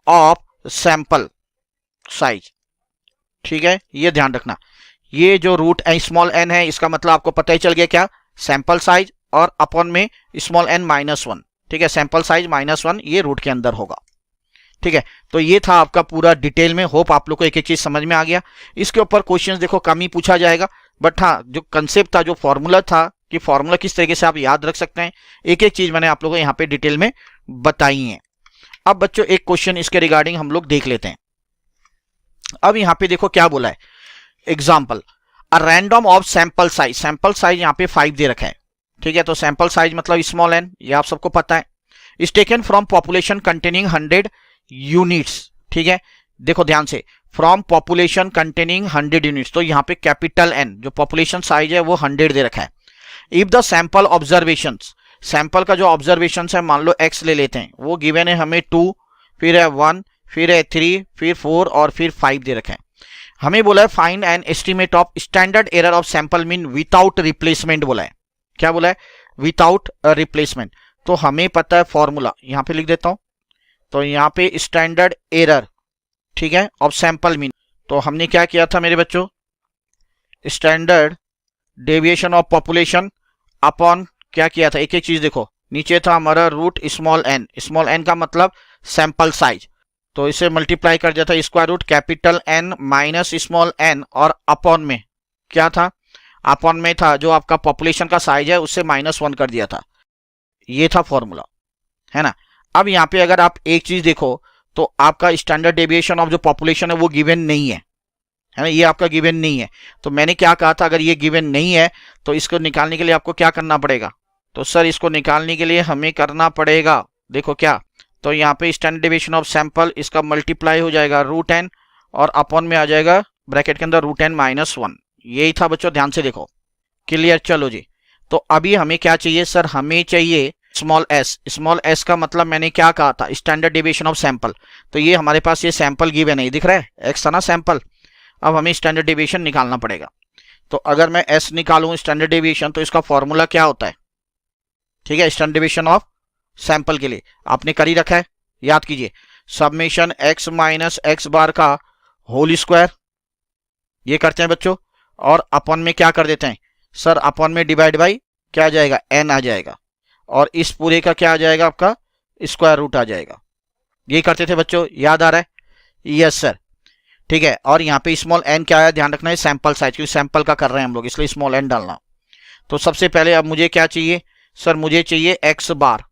of sample size. ठीक है, ये ध्यान रखना। ये जो रूट स्मॉल एन है इसका मतलब आपको पता ही चल गया क्या, सैंपल साइज और अपॉन में स्मॉल एन -1। ठीक है, सैंपल साइज -1 ये रूट के अंदर होगा। ठीक है, तो ये था आपका पूरा डिटेल में। होप आप लोग को एक एक चीज समझ में आ गया। इसके ऊपर क्वेश्चंस देखो कम ही पूछा जाएगा, बट हाँ जो कंसेप्ट था, जो फॉर्मूला था कि फॉर्मूला किस तरीके से आप याद रख सकते हैं, एक एक चीज मैंने आप लोगों को यहाँ पे डिटेल में बताई है। अब बच्चों एक क्वेश्चन इसके रिगार्डिंग हम लोग देख लेते हैं। अब यहाँ पे देखो क्या बोला है, example a random of sample size. Sample size यहाँ पे 5 दे रखा है। ठीक है, तो सैंपल साइज मतलब स्मॉल एन, ये आप सबको पता है। Is taken from population containing 100 units. ठीक है, देखो ध्यान से, फ्रॉम पॉपुलेशन कंटेनिंग 100 यूनिट्स, तो यहाँ पे कैपिटल एन जो पॉपुलेशन साइज है वो 100 दे रखा है। If the sample observation, sample का जो ऑब्जर्वेशन है मान लो x ले लेते हैं, वो गिवन है हमें 2, फिर है 1, फिर है 3, फिर 4 और फिर 5 दे रखा है। हमें बोला है find an estimate of standard error of sample mean without replacement बोला है। क्या बोला है, विदाउट रिप्लेसमेंट। तो हमें पता है फॉर्मूला, यहां पे लिख देता हूं। तो यहां पे स्टैंडर्ड एरर, ठीक है, ऑफ सैंपल मीन, तो हमने क्या किया था मेरे बच्चों, standard deviation of population upon क्या किया था, एक एक चीज देखो, नीचे था हमारा root small n, small n का मतलब सैंपल साइज, तो इसे मल्टीप्लाई कर दिया था square root capital N minus small n, और अपॉन में क्या था, अपॉन में था जो आपका पॉपुलेशन का साइज है उससे -1 कर दिया था। ये था फॉर्मूला, है ना। अब यहाँ पे अगर आप एक चीज देखो तो आपका स्टैंडर्ड डेविएशन ऑफ जो पॉपुलेशन है वो गिवन नहीं है ना, ये आपका गिवन नहीं है। तो मैंने क्या कहा था, अगर ये गिवन नहीं है तो इसको निकालने के लिए आपको क्या करना पड़ेगा, तो सर इसको निकालने के लिए हमें करना पड़ेगा, देखो क्या, तो यहाँ पे स्टैंडर्ड डेविएशन ऑफ सैंपल इसका मल्टीप्लाई हो जाएगा रूट एन और अपॉन में आ जाएगा ब्रैकेट के अंदर रूट एन -1। यही था बच्चों, ध्यान से देखो, क्लियर। चलो जी, तो अभी हमें क्या चाहिए सर, हमें चाहिए स्मॉल एस। स्मॉल एस का मतलब मैंने क्या कहा था, स्टैंडर्ड डेविएशन ऑफ सैंपल। तो ये हमारे पास ये सैंपल गिवन है, दिख रहा है एक्स था ना सैंपल। अब हमें स्टैंडर्ड डेविएशन निकालना पड़ेगा। तो अगर मैं एस निकालूं स्टैंडर्ड डेविएशन तो इसका फॉर्मूला क्या होता है, ठीक है, स्टैंडर्ड डेविएशन ऑफ सैंपल के लिए आपने कर ही रखा है, याद कीजिए, सबमिशन x माइनस एक्स बार का होल स्क्वायर, ये करते हैं बच्चों, और अपॉन में क्या कर देते हैं सर, अपॉन में डिवाइड बाई क्या आ जाएगा, n आ जाएगा, और इस पूरे का क्या आ जाएगा आपका स्क्वायर रूट आ जाएगा। ये करते थे बच्चों, याद आ रहा है, यस सर। ठीक है, और यहाँ पे स्मॉल n क्या है, ध्यान रखना है सैंपल साइज, क्योंकि सैंपल का कर रहे हैं हम लोग इसलिए स्मॉल n डालना। तो सबसे पहले अब मुझे क्या चाहिए सर, मुझे चाहिए x बार।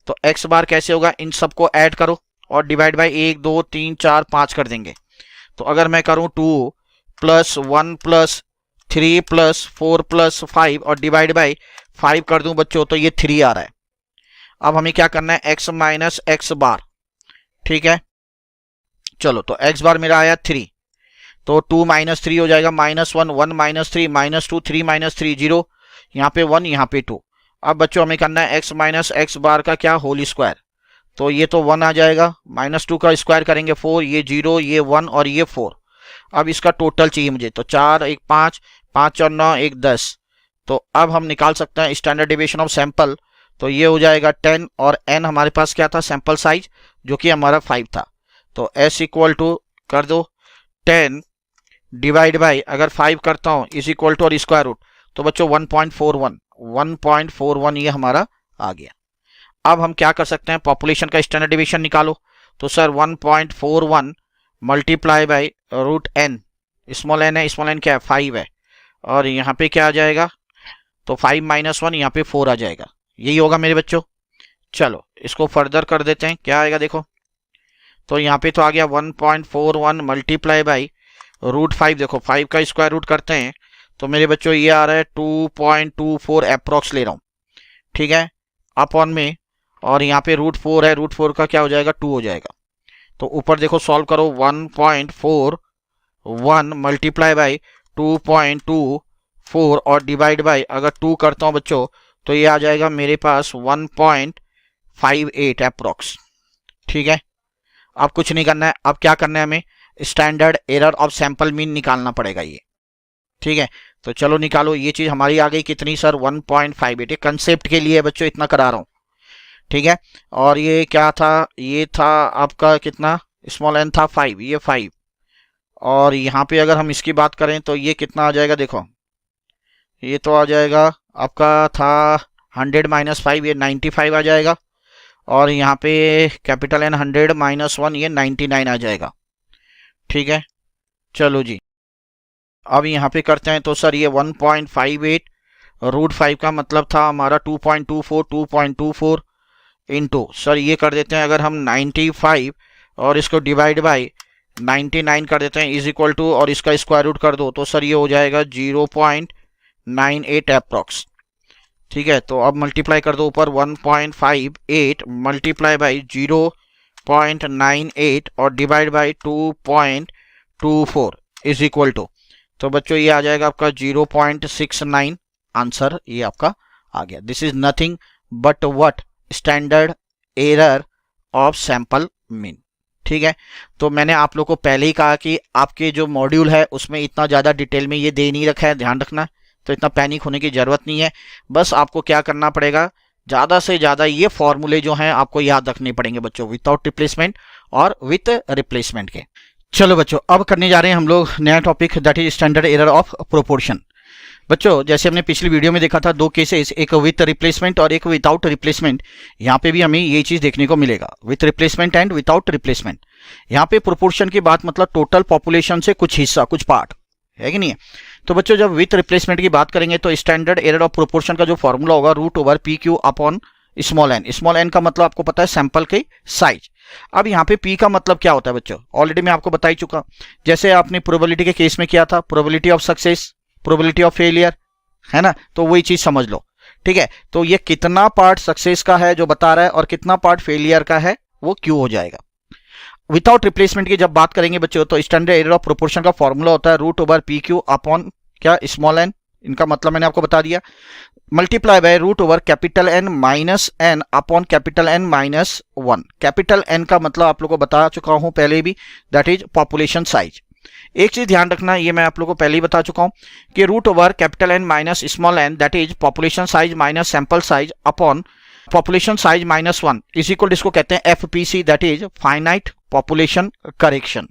तो x बार कैसे होगा, इन सबको ऐड करो और डिवाइड बाई 1 2 3 4 5 कर देंगे। तो अगर मैं करूं 2 + 1 + 3 + 4 + 5 और डिवाइड बाई 5 कर दूं बच्चों, तो ये 3 आ रहा है। अब हमें क्या करना है, x माइनस एक्स बार। ठीक है, चलो, तो x बार मेरा आया 3, तो 2 - 3 हो जाएगा -1, 1 - 3 -2, 3 - 3 0, यहाँ पे 1 यहाँ पे 2। अब बच्चों हमें करना है x माइनस एक्स बार का क्या, होल स्क्वायर। तो ये तो 1 आ जाएगा, -2 का स्क्वायर करेंगे 4, ये 0, ये 1 और ये 4। अब इसका टोटल चाहिए मुझे, तो 4 1 5, 5 और 9 1 10। तो अब हम निकाल सकते हैं स्टैंडर्ड डेविएशन ऑफ सैंपल, तो ये हो जाएगा 10, और n हमारे पास क्या था, सैंपल साइज जो कि हमारा 5 था। तो s इक्वल टू कर दो 10 डिवाइड बाई, अगर 5 करता हूँ इज इक्वल टू और स्क्वायर रूट, तो बच्चों 1.41, 1.41 ये हमारा आ गया। अब हम क्या कर सकते हैं, पॉपुलेशन का स्टैंडर्ड डिवीजन निकालो। तो sir 1.41 multiply by root n, small n है, स्मॉल एन क्या है 5 है, और यहाँ पे क्या आ जाएगा, तो 5 - 1 यहाँ पे 4 आ जाएगा। यही होगा मेरे बच्चों। चलो इसको फर्दर कर देते हैं, क्या आएगा देखो। तो यहाँ पे तो आ गया 1.41 मल्टीप्लाई बाई रूट 5, देखो 5 का स्क्वायर रूट करते हैं तो मेरे बच्चों ये आ रहा है 2.24 अप्रोक्स ले रहा हूँ, ठीक है, अपॉन में, और यहाँ पे रूट 4 है, रूट 4 का क्या हो जाएगा 2 हो जाएगा। तो ऊपर देखो सॉल्व करो, 1.41 मल्टीप्लाई बाई 2.24 और डिवाइड बाई, अगर 2 करता हूँ बच्चों तो ये आ जाएगा मेरे पास 1.58 अप्रोक्स, ठीक है। अब कुछ नहीं करना है, अब क्या करना है हमें, standard error of sample mean निकालना पड़ेगा ये, ठीक है। तो चलो निकालो, ये चीज हमारी आ गई कितनी सर 1.58, ये कंसेप्ट के लिए बच्चों इतना करा रहा हूं, ठीक है। और ये क्या था, ये था आपका कितना, स्मॉल एन था 5, ये 5, और यहाँ पे अगर हम इसकी बात करें तो ये कितना आ जाएगा देखो, ये तो आ जाएगा आपका था 100 - 5, ये 95 आ जाएगा, और यहाँ पे कैपिटल एन 100 - 1 ये 99 आ जाएगा, ठीक है। चलो जी अब यहाँ पे करते हैं, तो सर ये 1.58 रूट 5 का मतलब था हमारा 2.24 इंटू, सर ये कर देते हैं अगर हम 95 और इसको डिवाइड बाई 99 कर देते हैं इज इक्वल टू, और इसका स्क्वायर रूट कर दो तो सर ये हो जाएगा 0.98 अप्रॉक्स, ठीक है। तो अब मल्टीप्लाई कर दो ऊपर 1.58 मल्टीप्लाई बाई 0.98 और divide by 2.24 is equal to, तो बच्चों ये आ जाएगा आपका 0.69, आंसर ये आपका आ गया। This is nothing but what, standard error of sample mean, ठीक है। तो मैंने आप लोग को पहले ही कहा कि आपके जो मॉड्यूल है उसमें इतना ज़्यादा डिटेल में ये दे नहीं रखा है, ध्यान रखना, तो इतना पैनिक होने की ज़रूरत नहीं है। बस आपको क्या करना पड़ेगा, ज़्यादा से ज़्यादा ये फॉर्मूले जो हैं आपको याद रखने पड़ेंगे बच्चों, विदाउट रिप्लेसमेंट और विथ रिप्लेसमेंट के। चलो बच्चों अब करने जा रहे हैं हम लोग नया topic, that is standard error of proportion. बच्चों जैसे हमने पिछली वीडियो में देखा था दो केसेस, एक विथ रिप्लेसमेंट और एक विदाउट रिप्लेसमेंट, यहाँ पे भी हमें ये चीज देखने को मिलेगा, with replacement and without replacement. यहाँ पे प्रोपोर्शन की बात मतलब टोटल पॉपुलेशन से कुछ हिस्सा, कुछ पार्ट है कि नहीं है। तो बच्चों जब विथ रिप्लेसमेंट की बात करेंगे तो स्टैंडर्ड एरर ऑफ प्रोपोर्शन का जो फॉर्मूला होगा √PQ upon small n. Small n का मतलब आपको पता है सैंपल के साइज। अब यहाँ पे P का मतलब क्या होता है बच्चों, ऑलरेडी मैं आपको बता ही चुका, जैसे आपने प्रोबेबिलिटी के केस में किया था, probability of success, probability of failure, है ना, तो वही चीज समझ लो, ठीक है। तो ये कितना पार्ट सक्सेस का है जो बता रहा है और कितना पार्ट फेलियर का है वो Q हो जाएगा। विदाउट रिप्लेसमेंट की जब बात करेंगे बच्चों तो स्टैंडर्ड एरर ऑफ प्रोपोर्शन का फॉर्मूला होता है √PQ अपॉन क्या स्मॉल एन, इनका मतलब मैंने आपको बता दिया, multiply by √N minus n upon N-1। Capital N का मतलब आप लोगों को बता चुका हूं पहले भी, दैट इज पॉपुलेशन साइज। एक चीज ध्यान रखना, ये मैं आप लोगों को पहले ही बता चुका हूं कि √N minus small n that is population size minus sample size upon population size -1 is equal, इसको कहते हैं FPC that is finite population correction,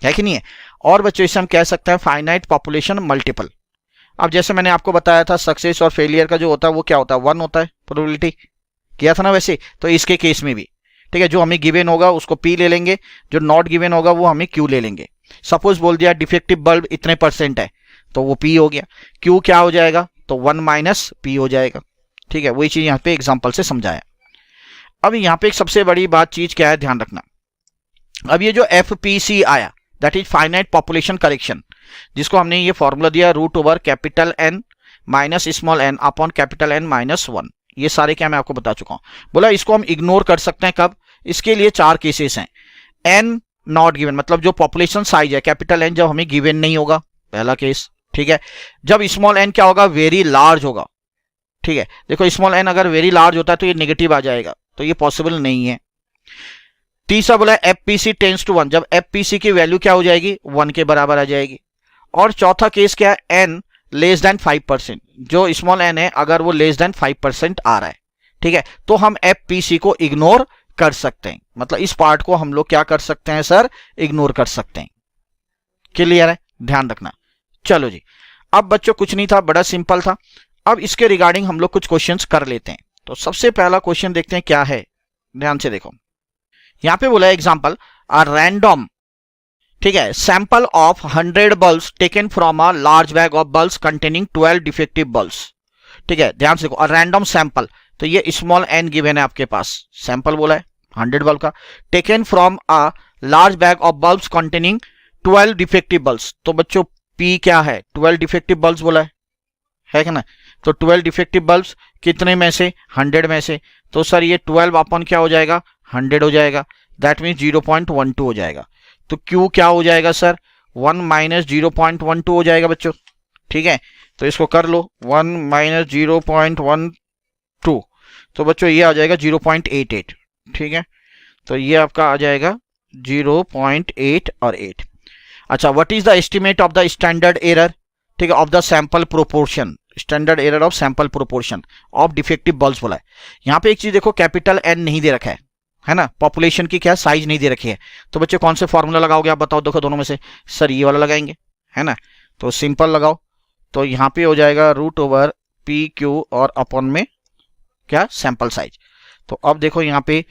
है कि नहीं है। और बच्चों इसे हम कह सकते हैं फाइनाइट पॉपुलेशन मल्टीपल। अब जैसे मैंने आपको बताया था सक्सेस और फेलियर का जो होता है वो क्या होता है 1 होता है, प्रोबेबिलिटी किया था ना वैसे, तो इसके केस में भी ठीक है, जो हमें गिवन होगा उसको P ले लेंगे, जो नॉट गिवन होगा वो हमें Q ले लेंगे। सपोज बोल दिया डिफेक्टिव बल्ब इतने % है तो वो P हो गया, Q क्या हो जाएगा तो 1 - P हो जाएगा, ठीक है। वही चीज यहाँ पे एग्जाम्पल से समझाया। अब यहाँ पे एक सबसे बड़ी बात चीज क्या है ध्यान रखना, अब ये जो FPC आया that is finite population correction, जिसको हमने ये फॉर्मूला दिया √N minus small n upon N-1, ये सारे क्या मैं आपको बता चुका हूं। बोला इसको हम इग्नोर कर सकते हैं कब, इसके लिए 4 केसेस हैं। N नॉट गिवन मतलब जो पॉपुलेशन साइज है कैपिटल N जब हमें गिवन नहीं होगा, पहला केस, ठीक है। जब स्मॉल n क्या होगा वेरी लार्ज होगा, ठीक है। देखो स्मॉल n अगर वेरी लार्ज होता है तो ये नेगेटिव आ जाएगा, तो ये पॉसिबल नहीं है। तीसरा बोला FPC टेंड्स टू 1, जब FPC की वैल्यू क्या हो जाएगी 1 के बराबर आ जाएगी। और चौथा केस क्या है n लेस देन 5%, जो स्मॉल n है अगर वो लेस देन 5% आ रहा है, ठीक है, तो हम FPC को इग्नोर कर सकते हैं, मतलब इस पार्ट को हम लोग क्या कर सकते हैं सर इग्नोर कर सकते हैं। क्लियर है, ध्यान रखना। चलो जी अब बच्चों कुछ नहीं था, बड़ा सिंपल था। अब इसके रिगार्डिंग हम लोग कुछ क्वेश्चंस कर लेते हैं। तो सबसे पहला क्वेश्चन देखते हैं क्या है, ध्यान से देखो। यहां पे बोला है एग्जांपल, अ रैंडम, ठीक है, sample of 100 bulbs taken from a large bag of bulbs containing 12 defective bulbs. ठीक है, ध्यान से देखो, अ रैंडम सैंपल, तो ये स्मॉल एन गिवन है आपके पास, सैंपल बोला है 100 बल्ब का, taken from a large bag of bulbs containing 12 defective bulbs. तो बच्चों पी क्या है, 12 डिफेक्टिव बल्ब्स बोला है क्या ना। तो 12 डिफेक्टिव बल्ब्स कितने में से, 100 में से। तो सर ये 12 अपन क्या हो जाएगा, 100 हो जाएगा, दैट मीन्स 0.12 हो जाएगा। तो Q क्या हो जाएगा सर, 1 माइनस 0.12 हो जाएगा बच्चों। ठीक है, तो इसको कर लो, 1 माइनस 0.12, तो बच्चों ये आ जाएगा 0.88। ठीक है, तो ये आपका आ जाएगा 0.8 और 8। अच्छा, what is the estimate of the standard error, ठीक है, of the sample proportion, standard error of sample proportion of defective bulbs बोला है। यहाँ पे एक चीज देखो, कैपिटल एन नहीं दे रखा है ना, पॉपुलेशन की क्या साइज नहीं दे रखी है। तो बच्चे कौन से फॉर्मूला लगाओगे आप बताओ, देखो दोनों में से। सर ये वाला लगाएंगे, है ना, तो सिंपल लगाओ। तो यहाँ पे हो जाएगा रूट ओवर पी क्यू और अपॉन में क्या, सैंपल साइज। तो अब देखो यहाँ पे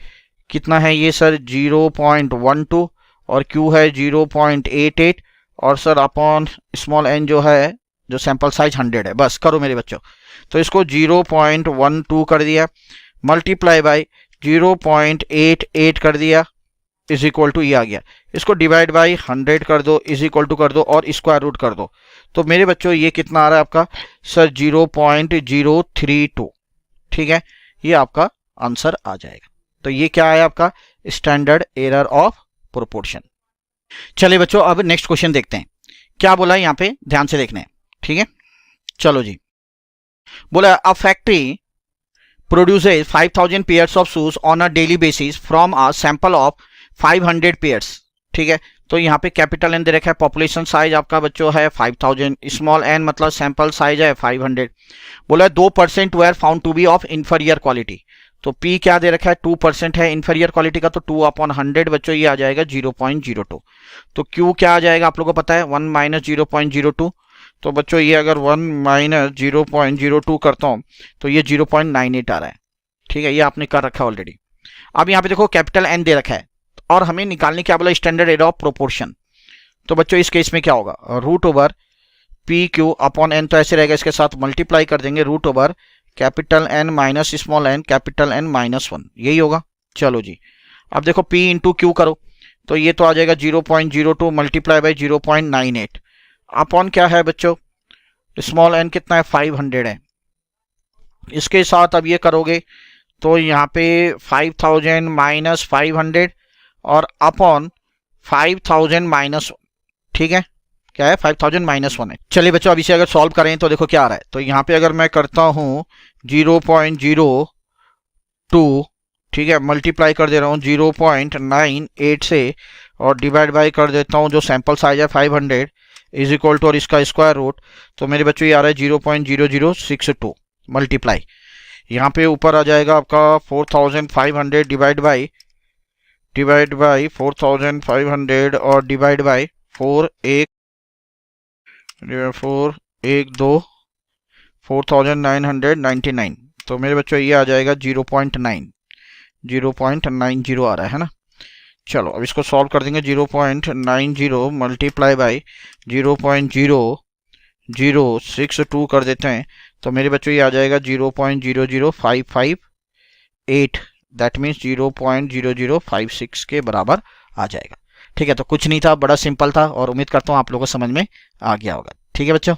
कितना है ये सर, 0.12 और क्यू है 0.88 और सर अपॉन स्मॉल एन जो है, जो सैंपल साइज 100 है। बस करो मेरे बच्चों, तो इसको 0.12 कर दिया, मल्टीप्लाई बाय 0.88 कर दिया, इज इक्वल टू ये आ गया। इसको डिवाइड बाय 100 कर दो, इज इक्वल टू कर दो और स्क्वायर रूट कर दो। तो मेरे बच्चों ये कितना आ रहा है आपका सर, 0.032। ठीक है, ये आपका आंसर आ जाएगा। तो ये क्या है आपका स्टैंडर्ड एरर ऑफ प्रोपोर्शन। चलिए बच्चों, अब नेक्स्ट क्वेश्चन देखते हैं क्या बोला है यहाँ पे, ध्यान से देखना है। ठीक है, चलो जी, बोला a factory produces 5000 pairs of shoes on a daily basis from a sample of 500 pairs। ठीक है, तो यहाँ पे कैपिटल एन दे रखा है, पॉपुलेशन साइज आपका बच्चों है 5000, स्मॉल एन मतलब सैंपल साइज है 500। बोला 2% were found to be of inferior quality. तो P क्या दे रखा है, 2% है इंफीरियर क्वालिटी का, तो 2/100 बच्चों ये आ जाएगा 0.02। तो Q क्या आ जाएगा आप लोगों को पता है, 1 माइनस 0.02। तो बच्चों ये अगर 1 माइनस 0.02 करता हूं तो ये 0.98 आ रहा है। ठीक है, ये आपने कर रखा है ऑलरेडी। अब यहाँ पे देखो कैपिटल एन दे रखा है और हमें निकालने क्या बोला, स्टैंडर्ड एरर ऑफ प्रोपोर्शन। तो बच्चों इस केस में क्या होगा, root over P Q upon n, तो ऐसे रहेगा, इसके साथ मल्टीप्लाई कर देंगे, root over capital N minus small n capital N -1, यही होगा। चलो जी, अब देखो पी इंटू क्यू करो, तो ये तो आ जाएगा 0.02 मल्टीप्लाई बाई 0.98 अपॉन क्या है बच्चों, स्मॉल एन कितना है 500 है। इसके साथ अब ये करोगे तो यहाँ पे 5000 माइनस 500 और अपॉन 5000 -1। ठीक है, क्या है 5000 -1 है। चलिए बच्चों, अब इसे अगर सॉल्व करें तो देखो क्या आ रहा है। तो यहाँ पे अगर मैं करता हूँ 0.02, ठीक है, मल्टीप्लाई कर दे रहा हूँ 0.98 से और डिवाइड बाई कर देता हूँ जो सैंपल साइज है 500 इज इक्वल टू और इसका स्क्वायर रूट। तो मेरे बच्चों ये आ रहा है 0.0062 मल्टीप्लाई, यहाँ पे ऊपर आ जाएगा आपका 4500 डिवाइड बाई 4500 और डिवाइड बाई 4 1 2 4999। तो मेरे बच्चों ये आ जाएगा 0.90 आ रहा है ना। चलो अब इसको सॉल्व कर देंगे, 0.90 मल्टीप्लाई बाई 0.0062 कर देते हैं। तो मेरे बच्चों ये आ जाएगा 0.00558, दैट मीन्स 0.0056 के बराबर आ जाएगा। ठीक है, तो कुछ नहीं था, बड़ा सिंपल था और उम्मीद करता हूँ आप लोगों को समझ में आ गया होगा। ठीक है बच्चों।